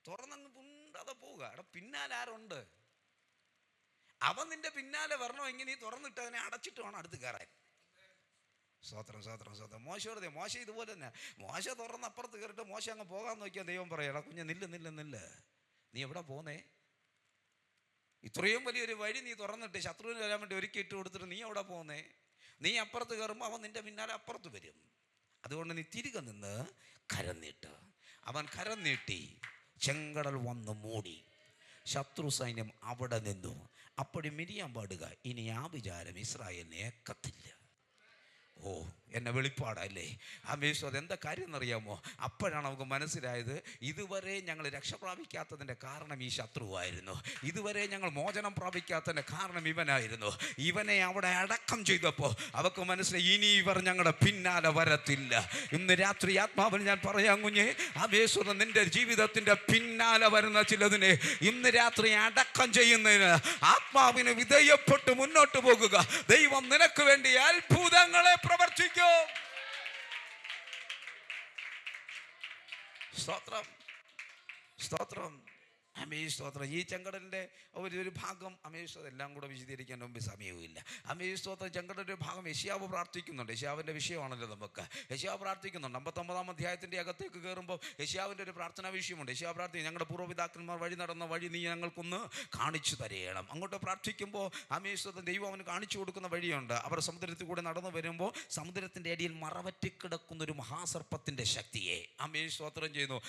തുറന്നങ്ങ് പുണ്ടാതെ പോവുക. അവിടെ പിന്നാലെ ആരുണ്ട്? അവൻ നിന്റെ പിന്നാലെ വരണമെങ്കിൽ നീ തുറന്നിട്ട് അതിനെ അടച്ചിട്ട് വേണം അടുത്ത് കയറാൻ. സ്വത്രം. മോശ ഇതുപോലെ തന്നെ. മോശ തുറന്ന് അപ്പുറത്ത് കയറിയിട്ട് മോശ അങ്ങ് പോകാൻ നോക്കിയാൽ ദൈവം പറയടാ, കുഞ്ഞ് നില്ല. നീ എവിടെ പോന്നേ? ഇത്രയും വലിയൊരു വഴി നീ തുറന്നിട്ട് ശത്രുവിന് വരാൻ വേണ്ടി ഒരുക്കി ഇട്ട് കൊടുത്തിട്ട് നീ എവിടെ പോന്നേ? നീ അപ്പുറത്ത് കയറുമ്പോൾ അവൻ നിന്റെ പിന്നാലെ അപ്പുറത്ത് വരും. അതുകൊണ്ട് നീ തിരികെ നിന്ന് കരം നീട്ട്. അവൻ കരം നീട്ടി. ചെങ്കടൽ വന്ന് മൂടി. ശത്രു സൈന്യം അവിടെ നിന്നു. അപ്പോഴും മിരിയാൻ പാടുക, ഇനി ആ വിചാരം ഇസ്രായേലിനെ ഏക്കത്തില്ല. ഓ, എന്നെ വെളിപ്പാടല്ലേ? എന്താ കാര്യം എന്നറിയാമോ? അപ്പോഴാണ് നമുക്ക് മനസ്സിലായത്, ഇതുവരെ ഞങ്ങൾ രക്ഷ പ്രാപിക്കാത്തതിൻ്റെ കാരണം ഈ ശത്രുവായിരുന്നു. ഇതുവരെ ഞങ്ങൾ മോചനം പ്രാപിക്കാത്തതിൻ്റെ കാരണം ഇവനായിരുന്നു. ഇവനെ അവിടെ അടക്കം ചെയ്തപ്പോൾ അവർക്ക് മനസ്സിലായി, ഇനി ഇവർ ഞങ്ങളുടെ പിന്നാലെ വരത്തില്ല. ഇന്ന് രാത്രി ആത്മാവിന് ഞാൻ പറയാം, കുഞ്ഞെ, നിന്റെ ജീവിതത്തിൻ്റെ പിന്നാലെ വരുന്ന ചിലതിനെ ഇന്ന് രാത്രി അടക്കം ചെയ്യുന്നതിന് ആത്മാവിന് വിധേയപ്പെട്ട് മുന്നോട്ട് പോകുക. ദൈവം നിനക്ക് വേണ്ടി അത്ഭുതങ്ങളെ പ്രവർത്തിക്കും. സ്തോത്രം. സ്തോത്രം. ഈ ചെങ്കടലിൻ്റെ ഒരു ഭാഗം എല്ലാം കൂടെ വിശദീകരിക്കാൻ മുമ്പ് സമയവുമില്ല. സ്തോത്രം. ചെങ്കടലിൻ്റെ ഭാഗം യെശയ്യാവ് പ്രാർത്ഥിക്കുന്നുണ്ട്. യെശയ്യാവിൻ്റെ വിഷയമാണല്ലോ നമുക്ക്. യെശയ്യാവ് പ്രാർത്ഥിക്കുന്നുണ്ട്. 59-ാം അധ്യായത്തിൻ്റെ അകത്തേക്ക് കയറുമ്പോൾ യെശയ്യാവിൻ്റെ ഒരു പ്രാർത്ഥനാ വിഷയമുണ്ട്. യെശയ്യാവ് പ്രാർത്ഥിക്കും, ഞങ്ങളുടെ പൂർവ്വപിതാക്കന്മാർ വഴി നടന്ന വഴി നീ ഞങ്ങൾക്കൊന്ന് കാണിച്ചു തരയണം. അങ്ങോട്ട് പ്രാർത്ഥിക്കുമ്പോൾ സ്തോത്രം ദൈവം അവന് കാണിച്ചു കൊടുക്കുന്ന വഴിയുണ്ട്. അവർ സമുദ്രത്തിൽ കൂടെ നടന്നു വരുമ്പോൾ സമുദ്രത്തിൻ്റെ അടിയിൽ മറവറ്റിക്കിടക്കുന്ന ഒരു മഹാസർപ്പത്തിൻ്റെ ശക്തിയെ സ്തോത്രം ചെയ്യുന്നു.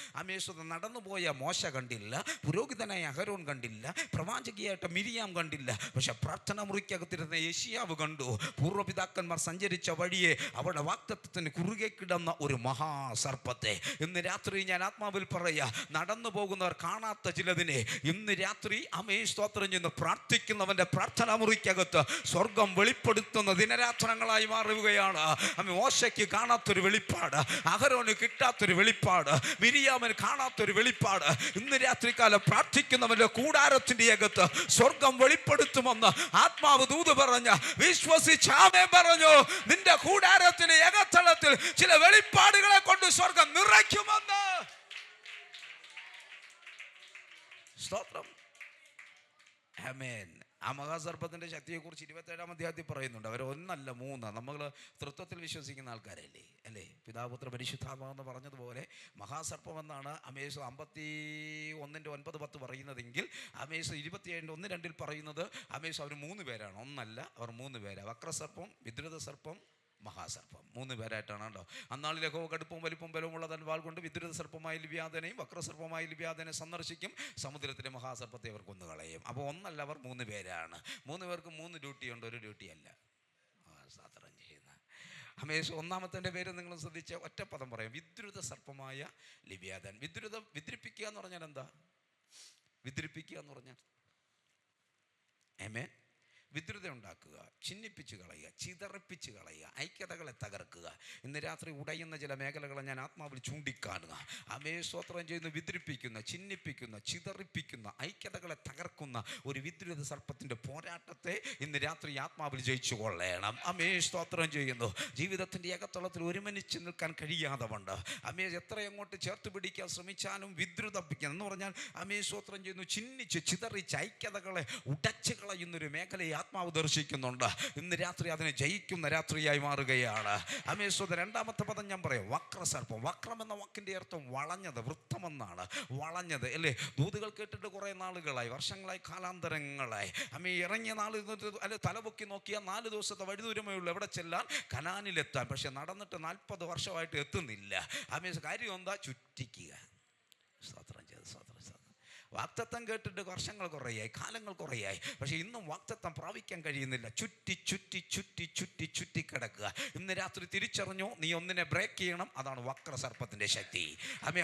സ്തോത്രം. നടന്നുപോയ മോശ കണ്ടില്ല, പുരോഹിതനായ അഹരോൻ കണ്ടില്ല, പ്രവാചകിയായിട്ട് മിരിയാം കണ്ടില്ല. പക്ഷെ പ്രാർത്ഥന മുറിക്കകത്തിരുന്ന യെശയ്യാവ് കണ്ടു. പൂർവ്വപിതാക്കന്മാർ സഞ്ചരിച്ച വഴിയെ അവിടെ വാഗ്ദത്തത്തിന് കുറുകെ കിടന്ന ഒരു മഹാസർപ്പത്തെ. ഇന്ന് രാത്രി ഞാൻ ആത്മാവിൽ പറയാ, നടന്നു പോകുന്നവർ കാണാത്ത ചിലതിനെ ഇന്ന് രാത്രി സ്തോത്രം ചെയ്യുന്ന പ്രാർത്ഥിക്കുന്നവന്റെ പ്രാർത്ഥന മുറിക്കകത്ത് സ്വർഗം വെളിപ്പെടുത്തുന്ന ദിനരാത്രങ്ങളായി മാറുകയാണ്. മോശയ്ക്ക് കാണാത്തൊരു വെളിപ്പാട്, അഹരോന് കിട്ടാത്തൊരു വെളിപ്പാട്, മിരിയാമിന് കാണാത്തൊരു വെളിപ്പാട് ഇന്ന് രാത്രികാലം പ്രാർത്ഥിക്കുന്നവന്റെ കൂടാരത്തിന്റെ അകത്ത് സ്വർഗം വെളിപ്പെടുത്തുമെന്ന് ആത്മാവ് ദൂത് പറഞ്ഞ വിശ്വസിച്ച് ആമേൻ പറഞ്ഞു. നിന്റെ കൂടാരത്തിന്റെ അകത്തളത്തിൽ ചില വെളിപ്പാടുകളെ കൊണ്ട് സ്വർഗം നിറയ്ക്കുമെന്ന്. സ്തോത്രം. ആമേൻ. ആ മഹാസർപ്പത്തിന്റെ ശക്തിയെക്കുറിച്ച് 27-ാം അധ്യായത്തിൽ പറയുന്നുണ്ട്. അവർ ഒന്നല്ല 3. നമ്മൾ തൃത്വത്തിൽ വിശ്വസിക്കുന്ന ആൾക്കാരല്ലേ, അല്ലേ? പിതാപുത്ര പരിശുദ്ധാത്മാവെന്ന് പറഞ്ഞതുപോലെ മഹാസർപ്പം എന്നാണ് 51:9-10 പറയുന്നതെങ്കിൽ 27:1-2 പറയുന്നത് അവർ 3 പേരാണ്. ഒന്നല്ല, അവർ 3 പേരാണ്. വക്രസർപ്പം, വിദ്രുത സർപ്പം, മഹാസർപ്പം. 3 പേരായിട്ടാണ് കേട്ടോ. അന്നാളിൽ യഹോവ കടുപ്പവും വലിപ്പവും ബലവുമുള്ള തൻ വാൾ കൊണ്ട് വിദ്രുത സർപ്പമായ ലിവ്യാഥനെയും വക്രസർപ്പമായ ലിവ്യാഥനെ സന്ദർശിക്കും. സമുദ്രത്തിലെ മഹാസർപ്പത്തെ അവർ കൊന്നുകളയും. അപ്പോൾ ഒന്നല്ല, അവർ 3 പേരാണ്. 3 പേർക്ക് 3 ഡ്യൂട്ടിയുണ്ട്, ഒരു ഡ്യൂട്ടിയല്ല. സ്തോത്രം ചെയ്യുന്ന ഒന്നാമത്തെ പേര് നിങ്ങൾ ശ്രദ്ധിച്ച ഒറ്റപ്പദം പറയാം, വിദ്രുത സർപ്പമായ ലിവ്യാഥൻ. വിദ്രിപ്പിക്കുക എന്ന് പറഞ്ഞാൽ എന്താ? വിദ്രിപ്പിക്കുക എന്ന് പറഞ്ഞാൽ വിദ്രുത ഉണ്ടാക്കുക, ചിഹ്നിപ്പിച്ച് കളയുക, ചിതറിപ്പിച്ച് കളയുക, ഐക്യതകളെ തകർക്കുക. ഇന്ന് രാത്രി ഉടയുന്ന ചില മേഖലകളെ ഞാൻ ആത്മാവിൽ ചൂണ്ടിക്കാണുക. സ്തോത്രം ചെയ്യുന്ന, വിദ്രിപ്പിക്കുന്ന, ചിഹ്നിപ്പിക്കുന്ന, ചിതറിപ്പിക്കുന്ന, ഐക്യതകളെ തകർക്കുന്ന ഒരു വിദ്രുത സർപ്പത്തിൻ്റെ പോരാട്ടത്തെ ഇന്ന് രാത്രി ആത്മാവിൽ ജയിച്ചു കൊള്ളണം. സ്തോത്രം ചെയ്യുന്നു. ജീവിതത്തിൻ്റെ അകത്തളത്തിൽ ഒരുമിച്ച് നിൽക്കാൻ കഴിയാതെ കൊണ്ട് എത്ര അങ്ങോട്ട് ചേർത്ത് പിടിക്കാൻ ശ്രമിച്ചാലും വിദ്രുതപ്പിക്കുക എന്ന് പറഞ്ഞാൽ സ്തോത്രം ചെയ്യുന്നു, ചിഹ്നിച്ച് ചിതറിച്ച് ഐക്യതകളെ ഉടച്ചു കളയുന്നൊരു മേഖലയെ ആത്മാവ് ദർശിക്കുന്നുണ്ട്. ഇന്ന് രാത്രി അതിനെ ജയിക്കുന്ന രാത്രിയായി മാറുകയാണ്. അമേശ്വര രണ്ടാമത്തെ പദം ഞാൻ പറയാം, വക്രസർപ്പം. വക്രം എന്ന വാക്കിൻ്റെ അർത്ഥം വളഞ്ഞത്, വൃത്തമെന്നാണ്. വളഞ്ഞത് അല്ലേ? ദൂതുകൾ കേട്ടിട്ട് കുറേ നാളുകളായി, വർഷങ്ങളായി, കാലാന്തരങ്ങളായി. ഇറങ്ങിയ നാൾ അല്ലെ, തലപൊക്കി നോക്കിയാൽ 4 ദിവസത്തെ വഴിദൂരമേ ഉള്ളൂ എവിടെ ചെല്ലാൻ, കനാനിലെത്താൻ. പക്ഷെ നടന്നിട്ട് 40 വർഷമായിട്ട് എത്തുന്നില്ല. കാര്യം എന്താ? ചുറ്റിക്കുക. സ്തോത്രം ചെയ്ത് സ്തോത്രം. വാക്തത്വം കേട്ടിട്ട് വർഷങ്ങൾ കുറേയായി, കാലങ്ങൾ കുറേയായി, പക്ഷെ ഇന്നും വാക്തത്വം പ്രാപിക്കാൻ കഴിയുന്നില്ല. ചുറ്റി ചുറ്റി ചുറ്റി ചുറ്റി ചുറ്റി കിടക്കുക. ഇന്ന് രാത്രി തിരിച്ചറിഞ്ഞു, നീ ഒന്നിനെ ബ്രേക്ക് ചെയ്യണം. അതാണ് വക്രസർപ്പത്തിൻ്റെ ശക്തി.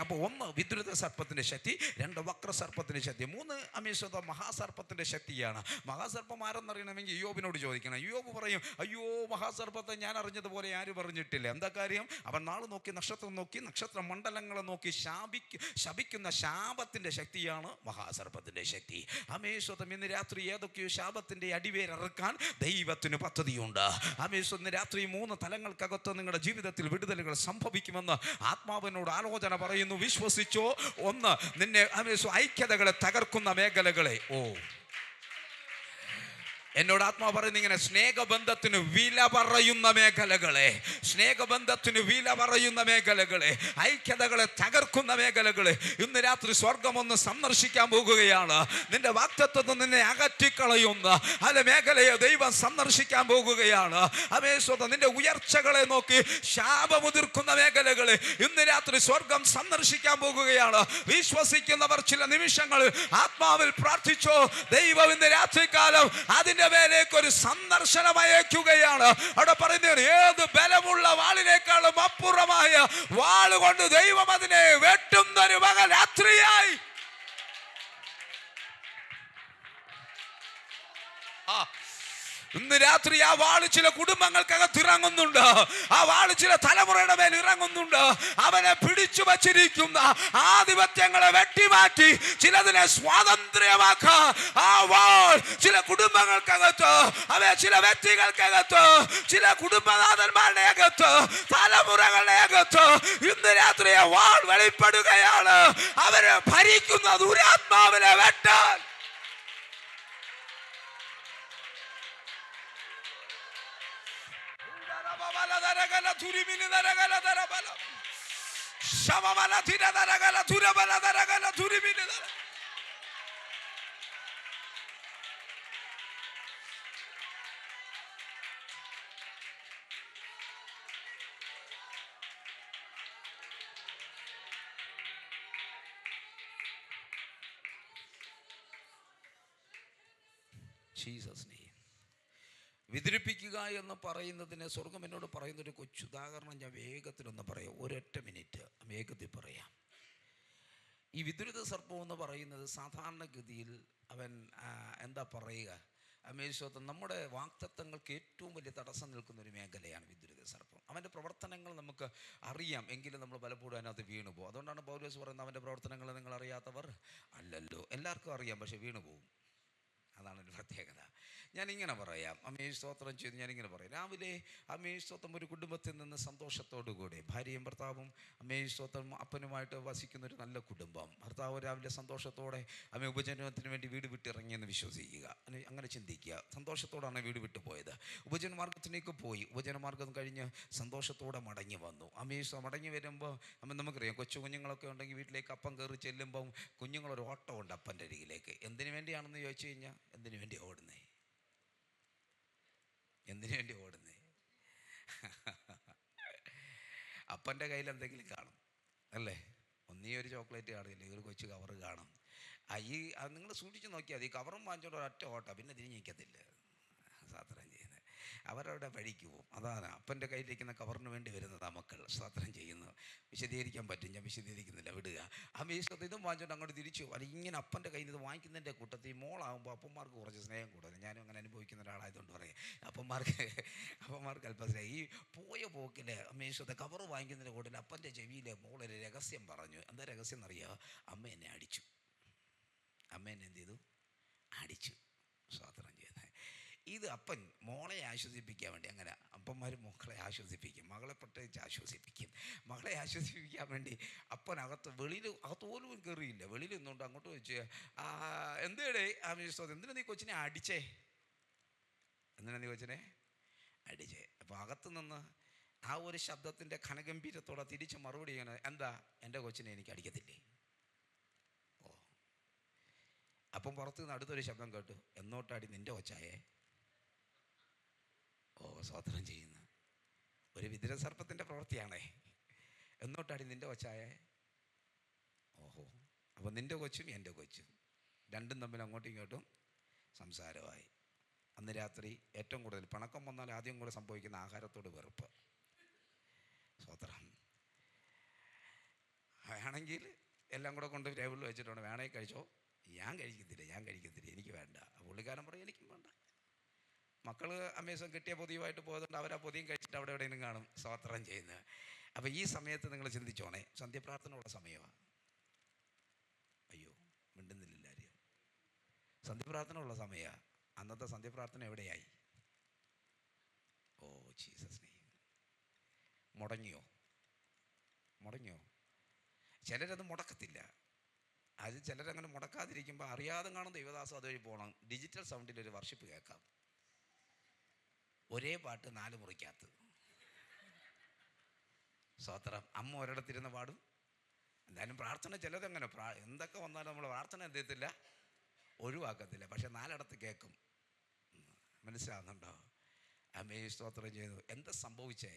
അപ്പോൾ 1 വിദ്രുത സർപ്പത്തിൻ്റെ ശക്തി, 2 വക്രസർപ്പത്തിൻ്റെ ശക്തി, 3 അമീശ്വത മഹാസർപ്പത്തിൻ്റെ ശക്തിയാണ്. മഹാസർപ്പം ആരെന്നറിയണമെങ്കിൽ ഇയ്യോബിനോട് ചോദിക്കണം. ഇയ്യോബ് പറയും, അയ്യോ മഹാസർപ്പത്തെ ഞാൻ അറിഞ്ഞതുപോലെ ആരും പറഞ്ഞിട്ടില്ല. എന്താ കാര്യം? അവൻ നാൾ നോക്കി, നക്ഷത്രം നോക്കി, നക്ഷത്ര മണ്ഡലങ്ങളെ നോക്കി ശപിക്കുന്ന ശാപത്തിൻ്റെ ശക്തിയാണ് മഹാസർപ്പത്തിൻ്റെ ശക്തി. അമേശ്വതം ഇന്ന് രാത്രി ഏതൊക്കെയോ ശാപത്തിൻ്റെ അടിവേരറുക്കാൻ ദൈവത്തിന് പദ്ധതിയുണ്ട്. അമേശ്വരം ഇന്ന് രാത്രി 3 തലങ്ങൾക്കകത്ത് നിങ്ങളുടെ ജീവിതത്തിൽ വിടുതലുകൾ സംഭവിക്കുമെന്ന് ആത്മാവിനോട് ആലോചന പറയുന്നു. വിശ്വസിച്ചോ? 1, നിന്നെ ഐക്യതകളെ തകർക്കുന്ന മേഖലകളെ. എന്നോട് ആത്മാവ് പറയുന്നത് ഇങ്ങനെ, സ്നേഹബന്ധത്തിന് വില പറയുന്ന മേഖലകളെ, സ്നേഹബന്ധത്തിന് വില പറയുന്ന മേഖലകളെ, ഐക്യതകളെ തകർക്കുന്ന മേഖലകളെ ഇന്ന് രാത്രി സ്വർഗം ഒന്ന് സന്ദർശിക്കാൻ പോകുകയാണ്. നിന്റെ വാക്തത്വത്തിൽ നിന്നെ അകറ്റിക്കളയുന്ന അല്ല മേഖലയെ ദൈവം സന്ദർശിക്കാൻ പോകുകയാണ്. അമേശ്വത നിന്റെ ഉയർച്ചകളെ നോക്കി ശാപമുതിർക്കുന്ന മേഖലകളെ ഇന്ന് രാത്രി സ്വർഗം സന്ദർശിക്കാൻ പോകുകയാണ്. വിശ്വസിക്കുന്നവർ ചില നിമിഷങ്ങൾ ആത്മാവിൽ പ്രാർത്ഥിച്ചോ. ദൈവം ഇന്ന് രാത്രികാലം അതിന്റെ മേലേക്ക് ഒരു സന്ദർശനം അയക്കുകയാണ്. അവിടെ പറയുന്നത്, ഏത് ബലമുള്ള വാളിനേക്കാളും അപ്പുറമായ വാളുകൊണ്ട് ദൈവം അതിനെ വെട്ടുന്നൊരു മക രാത്രിയായി. ഇന്ന് രാത്രി ആ വാള് ചില കുടുംബങ്ങൾക്കകത്ത് ഇറങ്ങുന്നുണ്ട്. ആ വാള് ചില തലമുറയുടെ മേൽ ഇറങ്ങുന്നുണ്ട്. അവനെ പിടിച്ചു വച്ചിരിക്കുന്ന ആധിപത്യങ്ങളെ വെട്ടിമാറ്റി ചിലതിനെ സ്വാതന്ത്ര്യമാക്കാൻ ആ വാൾ ചില കുടുംബങ്ങൾക്കകത്ത്, ചില വ്യക്തികൾക്കകത്ത്, ചില കുടുംബനാഥന്മാരുടെ അകത്ത്, തലമുറകളുടെ അകത്ത് ഇന്ന് രാത്രി ആ വാൾ വെളിപ്പെടുകയാണ്. അവരെ ഭരിക്കുന്ന ദുരാത്മാവിനെ വെട്ടാൻ. Jesus name. വിതിരിപ്പിക്കുക എന്ന് പറയുന്നതിന് സ്വർഗം എന്നോട് പറയുന്നൊരു കൊച്ചുദാഹരണം ഞാൻ വേഗത്തിലൊന്ന് പറയാം. 1 മിനിറ്റ് വേഗത്തിൽ പറയാം. ഈ വിദ്രുത സർപ്പം എന്ന് പറയുന്നത് സാധാരണഗതിയിൽ അവൻ എന്താ പറയുക, അമേശ്വരം നമ്മുടെ വാക്തത്വങ്ങൾക്ക് ഏറ്റവും വലിയ തടസ്സം നിൽക്കുന്ന ഒരു മേഖലയാണ് വിദ്രുത സർപ്പം. അവൻ്റെ പ്രവർത്തനങ്ങൾ നമുക്ക് അറിയാം, എങ്കിലും നമ്മൾ പലപ്പോഴും അതിനകത്ത് വീണുപോകും. അതുകൊണ്ടാണ് പൗലോസ് പറയുന്നത്, അവൻ്റെ പ്രവർത്തനങ്ങൾ നിങ്ങൾ അറിയാത്തവർ അല്ലല്ലോ. എല്ലാവർക്കും അറിയാം, പക്ഷെ വീണുപോകും. അതാണ് ഒരു പ്രത്യേകത. ഞാനിങ്ങനെ പറയാം, അമേശ് സ്തോത്രം ചെയ്ത് ഞാനിങ്ങനെ പറയാം. രാവിലെ അമേശ് സ്തോത്രം ഒരു കുടുംബത്തിൽ നിന്ന് സന്തോഷത്തോടു കൂടി ഭാര്യയും ഭർത്താവും അമേശ് സ്തോത്രം അപ്പനുമായിട്ട് വസിക്കുന്ന ഒരു നല്ല കുടുംബം. ഭർത്താവ് രാവിലെ സന്തോഷത്തോടെ ഉപജീവനത്തിന് വേണ്ടി വീട് വിട്ടിറങ്ങിയെന്ന് വിശ്വസിക്കുക, അങ്ങനെ ചിന്തിക്കുക. സന്തോഷത്തോടാണ് വീട് വിട്ടു പോയത്. ഉപജനമാർഗത്തിലേക്ക് പോയി. ഉപജനമാർഗം കഴിഞ്ഞ് സന്തോഷത്തോടെ മടങ്ങി വന്നു. അമേശ് മടങ്ങി വരുമ്പോൾ നമുക്കറിയാം, കൊച്ചു കുഞ്ഞുങ്ങളൊക്കെ ഉണ്ടെങ്കിൽ വീട്ടിലേക്ക് അപ്പം കയറി ചെല്ലുമ്പം കുഞ്ഞുങ്ങളൊരു ഓട്ടം ഉണ്ട് അപ്പൻ്റെ അരികിലേക്ക്. എന്തിനു വേണ്ടിയാണെന്ന് ചോദിച്ചു കഴിഞ്ഞാൽ, എന്തിനു വേണ്ടി ഓടുന്നേ? എന്തിനു വേണ്ടി ഓടുന്നേ? അപ്പൻ്റെ കയ്യിൽ എന്തെങ്കിലും കാണും അല്ലേ? ഒന്നീ ഒരു ചോക്ലേറ്റ് കാണില്ല, ഒരു കൊച്ചു കവറ് കാണും. നിങ്ങൾ സൂക്ഷിച്ച് നോക്കിയാൽ ഈ കവറും വാങ്ങിച്ചോണ്ട് ഒറ്റ ഓട്ടം, പിന്നെ തിരിഞ്ഞിക്കത്തില്ല. സ്തോത്രം ചെയ്യുന്നത് അവരവിടെ വഴിക്ക് പോകും. അതാണ് അപ്പൻ്റെ കയ്യിലിരിക്കുന്ന കവറിന് വേണ്ടി വരുന്നത് മക്കൾ. സ്തോത്രം ചെയ്യുന്നു. വിശദീകരിക്കാൻ പറ്റും, ഞാൻ വിശദീകരിക്കുന്നില്ല, വിടുക. അമേശ്വരത്ത് ഇതും വാങ്ങിച്ചോണ്ട് അങ്ങോട്ട് തിരിച്ചു പോകും. അല്ലെങ്കിൽ ഇങ്ങനെ അപ്പൻ്റെ കയ്യിൽ നിന്ന് വാങ്ങിക്കുന്നതിൻ്റെ കൂട്ടത്തിൽ മോളാകുമ്പോൾ അപ്പന്മാർക്ക് കുറച്ച് സ്നേഹം കൂടുതൽ. ഞാനും അങ്ങനെ അനുഭവിക്കുന്ന ഒരാളായതുകൊണ്ട് പറയാം. അപ്പന്മാർക്ക് അല്പം സ്നേഹം. ഈ പോയ പോക്കിൽ അമേശ്വരത്തെ കവറ് വാങ്ങിക്കുന്നതിൻ്റെ കൂട്ടത്തിൽ അപ്പൻ്റെ ചെവിയിൽ മോളൊരു രഹസ്യം പറഞ്ഞു. എന്താ രഹസ്യം എന്നറിയാമോ? അമ്മ എന്നെ അടിച്ചു. അമ്മ എന്നെ എന്ത് ചെയ്തു? അടിച്ചു. സ്തോത്രം ചെയ്യുന്നത്. ഇത് അപ്പൻ മോളെ ആശ്വസിപ്പിക്കാൻ വേണ്ടി, അങ്ങനെ അപ്പന്മാർ മക്കളെ ആശ്വസിപ്പിക്കും, മകളെ പ്രത്യേകിച്ച് ആശ്വസിപ്പിക്കും. മകളെ ആശ്വസിപ്പിക്കാൻ വേണ്ടി അപ്പനകത്ത് അകത്തോലും കയറിയില്ല, വെളിയിൽ നിന്നുകൊണ്ട് അങ്ങോട്ട് വെച്ച്, എന്തേടേ അമേശ്വരം, എന്തിനാ നീ കൊച്ചിനെ അടിച്ചേ? എന്തിനാ ചോദിച്ചനെ? അടിച്ചേ. അപ്പോൾ അകത്തു നിന്ന് ആ ഒരു ശബ്ദത്തിൻ്റെ ഘനഗംഭീരത്തോടെ തിരിച്ച് മറുപടി ചെയ്യണത് എന്താ? എൻ്റെ കൊച്ചിനെ എനിക്ക് അടിക്കത്തില്ലേ? ഓ, അപ്പം പുറത്തു നിന്ന് അടുത്തൊരു ശബ്ദം കേട്ടു, എന്നോട്ടടി നിൻ്റെ കൊച്ചായേ. ഓ, സ്വതന്ത്രം ചെയ്യുന്ന ഒരു വിദ്രസർപ്പത്തിൻ്റെ പ്രവൃത്തിയാണേ. എന്നോട്ടടി നിൻ്റെ കൊച്ചായേ. ഓഹോ, അപ്പം നിൻ്റെ കൊച്ചും എൻ്റെ കൊച്ചും രണ്ടും തമ്മിൽ അങ്ങോട്ടും ഇങ്ങോട്ടും സംസാരമായി. അന്ന് രാത്രി ഏറ്റവും കൂടുതൽ പിണക്കം വന്നാൽ ആദ്യം കൂടെ സംഭവിക്കുന്ന ആഹാരത്തോട് വെറുപ്പ്. സ്വതന്ത്രം വേണമെങ്കിൽ എല്ലാം കൂടെ കൊണ്ട് ടേബിളിൽ വെച്ചിട്ടുണ്ട്, വേണമെങ്കിൽ കഴിച്ചോ. ഞാൻ കഴിക്കത്തില്ല, എനിക്ക് വേണ്ട. പുള്ളിക്കാരൻ പറയും എനിക്കും വേണ്ട. മക്കൾ അമ്മേസം കിട്ടിയ പൊതിയുമായിട്ട് പോയതുകൊണ്ട് അവർ ആ പൊതിയും കഴിച്ചിട്ട് അവിടെ എവിടെയെങ്കിലും കാണും സ്തോത്രം ചെയ്യുന്നത്. അപ്പോൾ ഈ സമയത്ത് നിങ്ങൾ ചിന്തിച്ചോണേ, സന്ധ്യപ്രാർത്ഥനയുള്ള സമയമാണ്. അയ്യോ, മിണ്ടുന്നില്ല എല്ലാവരും. സന്ധ്യപ്രാർത്ഥന ഉള്ള സമയമാണ്. അന്നത്തെ സന്ധ്യപ്രാർത്ഥന എവിടെയായി? Oh Jesus name. മുടങ്ങിയോ? ചിലരത് മുടക്കത്തില്ല. അത് ചിലരങ്ങനെ മുടക്കാതിരിക്കുമ്പോൾ അറിയാതെ കാണും ദൈവദാസം അതുവഴി പോകണം. ഡിജിറ്റൽ സൗണ്ടിലൊരു വർഷിപ്പ് കേൾക്കാം. ഒരേ പാട്ട് 4 മുറിക്കകത്ത്. സ്വതന്ത്രം. അമ്മ ഒരിടത്തിരുന്ന് പാടും. എന്തായാലും പ്രാർത്ഥന ചിലതങ്ങനെ എന്തൊക്കെ വന്നാലും നമ്മൾ പ്രാർത്ഥന എന്ത് ചെയ്യത്തില്ല, ഒഴിവാക്കത്തില്ല. പക്ഷെ 4 കേൾക്കും. മനസ്സിലാകുന്നുണ്ടോ? അമ്മേ സ്തോത്രം ചെയ്തു. എന്താ സംഭവിച്ചേ?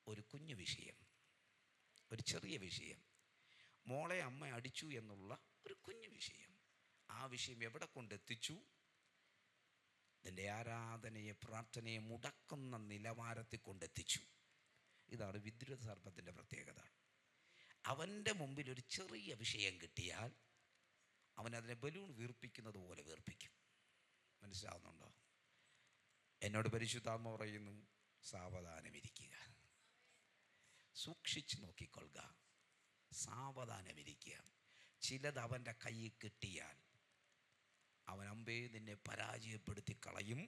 ഒരു കുഞ്ഞു വിഷയം, ഒരു ചെറിയ വിഷയം, മോളെ അമ്മ അടിച്ചു എന്നുള്ള ഒരു കുഞ്ഞു വിഷയം. ആ വിഷയം എവിടെ കൊണ്ടെത്തിച്ചു? നിൻ്റെ ആരാധനയെ, പ്രാർത്ഥനയെ മുടക്കുന്ന നിലവാരത്തിൽ കൊണ്ടെത്തിച്ചു. ഇതാണ് വിദ്രുത സർപ്പത്തിൻ്റെ പ്രത്യേകത. അവൻ്റെ മുമ്പിൽ ഒരു ചെറിയ വിഷയം കിട്ടിയാൽ അവനതിനെ ബലൂൺ വീർപ്പിക്കുന്നത് പോലെ വീർപ്പിക്കും. മനസ്സിലാവുന്നുണ്ടോ? എന്നോട് പരിശുദ്ധാത്മ പറയുന്നു, സാവധാനമിരിക്കുക, സൂക്ഷിച്ച് നോക്കിക്കൊള്ളുക, സാവധാനമിരിക്കുക. ചിലത് അവൻ്റെ കയ്യിൽ കിട്ടിയാൽ അവൻ അമ്പേ നിന്നെ പരാജയപ്പെടുത്തി കളയും.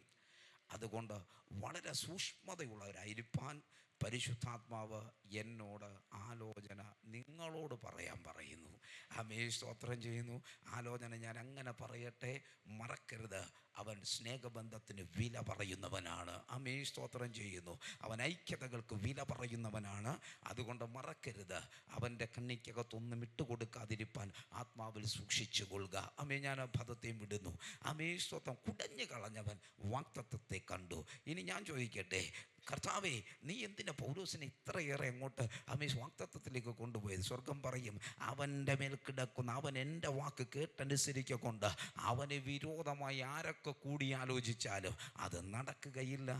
അതുകൊണ്ട് വളരെ സൂക്ഷ്മതയുള്ളവരായിരിക്കാൻ പരിശുദ്ധാത്മാവ് എന്നോട് ആലോചന നിങ്ങളോട് പറയാൻ പറയുന്നു. ആമേൻ, സ്തോത്രം ചെയ്യുന്നു. ആലോചന ഞാൻ അങ്ങനെ പറയട്ടെ, മറക്കരുത്, അവൻ സ്നേഹബന്ധത്തിന് വില പറയുന്നവനാണ്. ആമേൻ, സ്തോത്രം ചെയ്യുന്നു. അവൻ ഐക്യതകൾക്ക് വില പറയുന്നവനാണ്. അതുകൊണ്ട് മറക്കരുത്, അവൻ്റെ കണ്ണിക്കകത്തൊന്നും ഇട്ടുകൊടുക്കാതിരിപ്പാൻ ആത്മാവിൽ സൂക്ഷിച്ചു കൊള്ളുക. ആമേൻ, ഞാൻ ആ പദത്തെയും വിടുന്നു. ആമേൻ, സ്തോത്രം. കുടഞ്ഞു കളഞ്ഞവൻ വാഗ്ദത്തത്തെ കണ്ടു. ഇനി ഞാൻ ചോദിക്കട്ടെ, കർത്താവേ, നീ എന്തിനാ പൗലോസിനെ ഇത്രയേറെ അങ്ങോട്ട് വാഗ്ദത്തത്തിലേക്ക് കൊണ്ടുപോയത്? സ്വർഗം പറയും, അവൻ്റെ മേൽ കിടക്കുന്ന അവൻ എൻ്റെ വാക്ക് കേട്ടനുസരിക്കൊണ്ട് അവന് വിരോധമായി ആരൊക്കെ കൂടിയാലോചിച്ചാലും അത് നടക്കുകയില്ല,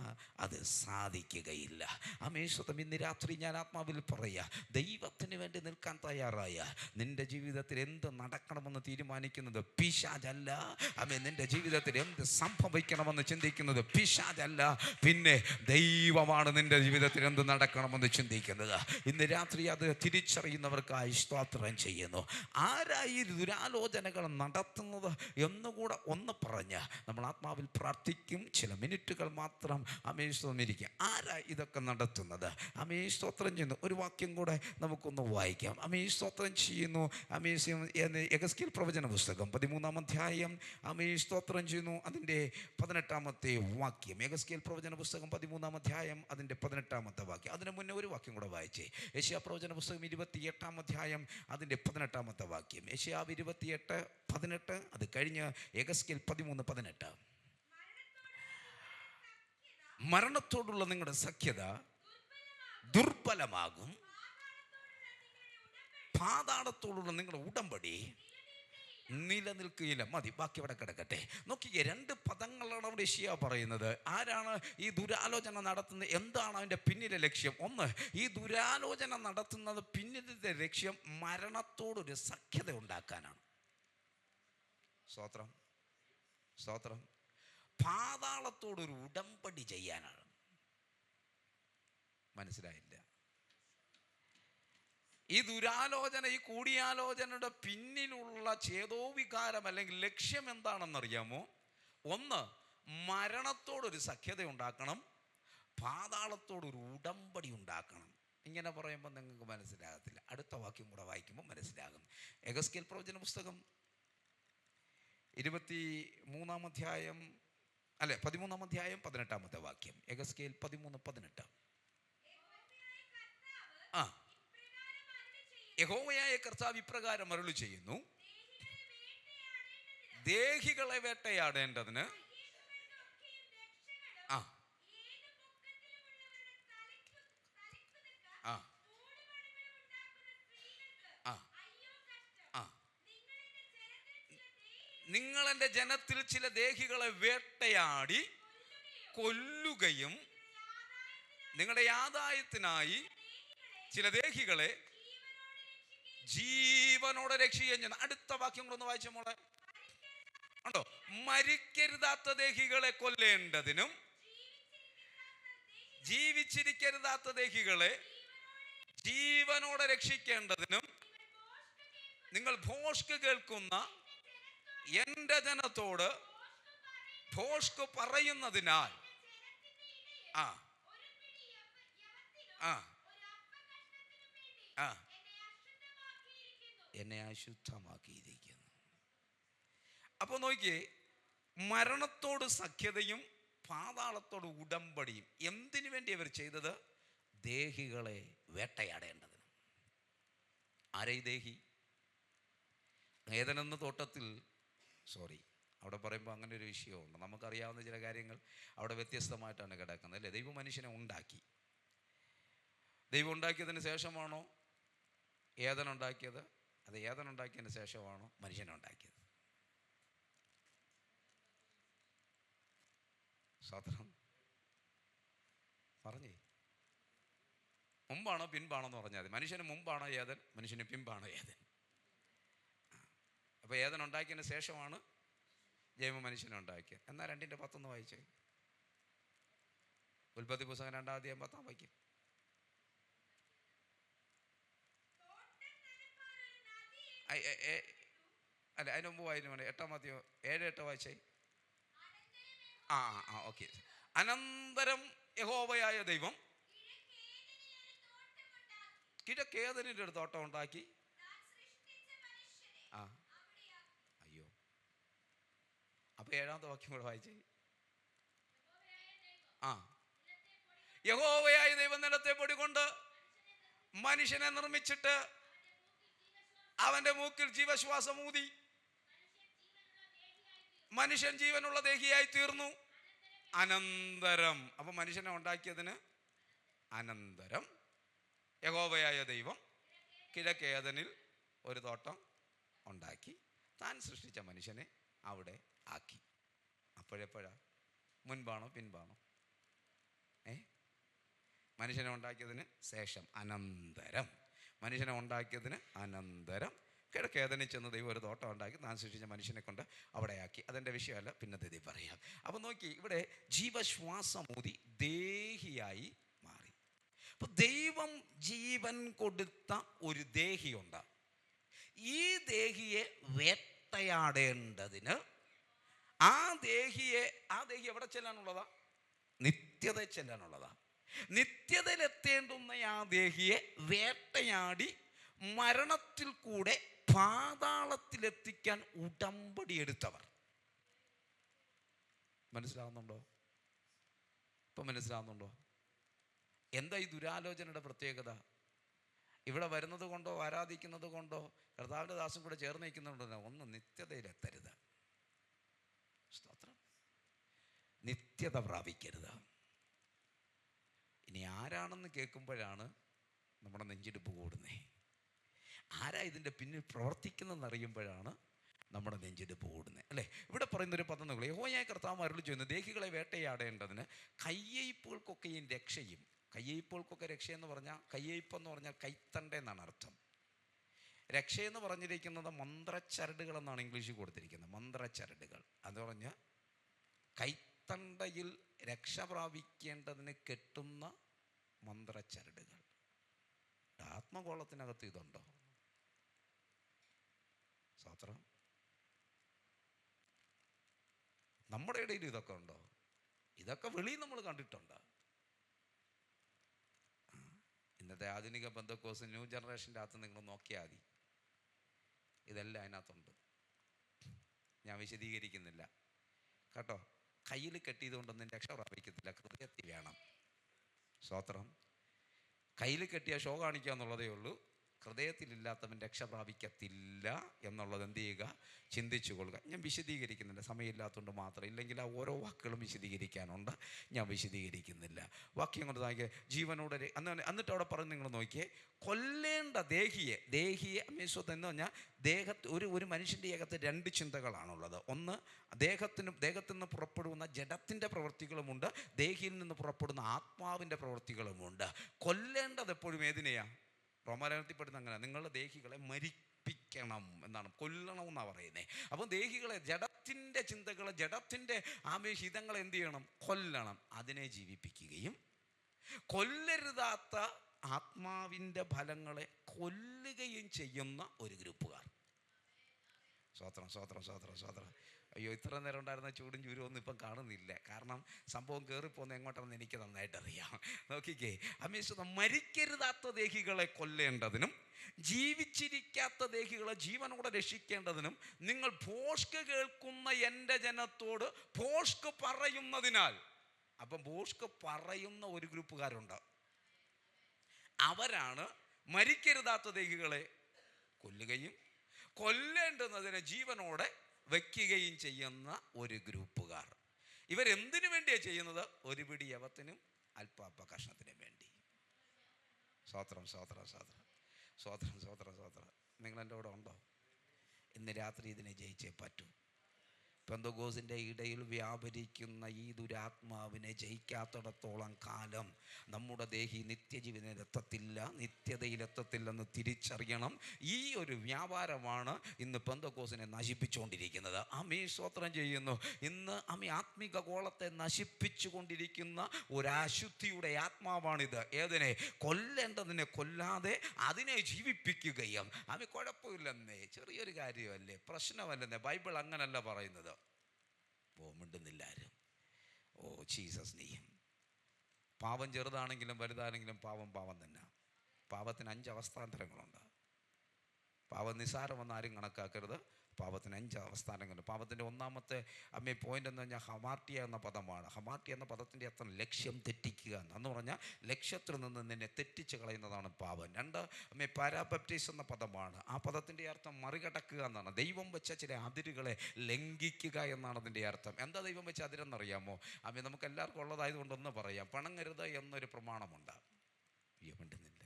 അത് സാധിക്കുകയില്ല. അമേശ്വതം, ഇന്ന് രാത്രി ഞാൻ ആത്മാവിൽ പറയുക, ദൈവത്തിന് വേണ്ടി നിൽക്കാൻ തയ്യാറായ നിൻ്റെ ജീവിതത്തിൽ എന്ത് നടക്കണമെന്ന് തീരുമാനിക്കുന്നത് പിശാചല്ല. നിൻ്റെ ജീവിതത്തിൽ എന്ത് സംഭവിക്കണമെന്ന് ചിന്തിക്കുന്നത് പിശാചല്ല, പിന്നെ ദൈവമാണ് നിൻ്റെ ജീവിതത്തിൽ എന്ത് നടക്കണമെന്ന് ചിന്തിക്കുന്നത്. ഇന്ന് രാത്രി അത് തിരിച്ചറിയുന്നവർക്കായി സ്തോത്രം ചെയ്യുന്നു. ആരായി ദുരാലോചനകൾ നടത്തുന്നത് എന്നുകൂടെ ഒന്ന് പറഞ്ഞ് നമ്മൾ ആത്മാവിൽ പ്രാർത്ഥിക്കും. ചില മിനിറ്റുകൾ മാത്രം ഇരിക്കുക. ആരാ ഇതൊക്കെ നടത്തുന്നത്? സ്തോത്രം ചെയ്യുന്നു. ഒരു വാക്യം കൂടെ നമുക്കൊന്ന് വായിക്കാം. സ്തോത്രം ചെയ്യുന്നു. യെഹെസ്കേൽ പ്രവചന പുസ്തകം 13-ാം അധ്യായം സ്തോത്രം ചെയ്യുന്നു, അതിൻ്റെ 18-ാമത്തെ വാക്യം. യെഹെസ്കേൽ പ്രവചന പുസ്തകം 13-ാം അധ്യായം അതിൻ്റെ 18-ാമത്തെ വാക്യം. അതിന് മുന്നേ ഒരു വാക്യം കൂടെ വായിച്ചേ. യെശയ്യാ പ്രവചന പുസ്തകം 28-ാം അധ്യായം അതിൻ്റെ 18-ാമത്തെ വാക്യം. യെശയ്യാ 28:18. അത് കഴിഞ്ഞ് യെഹെസ്കേൽ 13:18. മരണത്തോടുള്ള നിങ്ങളുടെ സഖ്യത ദുർബലമാകും, പാതാളത്തോടുള്ള നിങ്ങളുടെ ഉടമ്പടി നിലനിൽക്കുകയില്ല. മതി, ബാക്കി അവിടെ കിടക്കട്ടെ. നോക്കിക്കേ, 2 പദങ്ങളാണ് അവിടെ യെശയ്യാ പറയുന്നത്. ആരാണ് ഈ ദുരാലോചന നടത്തുന്നത്? എന്താണ് അതിൻ്റെ പിന്നിലെ ലക്ഷ്യം? ഒന്ന്, ഈ ദുരാലോചന നടത്തുന്നത് പിന്നിലെ ലക്ഷ്യം മരണത്തോടൊരു സഖ്യത ഉണ്ടാക്കാനാണ്. സ്തോത്രം, സ്തോത്രം. പാതാളത്തോടൊരു ഉടമ്പടി ചെയ്യാനാണ്. മനസ്സിലായില്ല? ഈ ദുരാലോചന, ഈ കൂടിയാലോചനയുടെ പിന്നിലുള്ള ചേതോവികാരം അല്ലെങ്കിൽ ലക്ഷ്യം എന്താണെന്നറിയാമോ? ഒന്ന്, മരണത്തോടൊരു സഖ്യത ഉണ്ടാക്കണം, പാതാളത്തോടൊരു ഉടമ്പടി ഉണ്ടാക്കണം. ഇങ്ങനെ പറയുമ്പോൾ നിങ്ങൾക്ക് മനസ്സിലാകത്തില്ല. അടുത്ത വാക്യം കൂടെ വായിക്കുമ്പോൾ മനസ്സിലാകും. യെഹെസ്കേൽ പ്രവചന പുസ്തകം 23-ാം അധ്യായം അല്ലെ 13-ാം അധ്യായം 18-ാമത്തെ വാക്യം. യെഹെസ്കേൽ 13:18. ആ, യഹോവയായ കർത്താവ് ഇപ്രകാരം അരുളി ചെയ്യുന്നു, ദേഹികളെ വേട്ടയാടേണ്ടതിന് ആ ആ ആ ആ നിങ്ങൾ എൻ്റെ ജനത്തിൽ ചില ദേഹികളെ വേട്ടയാടി കൊല്ലുകയും നിങ്ങളുടെ ആദായത്തിനായി ചില ദേഹികളെ ജീവനോടെ രക്ഷിക്കുകയും ചെയ്യുന്നു. അടുത്ത വാക്യം കൂടെ ഒന്ന് വായിച്ച മോളെ. ഉണ്ടോ? മരിക്കരുതാത്ത ദേഹികളെ കൊല്ലേണ്ടതിനും ജീവിച്ചിരിക്കരുതാത്ത ദേഹികളെ ജീവനോടെ രക്ഷിക്കേണ്ടതിനും നിങ്ങൾ ഭോഷ്ക് കേൾക്കുന്ന എൻ്റെ ജനത്തോട് ഭോഷ്ക് പറയുന്നതിനാൽ ആ ആ ആ എന്നെ അശുദ്ധമാക്കിയിരിക്കുന്നു. അപ്പോൾ നോക്കിയേ, മരണത്തോട് സഖ്യതയും പാതാളത്തോട് ഉടമ്പടിയും എന്തിനു വേണ്ടി അവർ ചെയ്തത്? ദേഹികളെ വേട്ടയാടേണ്ടതിന്. ആരെ ദേഹി? ഏദനെന്ന തോട്ടത്തിൽ അവിടെ പറയുമ്പോൾ അങ്ങനെ ഒരു വിഷയമുണ്ട്. നമുക്കറിയാവുന്ന ചില കാര്യങ്ങൾ അവിടെ വ്യത്യസ്തമായിട്ടാണ് കിടക്കുന്നത്, അല്ലേ? ദൈവം മനുഷ്യനെ ഉണ്ടാക്കി. ദൈവം ഉണ്ടാക്കിയതിന് ശേഷമാണോ ഏദൻ ഉണ്ടാക്കിയത്? അത് ഏദൻ ഉണ്ടാക്കിയതിന് ശേഷമാണോ മനുഷ്യനെ ഉണ്ടാക്കിയത്? സ്വതന്ത്രം പറഞ്ഞേ, മുമ്പാണോ പിൻപാണോ എന്ന് പറഞ്ഞാൽ മതി. മനുഷ്യന് മുമ്പാണോ ഏദൻ, മനുഷ്യന് പിൻപാണോ ഏദൻ? അപ്പോൾ ഏദൻ ഉണ്ടാക്കിയതിന് ശേഷമാണ് ജൈവ മനുഷ്യനെ ഉണ്ടാക്കിയത്. എന്നാൽ 2:10 വായിച്ചേ. ഉൽപ്പത്തി പുസ്തകം 2-ാം അധ്യായം 10-ാം വാക്യം. അല്ല, അതിന് മുമ്പ് വായിച്ചു വേണം. 8-ാം അധ്യായം 7-8 വായിച്ചേ. ഓക്കെ. അനന്തരം യഹോവയായ ദൈവം കിഴക്കേദനിൽ ഒരു തോട്ടം ഉണ്ടാക്കി. അയ്യോ, അപ്പൊ 7-ാമത്തെ വാക്യം കൂടെ വായിച്ചേ. യഹോവയായ ദൈവം നിലത്തെ പൊടി കൊണ്ട് മനുഷ്യനെ നിർമ്മിച്ചിട്ട് അവന്റെ മൂക്കിൽ ജീവശ്വാസം ഊതി മനുഷ്യൻ ജീവനുള്ള ദേഹിയായി തീർന്നു. അനന്തരം, അപ്പൊ മനുഷ്യനെ ഉണ്ടാക്കിയതിന് അനന്തരം യഹോവയായ ദൈവം കിഴക്കേദനിൽ ഒരു തോട്ടം ഉണ്ടാക്കി താൻ സൃഷ്ടിച്ച മനുഷ്യനെ അവിടെ ആക്കി. അപ്പോഴെപ്പോഴാ? മുൻപാണോ പിൻപാണോ? മനുഷ്യനെ ഉണ്ടാക്കിയതിന് ശേഷം, അനന്തരം. മനുഷ്യനെ ഉണ്ടാക്കിയതിന് അനന്തരം കിഴക്കേദനിൽ ചെന്ന് ദൈവം ഒരു തോട്ടം ഉണ്ടാക്കി താൻ സൃഷ്ടിച്ച മനുഷ്യനെ കൊണ്ട് അവിടെ ആക്കി. അതെൻ്റെ വിഷയമല്ല, പിന്നത്തെ പറയാം. അപ്പം നോക്കി, ഇവിടെ ജീവശ്വാസമൂതി ദേഹിയായി മാറി. അപ്പൊ ദൈവം ജീവൻ കൊടുത്ത ഒരു ദേഹിയുണ്ട്. ഈ ദേഹിയെ വേട്ടയാടേണ്ടതിന് ആ ദേഹി എവിടെ ചെല്ലാനുള്ളതാ? നിത്യത ചെല്ലാനുള്ളതാ. നിത്യതയിലെത്തേണ്ടുന്ന ആ ദേഹിയെ വേട്ടയാടി മരണത്തിൽ കൂടെ പാതാളത്തിലെത്തിക്കാൻ ഉടമ്പടി എടുത്തവർ. മനസ്സിലാവുന്നുണ്ടോ? ഇപ്പം മനസ്സിലാവുന്നുണ്ടോ? എന്താ ഈ ദുരാലോചനയുടെ പ്രത്യേകത? ഇവിടെ വരുന്നത് കൊണ്ടോ ആരാധിക്കുന്നത് കൊണ്ടോ കർത്താവിൻ്റെ ദാസം കൂടെ ചേർന്ന് നിൽക്കുന്നുണ്ടോ? ഒന്ന് നിത്യതയിലെത്തരുത്. സ്തോത്രം. നിത്യത പ്രാപിക്കരുത്. ഇനി ആരാണെന്ന് കേൾക്കുമ്പോഴാണ് നമ്മുടെ നെഞ്ചിടിപ്പ് കൂടുന്നേ. ആരാ ഇതിൻ്റെ പിന്നിൽ പ്രവർത്തിക്കുന്നതെന്ന് അറിയുമ്പോഴാണ് നമ്മുടെ നെഞ്ചിടിപ്പ് കൂടുന്നത്, അല്ലേ? ഇവിടെ പറയുന്നൊരു പദം, യഹോവയായ കർത്താവ് അരുളി ചെയ്യുന്നു, ദേഹികളെ വേട്ടയാടേണ്ടതിന് കയ്യയ്പ്പുകൾക്കൊക്കെയും രക്ഷയും. കയ്യയ്പ്പുകൾക്കൊക്കെ രക്ഷയെന്ന് പറഞ്ഞാൽ, കയ്യയ്പ്പെന്ന് പറഞ്ഞാൽ കൈത്തണ്ട എന്നാണ് അർത്ഥം. രക്ഷയെന്ന് പറഞ്ഞിരിക്കുന്നത് മന്ത്രച്ചരടുകൾ എന്നാണ് ഇംഗ്ലീഷിൽ കൊടുത്തിരിക്കുന്നത്. മന്ത്രച്ചരടുകൾ അത് പറഞ്ഞാൽ കൈത്തണ്ടയിൽ രക്ഷ പ്രാപിക്കേണ്ടതിന് കെട്ടുന്ന മന്ത്രച്ചരടുകൾ. ആത്മഗോളത്തിനകത്ത് ഇതുണ്ടോ? സ്തോത്രം. നമ്മുടെ ഇടയിൽ ഇതൊക്കെ ഉണ്ടോ? ഇതൊക്കെ വെളിയിൽ നമ്മൾ കണ്ടിട്ടുണ്ട്. ഇന്നത്തെ ആധുനിക പെന്തക്കോസ് ന്യൂ ജനറേഷൻ്റെ അകത്ത് നിങ്ങൾ നോക്കിയാൽ മതി, ഇതെല്ലാം അതിനകത്തുണ്ട്. ഞാൻ വിശദീകരിക്കുന്നില്ല കേട്ടോ. കയ്യിൽ കെട്ടിയതുകൊണ്ടൊന്നും രക്ഷ പ്രാപിക്കത്തില്ല, ഹൃദയത്തിൽ വേണം. സ്തോത്രം. കയ്യിൽ കെട്ടിയ ഷോ കാണിക്കുക എന്നുള്ളതേ ഉള്ളൂ. ഹൃദയത്തിലില്ലാത്തവൻ രക്ഷ പ്രാപിക്കത്തില്ല എന്നുള്ളത് എന്ത് ചെയ്യുക, ചിന്തിച്ചു കൊള്ളുക. ഞാൻ വിശദീകരിക്കുന്നില്ല, സമയമില്ലാത്തതുകൊണ്ട് മാത്രം. ഇല്ലെങ്കിൽ ആ ഓരോ വാക്കുകളും വിശദീകരിക്കാനുണ്ട്, ഞാൻ വിശദീകരിക്കുന്നില്ല. വാക്യം കൊണ്ട് നോക്കിയേ, ജീവനോടെ എന്നിട്ട് അവിടെ പറഞ്ഞ് നിങ്ങൾ നോക്കിയേ, കൊല്ലേണ്ട ദേഹിയെ അമേശ്വത്ത് എന്ന് പറഞ്ഞാൽ ഒരു മനുഷ്യൻ്റെ അകത്ത് രണ്ട് ചിന്തകളാണുള്ളത്. ഒന്ന്, ദേഹത്തിൽ നിന്ന് പുറപ്പെടുന്ന ജഡത്തിൻ്റെ പ്രവൃത്തികളുമുണ്ട്, ദേഹിയിൽ നിന്ന് പുറപ്പെടുന്ന ആത്മാവിൻ്റെ പ്രവൃത്തികളുമുണ്ട്. കൊല്ലേണ്ടത് എപ്പോഴും ഏതിനെയാണ്? റോമാലേഖനത്തിൽ പെടുന്ന അങ്ങനെ, നിങ്ങളുടെ ദേഹികളെ മരിപ്പിക്കണം എന്നാണ്, കൊല്ലണം എന്നാണ് പറയുന്നത്. അപ്പം ദേഹികളെ, ജഡത്തിൻ്റെ ചിന്തകളെ, ജഡത്തിൻ്റെ ആവേശിതങ്ങളെ എന്ത് ചെയ്യണം? കൊല്ലണം. അതിനെ ജീവിപ്പിക്കുകയും കൊല്ലരുതാത്ത ആത്മാവിൻ്റെ ഫലങ്ങളെ കൊല്ലുകയും ചെയ്യുന്ന ഒരു ഗ്രൂപ്പുകാർ. സ്വോത്രം സ്വോത്രം സ്വോത്രം സ്വോത്രം. അയ്യോ, ഇത്ര നേരം ഉണ്ടായിരുന്ന ചൂടും ചൂരും ഒന്നും ഇപ്പം കാണുന്നില്ല. കാരണം സംഭവം കയറിപ്പോകുന്ന എങ്ങോട്ടാണെന്ന് എനിക്ക് നന്നായിട്ട് അറിയാം. നോക്കിക്കേ, അമേശ്വരം മരിക്കരുതാത്ത ദേഹികളെ കൊല്ലേണ്ടതിനും ജീവിച്ചിരിക്കാത്ത ദേഹികളെ ജീവനോടെ രക്ഷിക്കേണ്ടതിനും നിങ്ങൾ ഭോഷ്ക് കേൾക്കുന്ന എൻ്റെ ജനത്തോട് ഭോഷ്ക് പറയുന്നതിനാൽ. അപ്പം ഭോഷ്ക് പറയുന്ന ഒരു ഗ്രൂപ്പുകാരുണ്ട്. അവരാണ് മരിക്കരുതാത്ത ദേഹികളെ കൊല്ലുകയും കൊല്ലേണ്ടുന്നതിനെ ജീവനോടെ വയ്ക്കുകയും ചെയ്യുന്ന ഒരു ഗ്രൂപ്പുകാർ. ഇവരെന്തിനു വേണ്ടിയാണ് ചെയ്യുന്നത്? ഒരു പിടി യവത്തിനും അല്പാപ്പ കഷ്ണത്തിനും വേണ്ടി. സ്വോത്രം സ്വോത്രം സ്വോത്രം സ്വോത്രം സ്വോത്രം സ്വോത്രം. നിങ്ങൾ എൻ്റെ കൂടെ ഉണ്ടോ? ഇന്ന് രാത്രി ഇതിനെ ജയിച്ചേ പറ്റൂ. പെന്തക്കോസ്തിൻ്റെ ഇടയിൽ വ്യാപരിക്കുന്ന ഈ ദുരാത്മാവിനെ ജയിക്കാത്തിടത്തോളം കാലം നമ്മുടെ ദേഹി നിത്യജീവനിലെത്തത്തില്ല, നിത്യതയിലെത്തത്തില്ലെന്ന് തിരിച്ചറിയണം. ഈ ഒരു വ്യാപാരമാണ് ഇന്ന് പെന്തക്കോസ്തിനെ നശിപ്പിച്ചുകൊണ്ടിരിക്കുന്നത്. ആമീ, സ്തോത്രം ചെയ്യുന്നു. ഇന്ന് ആത്മിക ഗോളത്തെ നശിപ്പിച്ചു കൊണ്ടിരിക്കുന്ന ഒരശുദ്ധിയുടെ ആത്മാവാണിത്. ഏതിനെ? കൊല്ലേണ്ടതിനെ കൊല്ലാതെ അതിനെ ജീവിപ്പിക്കുകയും. കുഴപ്പമില്ലെന്നേ, ചെറിയൊരു കാര്യമല്ലേ, പ്രശ്നമല്ലെന്നേ. ബൈബിൾ അങ്ങനല്ല പറയുന്നത്. മിണ്ടുന്നില്ല ആരും. ഓ ജീസസ് നെയ്യും. പാവം ചെറുതാണെങ്കിലും വലുതാണെങ്കിലും പാവം തന്നെ. പാവത്തിന് 5 അവസ്ഥാന്തരങ്ങളുണ്ട്. പാവം നിസ്സാരമെന്ന് ആരും കണക്കാക്കരുത്. പാവത്തിന് 5 അവസ്ഥാനങ്ങളുണ്ട്. പാവത്തിൻ്റെ ഒന്നാമത്തെ പോയിന്റ് എന്ന് പറഞ്ഞാൽ ഹമാർട്ടിയ എന്ന പദമാണ്. ഹമാർട്ടിയ എന്ന പദത്തിൻ്റെ അർത്ഥം ലക്ഷ്യം തെറ്റിക്കുക എന്ന് പറഞ്ഞാൽ ലക്ഷ്യത്തിൽ നിന്ന് നിന്നെ തെറ്റിച്ച് കളയുന്നതാണ് പാവം. 2 പാരാബപ്റ്റിസ് എന്ന പദമാണ്. ആ പദത്തിൻ്റെ അർത്ഥം മറികടക്കുക എന്നാണ്. ദൈവം വെച്ച ചില അതിരുകളെ ലംഘിക്കുക എന്നാണ് അതിൻ്റെ അർത്ഥം. എന്താ ദൈവം വെച്ച അതിരെന്നറിയാമോ? നമുക്ക് എല്ലാവർക്കും ഉള്ളതായതുകൊണ്ടൊന്ന് പറയാം. പിണങ്ങരുത് എന്നൊരു പ്രമാണമുണ്ട്. മിണ്ടുന്നില്ല.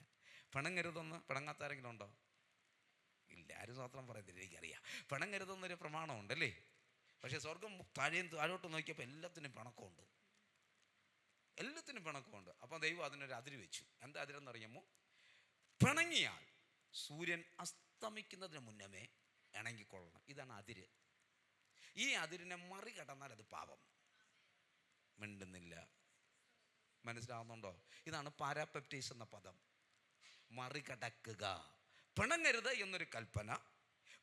പിണങ്ങരുതെന്ന് പിണങ്ങാത്ത ആരെങ്കിലും ഉണ്ടോ? ഇല്ല, ആരും സ്വത്രം പറയത്തില്ല, എനിക്കറിയാം. പിണങ്ങരുതെന്നൊരു പ്രമാണമുണ്ടല്ലേ. പക്ഷേ സ്വർഗം താഴോട്ട് നോക്കിയപ്പോൾ എല്ലാത്തിനും പിണക്കമുണ്ട്, എല്ലാത്തിനും പിണക്കമുണ്ട്. അപ്പം ദൈവം അതിനൊരു അതിര് വെച്ചു. എന്താ അതിരെന്നറിയാമോ? പിണങ്ങിയാൽ സൂര്യൻ അസ്തമിക്കുന്നതിന് മുന്നമേ ഇണങ്ങിക്കൊള്ളണം. ഇതാണ് അതിര്. ഈ അതിരിനെ മറികടന്നാൽ അത് പാപം. മിണ്ടുന്നില്ല. മനസ്സിലാവുന്നുണ്ടോ? ഇതാണ് പാരാപെപ്റ്റീസ് എന്ന പദം. മറികടക്കുക. പിണങ്ങരുത് എന്നൊരു കൽപ്പന.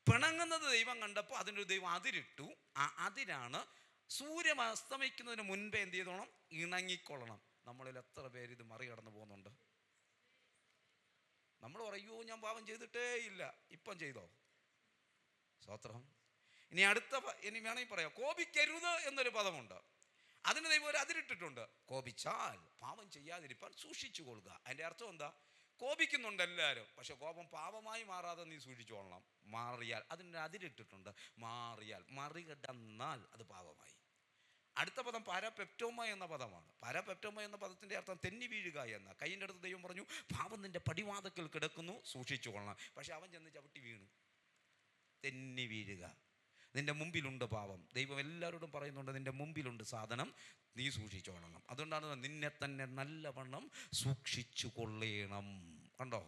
പിണങ്ങുന്നത് ദൈവം കണ്ടപ്പോൾ അതിനൊരു ദൈവം അതിരിട്ടു. ആ അതിരാണ് സൂര്യൻ അസ്തമിക്കുന്നതിന് മുൻപേ എന്ത് ചെയ്തോണം? ഇണങ്ങിക്കൊള്ളണം. നമ്മളിൽ എത്ര പേര് ഇത് മറികടന്ന് പോകുന്നുണ്ട്? നമ്മൾ പറയൂ, ഞാൻ പാപം ചെയ്തിട്ടേ ഇല്ല. ഇപ്പം ചെയ്തോ? സ്തോത്രം. ഇനി വേണമെങ്കിൽ പറയാം, കോപിക്കരുത് എന്നൊരു പദമുണ്ട്. അതിന് ദൈവം ഒരു അതിരിട്ടിട്ടുണ്ട്. കോപിച്ചാൽ പാപം ചെയ്യാതിരിപ്പാൻ സൂക്ഷിച്ചു കൊള്ളുക. അതിൻ്റെ അർത്ഥം എന്താ? കോപിക്കുന്നുണ്ട് എല്ലാവരും, പക്ഷെ കോപം പാപമായി മാറാതെ നീ സൂക്ഷിച്ചോളണം. മാറിയാൽ അതിന് അതിരിട്ടിട്ടുണ്ട്. മാറിയാൽ, മറികടന്നാൽ അത് പാപമായി. അടുത്ത പദം പാരാപെപ്റ്റോമ എന്ന പദമാണ്. പാരാപെപ്റ്റോമ എന്ന പദത്തിൻ്റെ അർത്ഥം തെന്നി വീഴുക എന്ന. കൈയിൻ്റെ അടുത്ത് ദൈവം പറഞ്ഞു, പാപം നിൻ്റെ പടിവാതിക്കൽ കിടക്കുന്നു, സൂക്ഷിച്ചു കൊള്ളണം. പക്ഷെ അവൻ ചെന്ന് ചവിട്ടി വീണു. തെന്നി വീഴുക. നിൻ്റെ മുമ്പിലുണ്ട് പാപം. ദൈവം എല്ലാവരോടും പറയുന്നുണ്ട്, നിൻ്റെ മുമ്പിലുണ്ട് സാധനം, നീ സൂക്ഷിച്ചോളണം. അതുകൊണ്ടാണ് നിന്നെ തന്നെ നല്ലവണ്ണം സൂക്ഷിച്ചു കൊള്ളണം. കണ്ടോ?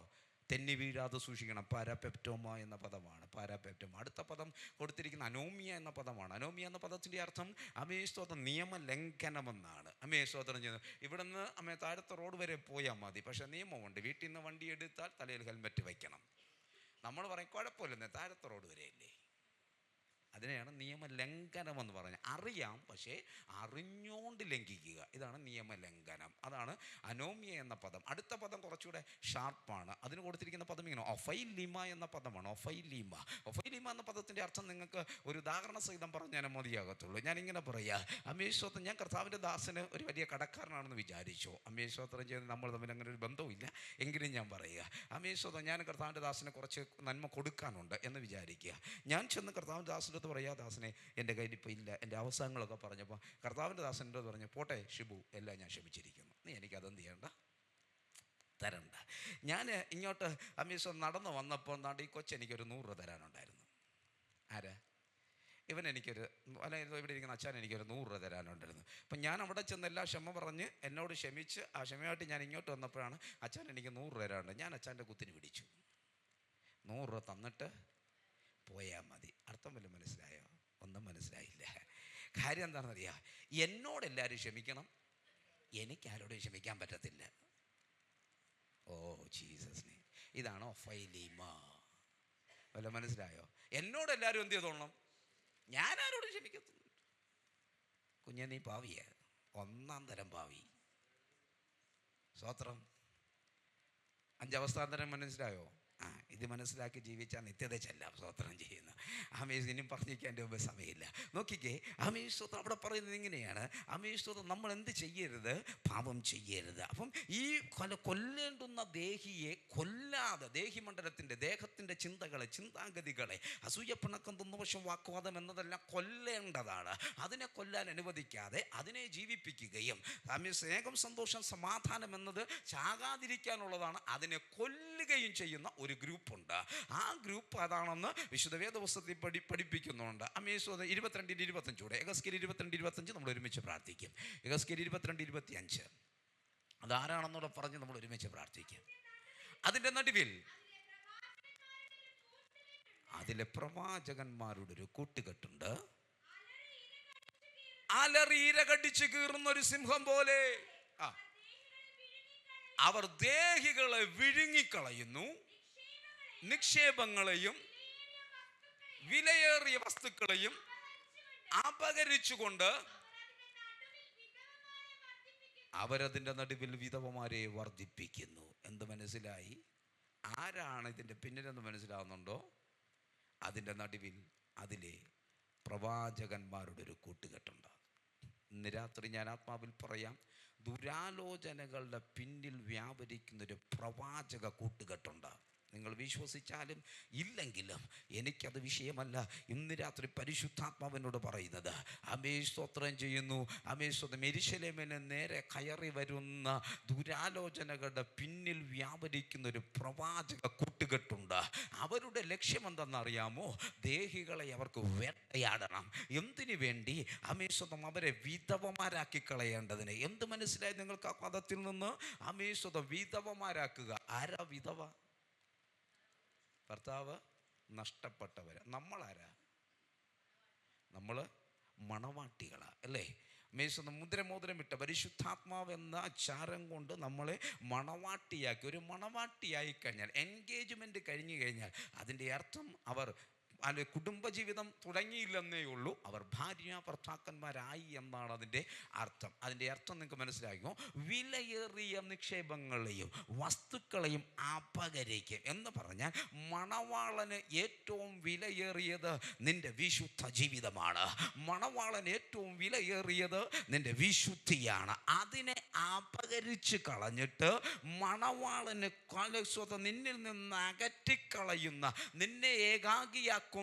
തെന്നി വീഴാതെ സൂക്ഷിക്കണം. പാരാപെപ്റ്റോമ എന്ന പദമാണ് പാരാപെപ്റ്റോമ. അടുത്ത പദം കൊടുത്തിരിക്കുന്ന അനോമിയ എന്ന പദമാണ്. അനോമിയ എന്ന പദത്തിൻ്റെ അർത്ഥം അമേസ്തോത്രം നിയമലംഘനമെന്നാണ്. അമേസ്തോത്രം ചെയ്യുന്നത്. ഇവിടുന്ന് താഴത്തെ റോഡ് വരെ പോയാൽ മതി, പക്ഷേ നിയമമുണ്ട്. വീട്ടിൽ നിന്ന് വണ്ടി എടുത്താൽ തലയിൽ ഹെൽമെറ്റ് വയ്ക്കണം. നമ്മൾ പറയും കുഴപ്പമില്ലെന്നേ, താഴത്തെ റോഡ് വരെയല്ലേ. അതിനെയാണ് നിയമലംഘനം എന്ന് പറഞ്ഞത്. അറിയാം, പക്ഷേ അറിഞ്ഞുകൊണ്ട് ലംഘിക്കുക. ഇതാണ് നിയമലംഘനം. അതാണ് അതാണ് അനോമിയ എന്ന പദം. അടുത്ത പദം കുറച്ചുകൂടെ ഷാർപ്പാണ്. അതിന് കൊടുത്തിരിക്കുന്ന പദം ഇങ്ങനെ ഒഫൈലിമ എന്ന പദമാണ്. ഒഫൈലിമ എന്ന പദത്തിൻ്റെ അർത്ഥം നിങ്ങൾക്ക് ഒരു ഉദാഹരണ സഹിതം പറഞ്ഞാൽ മതിയാകത്തുള്ളൂ. ഞാനിങ്ങനെ പറയുക, അമേശ്വത്രം, ഞാൻ കർത്താവിൻ്റെ ദാസന് ഒരു വലിയ കടക്കാരനാണെന്ന് വിചാരിച്ചു. അമേശ്വത്രം ചെയ്ത് നമ്മൾ തമ്മിൽ അങ്ങനെ ഒരു ബന്ധവുമില്ല, എങ്കിലും ഞാൻ പറയുക, അമേശ്വത്രം ഞാൻ കർത്താവിൻ്റെ ദാസന് കുറച്ച് നന്മ കൊടുക്കാനുണ്ട് എന്ന് വിചാരിക്കുക. ഞാൻ ചെന്ന് കർത്താവിൻ്റെ ദാസൻ്റെ അടുത്ത് പറയുക, ദാസനെ എൻ്റെ കയ്യിൽ ഇപ്പോൾ ഇല്ല, എൻ്റെ അവസാനങ്ങളൊക്കെ പറഞ്ഞപ്പോൾ കർത്താവിൻ്റെ ദാസൻ്റെ അടുത്ത് പറഞ്ഞു, പോട്ടെ ഷിബു, എല്ലാം ഞാൻ ക്ഷമിച്ചിരിക്കുന്നു, നീ എനിക്കതെന്ത് ചെയ്യണ്ട, തരണ്ട. ഞാൻ ഇങ്ങോട്ട് അമേശ്വരം നടന്നു വന്നപ്പോൾ ഈ കൊച്ചെനിക്കൊരു 100 രൂപ തരാനുണ്ടായിരുന്നു. ആരാ? എനിക്കൊരു അല്ലെങ്കിൽ ഇവിടെ ഇരിക്കുന്ന അച്ഛൻ എനിക്കൊരു 100 രൂപ തരാനുണ്ടായിരുന്നു. അപ്പം ഞാൻ അവിടെ ചെന്ന് എല്ലാ ക്ഷമ പറഞ്ഞ് എന്നോട് ക്ഷമിച്ച് ആ ക്ഷമയായിട്ട് ഞാൻ ഇങ്ങോട്ട് വന്നപ്പോഴാണ് അച്ഛൻ എനിക്ക് 100 രൂപ തരാനുണ്ട്. ഞാൻ അച്ഛൻ്റെ കുത്തിന് പിടിച്ചു. 100 രൂപ തന്നിട്ട് പോയാൽ മതി. അർത്ഥം വല്ലതും മനസ്സിലായോ? ഒന്നും മനസ്സിലായില്ല. കാര്യം എന്താണെന്നറിയാം, എന്നോടെല്ലാവരും ക്ഷമിക്കണം, എനിക്കാരോടും ക്ഷമിക്കാൻ പറ്റത്തില്ല. ഓ ജീസസിനെ, ഇതാണ് ഒഫൈലിമ. വല്ല മനസ്സിലായോ? എന്നോടെല്ലാവരും എന്ത് ചെയ്തോളണം, ഞാൻ ആരോടും ക്ഷമിക്കത്തില്ല. കുഞ്ഞെ നീ പാവിയ, 1-ാം തരം പാവി. സ്വത്രം. 5-ാം തരം മനസ്സിലായോ? ഇത് മനസ്സിലാക്കി ജീവിച്ചാൽ നിത്യത ചെല്ലാം. സ്വത്രം ചെയ്യുന്ന അമേശ് ഇനിയും പറഞ്ഞിരിക്കാൻ എൻ്റെ മുമ്പ് സമയമില്ല. നോക്കിക്കേ, അമേശ് സ്വത്രം അവിടെ പറയുന്നത് ഇങ്ങനെയാണ്, അമേശ് സ്വത്രം നമ്മൾ എന്ത് ചെയ്യരുത്, പാപം ചെയ്യരുത്. അപ്പം ഈ കൊല്ലേണ്ടുന്ന ദേഹിയെ കൊല്ലാതെ, ദേഹിമണ്ഡലത്തിൻ്റെ ദേഹത്തിൻ്റെ ചിന്തകളെ, ചിന്താഗതികളെ, അസൂയപ്പിണക്കം, തുന്നുവശം, വാക്വാദം എന്നതെല്ലാം കൊല്ലേണ്ടതാണ്. അതിനെ കൊല്ലാൻ അനുവദിക്കാതെ അതിനെ ജീവിപ്പിക്കുകയും, സ്നേഹം, സന്തോഷം, സമാധാനം എന്നത് ചാകാതിരിക്കാനുള്ളതാണ്, അതിനെ കൊല്ലുകയും ചെയ്യുന്ന ഒരു ഗ്രൂപ്പുണ്ട്. ആ ഗ്രൂപ്പ് അതാണെന്ന് വിശുദ്ധ വേദപുസ്തകത്തിൽ പഠിപ്പിക്കുന്നുണ്ട്. അമേശ് 22:25 എഗസ്കേൽ 22:25 നമ്മൾ ഒരുമിച്ച് പ്രാർത്ഥിക്കും. എഗസ്കേൽ 22:25 അതാരാണെന്നൂടെ പറഞ്ഞ് നമ്മൾ ഒരുമിച്ച് പ്രാർത്ഥിക്കും. അതിൻ്റെ നടുവിൽ അതിലെ പ്രവാചകന്മാരുടെ ഒരു കൂട്ടുകെട്ടുണ്ട്. അലറീര കടിച്ചു കീറുന്ന ഒരു സിംഹം പോലെ അവർ ദേഹികളെ വിഴുങ്ങിക്കളയുന്നു, നിക്ഷേപങ്ങളെയും വിലയേറിയ വസ്തുക്കളെയും അപഹരിച്ചുകൊണ്ട് അവരതിൻ്റെ നടുവിൽ വിധവമാരെ വർദ്ധിപ്പിക്കുന്നു. എന്ത് മനസ്സിലായി? ആരാണ് ഇതിൻ്റെ പിന്നിലെന്ന് മനസ്സിലാവുന്നുണ്ടോ? അതിൻ്റെ നടുവിൽ അതിലെ പ്രവാചകന്മാരുടെ ഒരു കൂട്ടുകെട്ടുണ്ട്. ഇന്ന് രാത്രി ഞാൻ ആത്മാവിൽ പറയാം, ദുരാലോചനകളുടെ പിന്നിൽ വ്യാപരിക്കുന്നൊരു പ്രവാചക കൂട്ടുകെട്ടുണ്ട്. നിങ്ങൾ വിശ്വസിച്ചാലും ഇല്ലെങ്കിലും എനിക്കത് വിഷയമല്ല. ഇന്ന് രാത്രി പരിശുദ്ധാത്മാവിനോട് പറയുന്നത്, അമേസ്തോത്രം ചെയ്യുന്നു, അമേസ്തോത്രം യെരൂശലേമിന് നേരെ കയറി വരുന്ന ദുരാലോചനകളുടെ പിന്നിൽ വ്യാപരിക്കുന്ന ഒരു പ്രവാചക കൂട്ടുകെട്ടുണ്ട്. അവരുടെ ലക്ഷ്യം എന്തെന്നറിയാമോ? ദേഹികളെ അവർക്ക് വേട്ടയാടണം. എന്തിനു വേണ്ടി? അമേസ്തോത്രം അവരെ വിധവമാരാക്കി കളയേണ്ടതിന്. എന്ത് മനസ്സിലായി നിങ്ങൾക്ക് ആ പദത്തിൽ നിന്ന്? അമേസ്തോത്രം വിധവമാരാക്കുക. ആരാ വിധവ? ഭർത്താവ് നഷ്ടപ്പെട്ടവർ. നമ്മളാരാ? നമ്മൾ മണവാട്ടികളാ, അല്ലേ? മുദ്രമോതിരം ഇട്ട പരിശുദ്ധാത്മാവ് എന്ന ചാരം കൊണ്ട് നമ്മളെ മണവാട്ടിയാക്കി. ഒരു മണവാട്ടിയായി കഴിഞ്ഞാൽ, എൻഗേജ്മെൻറ്റ് കഴിഞ്ഞു കഴിഞ്ഞാൽ അതിൻ്റെ അർത്ഥം അവർ കുടുംബജീവിതം തുടങ്ങിയില്ലെന്നേ ഉള്ളൂ, അവർ ഭാര്യ ഭർത്താക്കന്മാരായി എന്നാണ് അതിൻ്റെ അർത്ഥം. അതിൻ്റെ അർത്ഥം നിങ്ങൾക്ക് മനസ്സിലാക്കുമോ? വിലയേറിയ നിക്ഷേപങ്ങളെയും വസ്തുക്കളെയും അപഹരിക്കും എന്ന് പറഞ്ഞാൽ, മണവാളന് ഏറ്റവും വിലയേറിയത് നിന്റെ വിശുദ്ധ ജീവിതമാണ്. മണവാളന് ഏറ്റവും വിലയേറിയത് നിന്റെ വിശുദ്ധിയാണ്. അതിനെ അപഹരിച്ച് കളഞ്ഞിട്ട് മണവാളന് നിന്നിൽ നിന്ന് അകറ്റിക്കളയുന്ന, നിന്നെ ഏകാഗിയാക്കുന്ന,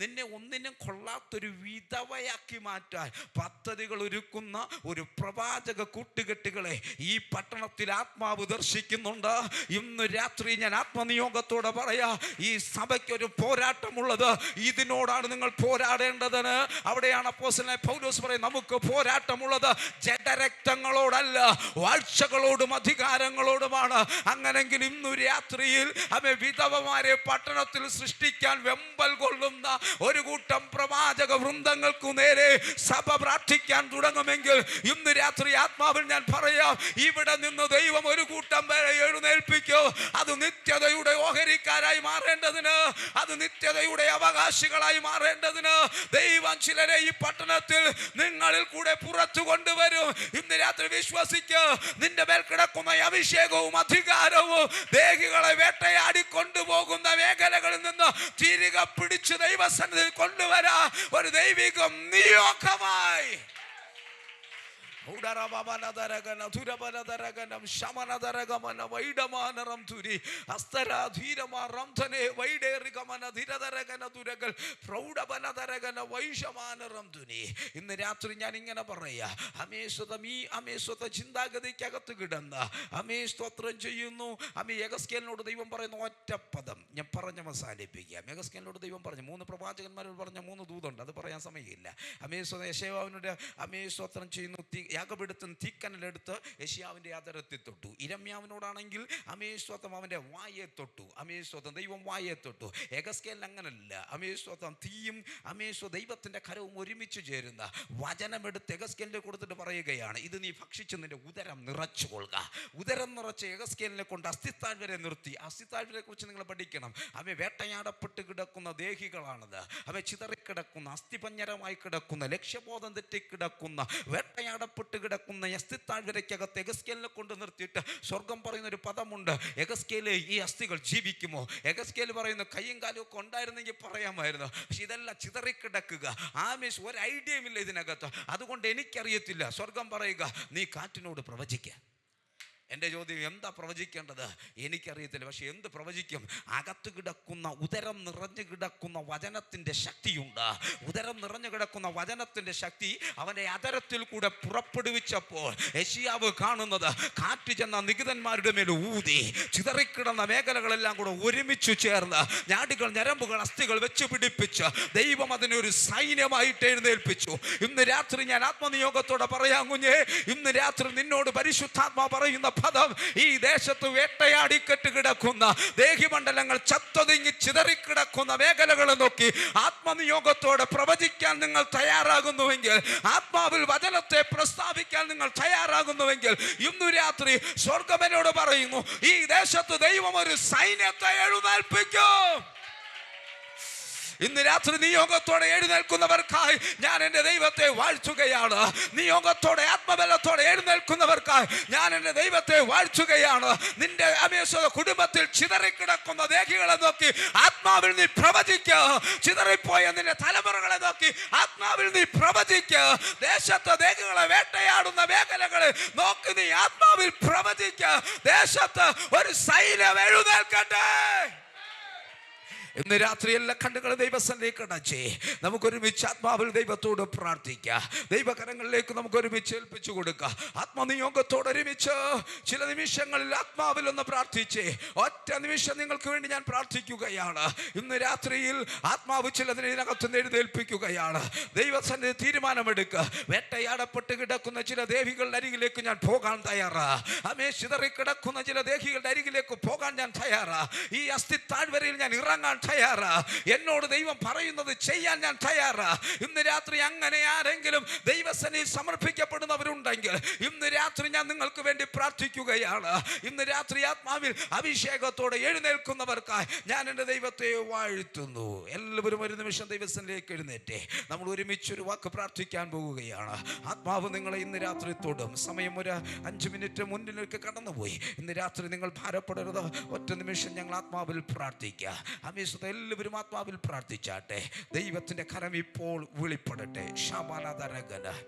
നിന്നെ ഒന്നിനും കൊള്ളാത്തൊരു വിധവയാക്കി മാറ്റാൻ പദ്ധതികൾ ഒരുക്കുന്ന ഒരു പ്രവാചക കൂട്ടുകെട്ടുകളെ ഈ പട്ടണത്തിൽ ആത്മാവ് ദർശിക്കുന്നുണ്ട്. ഇന്ന് രാത്രി ഞാൻ ആത്മനിയോഗത്തോടെ പറയാ, ഈ സഭയ്ക്കൊരു പോരാട്ടമുള്ളത്. ഇതിനോടാണ് നിങ്ങൾ പോരാടേണ്ടതിന്. അവിടെയാണ് അപ്പോസ്തലനായ പൗലോസ് പറയുന്നത്, നമുക്ക് പോരാട്ടമുള്ളത് ജഡരക്തങ്ങളോടല്ല, വാഴ്ചകളോടും അധികാരങ്ങളോടുമാണ്. അങ്ങനെങ്കിൽ ഇന്നു രാത്രിയിൽ വിധവമാരെ പട്ടണത്തിൽ സൃഷ്ടിക്കാൻ വെമ്പൽ കൊള്ളുന്ന ഒരു കൂട്ടം പ്രവാചക വൃന്ദങ്ങൾക്കു നേരെ സഭ പ്രാർത്ഥിക്കാൻ തുടങ്ങുമെങ്കിൽ ഇന്ന് രാത്രി ആത്മാവിൽ ഞാൻ പറയാം, ഇവിടെ നിന്ന് ദൈവം ഒരു കൂട്ടം പേരെ എഴുന്നേൽപ്പിക്കോ. അത് നിത്യതയുടെ ഓഹരിക്കാരായി മാറേണ്ടതിന്, അത് നിത്യതയുടെ അവകാശികളായി മാറേണ്ടതിന് ദൈവം ചിലരെ ഈ പട്ടണത്തിൽ നിങ്ങളിൽ കൂടെ പുറത്തു കൊണ്ടുവരും. ഇന്ന് രാത്രി വിശ്വസിക്ക്, നിന്റെ മേൽ കിടക്കുന്ന അഭിഷേകവും അധികാരവും ദേഹികളെ വേട്ടയാടി കൊണ്ടുപോകുന്ന മേഖലകളിൽ നിന്ന് തിരികെ പിടിച്ച് ദൈവസന്നിധിയിൽ കൊണ്ടുവരാ ഒരു ദൈവികം നിയോഗമായി ഇന്ന് രാത്രി ഞാൻ ഇങ്ങനെ പറയാ, ചിന്താഗതിക്കകത്ത് കിടന്ന് സ്തോത്രം ചെയ്യുന്നു. യെഹെസ്കേലിനോട് ദൈവം പറയുന്ന ഒറ്റ പദം ഞാൻ പറഞ്ഞ് അവസാനിപ്പിക്കാം. യെഹെസ്കേലിനോട് ദൈവം പറഞ്ഞു, 3 പ്രവാചകന്മാരോട് പറഞ്ഞ 3 ദൂതുണ്ട്, അത് പറയാൻ സമയമില്ല. യെശയ്യാവിനോട് സ്തോത്രം ചെയ്യുന്നു, യാഗപീഠത്തിൽ തീക്കനലെടുത്ത് യെശയ്യാവിൻ്റെ അതരത്തിൽ തൊട്ടു. ഇരമ്യാവിനോടാണെങ്കിൽ സ്തോത്രം അവൻ്റെ വായെ തൊട്ടു. സ്തോത്രം ദൈവം വായെ തൊട്ടു. യെഹെസ്കേലിന് അങ്ങനല്ല. സ്തോത്രം തീയും ദൈവത്തിൻ്റെ കരവും ഒരുമിച്ച് ചേരുന്ന വചനമെടുത്ത് യെഹെസ്കേലിനെ കൊടുത്തിട്ട് പറയുകയാണ്, ഇത് നീ ഭക്ഷിച്ച് നിന്റെ ഉദരം നിറച്ചു കൊള്ളുക. ഉദരം നിറച്ച് യെഹെസ്കേലിനെ കൊണ്ട് അസ്ഥിത്താഴ്വരെ നിർത്തി. അസ്ഥിത്താഴ്വരെ കുറിച്ച് നിങ്ങൾ പഠിക്കണം. വേട്ടയാടപ്പെട്ട് കിടക്കുന്ന ദേഹികളാണത്. ചിതറിക്കിടക്കുന്ന, അസ്ഥിപഞ്ഞരമായി കിടക്കുന്ന, ലക്ഷ്യബോധം തെറ്റിക്കിടക്കുന്ന, വേട്ടയാടപ്പെട്ട് കിടക്കുന്ന അസ്ഥിത്താഴ്വരയ്ക്കകത്ത് യെഹെസ്കേലിനെ കൊണ്ട് നിർത്തിയിട്ട് സ്വർഗം പറയുന്ന ഒരു പദമുണ്ട്, യെഹെസ്കേലേ ഈ അസ്ഥികൾ ജീവിക്കുമോ? യെഹെസ്കേൽ പറയുന്നു, കയ്യും കാലും ഒക്കെ ഉണ്ടായിരുന്നെങ്കിൽ പറയാമായിരുന്നു, പക്ഷെ ഇതെല്ലാം ചിതറിക്കിടക്കുക. ഒരു ഐഡിയയും ഇല്ല ഇതിനകത്ത്, അതുകൊണ്ട് എനിക്കറിയത്തില്ല. സ്വർഗം പറയുക, നീ കാറ്റിനോട് പ്രവചിക്കുക. എൻ്റെ ചോദ്യം, എന്താ പ്രവചിക്കേണ്ടത്? എനിക്കറിയത്തില്ല, പക്ഷെ എന്ത് പ്രവചിക്കും? അകത്ത് കിടക്കുന്ന, ഉദരം നിറഞ്ഞു കിടക്കുന്ന വചനത്തിൻ്റെ ശക്തിയുണ്ട്. ഉദരം നിറഞ്ഞു കിടക്കുന്ന വചനത്തിൻ്റെ ശക്തി അവൻ്റെ അതരത്തിൽ കൂടെ പുറപ്പെടുവിച്ചപ്പോൾ യെശയ്യാവ് കാണുന്നത്, കാറ്റ് ചെന്ന നികിതന്മാരുടെ മേൽ ഊതി ചിതറിക്കിടന്ന മേഖലകളെല്ലാം കൂടെ ഒരുമിച്ച് ചേർന്ന് ഞാടികൾ, ഞരമ്പുകൾ, അസ്ഥികൾ വെച്ച് പിടിപ്പിച്ച് ദൈവം അതിനൊരു സൈന്യമായിട്ട് എഴുന്നേൽപ്പിച്ചു. ഇന്ന് രാത്രി ഞാൻ ആത്മനിയോഗത്തോടെ പറയാം, കുഞ്ഞേ, ഇന്ന് രാത്രി നിന്നോട് പരിശുദ്ധാത്മാ പറയുന്ന പദം, ഈ ദേശത്ത് വേട്ടയാടിക്കെട്ട് കിടക്കുന്ന ദേഹിമണ്ഡലങ്ങൾ, ചത്തൊതുങ്ങി ചിതറിക്കിടക്കുന്ന മേഖലകൾ നോക്കി ആത്മനിയോഗത്തോടെ പ്രവചിക്കാൻ നിങ്ങൾ തയ്യാറാകുന്നുവെങ്കിൽ, ആത്മാവിൽ വചനത്തെ പ്രസ്താവിക്കാൻ നിങ്ങൾ തയ്യാറാകുന്നുവെങ്കിൽ, ഇന്നു രാത്രി സ്വർഗ്ഗമെന്നോട് പറയുന്നു, ഈ ദേശത്ത് ദൈവം ഒരു സൈന്യത്തെ എഴുന്നേൽപ്പിക്കും. ഇന്ന് രാത്രി നിയോഗത്തോടെ എഴുന്നേൽക്കുന്നവർക്കായി ഞാൻ എൻ്റെ ദൈവത്തെ വാഴ്ത്തുകയാണ്. നിയോഗത്തോടെ, ആത്മബലത്തോടെ എഴുന്നേൽക്കുന്നവർക്കായി ഞാൻ എൻ്റെ ദൈവത്തെ വാഴ്ത്തുകയാണ്. നിന്റെ കുടുംബത്തിൽ ചിതറിക്കിടക്കുന്ന ദേഹികളെ നോക്കി ആത്മാവിൽ നീ പ്രവചിക്കുക. ചിതറിപ്പോയ നിന്റെ തലമുറകളെ നോക്കി ആത്മാവിൽ നീ പ്രവചിക്കുക. ദേശത്ത് ദേഹികളെ വേട്ടയാടുന്ന മേഖലകളെ നോക്കി നീ ആത്മാവിൽ പ്രവചിക്കുക. ദേശത്ത് ഒരു സൈന്യം എഴുന്നേൽക്കട്ടെ. ഇന്ന് രാത്രി എല്ലാ കണ്ണുകളും ദൈവസന്നിധിയിലേക്ക് അടച്ച് നമുക്കൊരുമിച്ച് ആത്മാവിൽ ദൈവത്തോട് പ്രാർത്ഥിക്കാം. ദൈവകരങ്ങളിലേക്ക് നമുക്കൊരുമിച്ച് ഏൽപ്പിച്ചു കൊടുക്കാം. ആത്മനിയോഗത്തോട് ഒരുമിച്ച് ചില നിമിഷങ്ങളിൽ ആത്മാവിൽ ഒന്ന് പ്രാർത്ഥിച്ച് ഒറ്റ നിമിഷം നിങ്ങൾക്ക് വേണ്ടി ഞാൻ പ്രാർത്ഥിക്കുകയാണ്. ഇന്ന് രാത്രിയിൽ ആത്മാവ് ചിലതിനെ ഇതിനകത്ത് എഴുന്നേൽപ്പിക്കുകയാണ്. ദൈവസന്നിധി തീരുമാനമെടുക്കുക. വേട്ടയാടപ്പെട്ട് കിടക്കുന്ന ചില ദേഹികളുടെ അരികിലേക്ക് ഞാൻ പോകാൻ തയ്യാറാ. ചിതറിക്കിടക്കുന്ന ചില ദേഹികളുടെ അരികിലേക്ക് പോകാൻ ഞാൻ തയ്യാറാ. ഈ അസ്ഥി താഴ്വരയിൽ ഞാൻ ഇറങ്ങാൻ തയ്യാറാ. എന്നോട് ദൈവം പറയുന്നത് ചെയ്യാൻ ഞാൻ തയ്യാറാ. ഇന്ന് രാത്രി അങ്ങനെ ആരെങ്കിലും ദൈവസന്നിധിയിൽ സമർപ്പിക്കപ്പെടുന്നവരുണ്ടെങ്കിൽ ഇന്ന് രാത്രി ഞാൻ നിങ്ങൾക്ക് വേണ്ടി പ്രാർത്ഥിക്കുകയാണ്. ഇന്ന് രാത്രി ആത്മാവിൽ അഭിഷേകത്തോടെ എഴുന്നേൽക്കുന്നവർക്കായി ഞാൻ എൻ്റെ ദൈവത്തെ വാഴ്ത്തുന്നു. എല്ലാവരും ഒരു നിമിഷം ദൈവസന്നിധിയിലേക്ക് എഴുന്നേറ്റേ നമ്മൾ ഒരുമിച്ചൊരു വാക്ക് പ്രാർത്ഥിക്കാൻ പോവുകയാണ്. ആത്മാവ് നിങ്ങളെ ഇന്ന് രാത്രി തൊടും. സമയം ഒരു 5 മിനിറ്റ് മുന്നിലേക്ക് കടന്നുപോയി. ഇന്ന് രാത്രി നിങ്ങൾ ഭാരപ്പെടരുത്. ഒറ്റ നിമിഷം ഞങ്ങൾ ആത്മാവിൽ പ്രാർത്ഥിക്കുക. എല്ലാവരും ആത്മാവിൽ പ്രാർത്ഥിച്ചാട്ടെ. ദൈവത്തിൻ്റെ കരം ഇപ്പോൾ വെളിപ്പെടട്ടെ. ശബാലധരഗന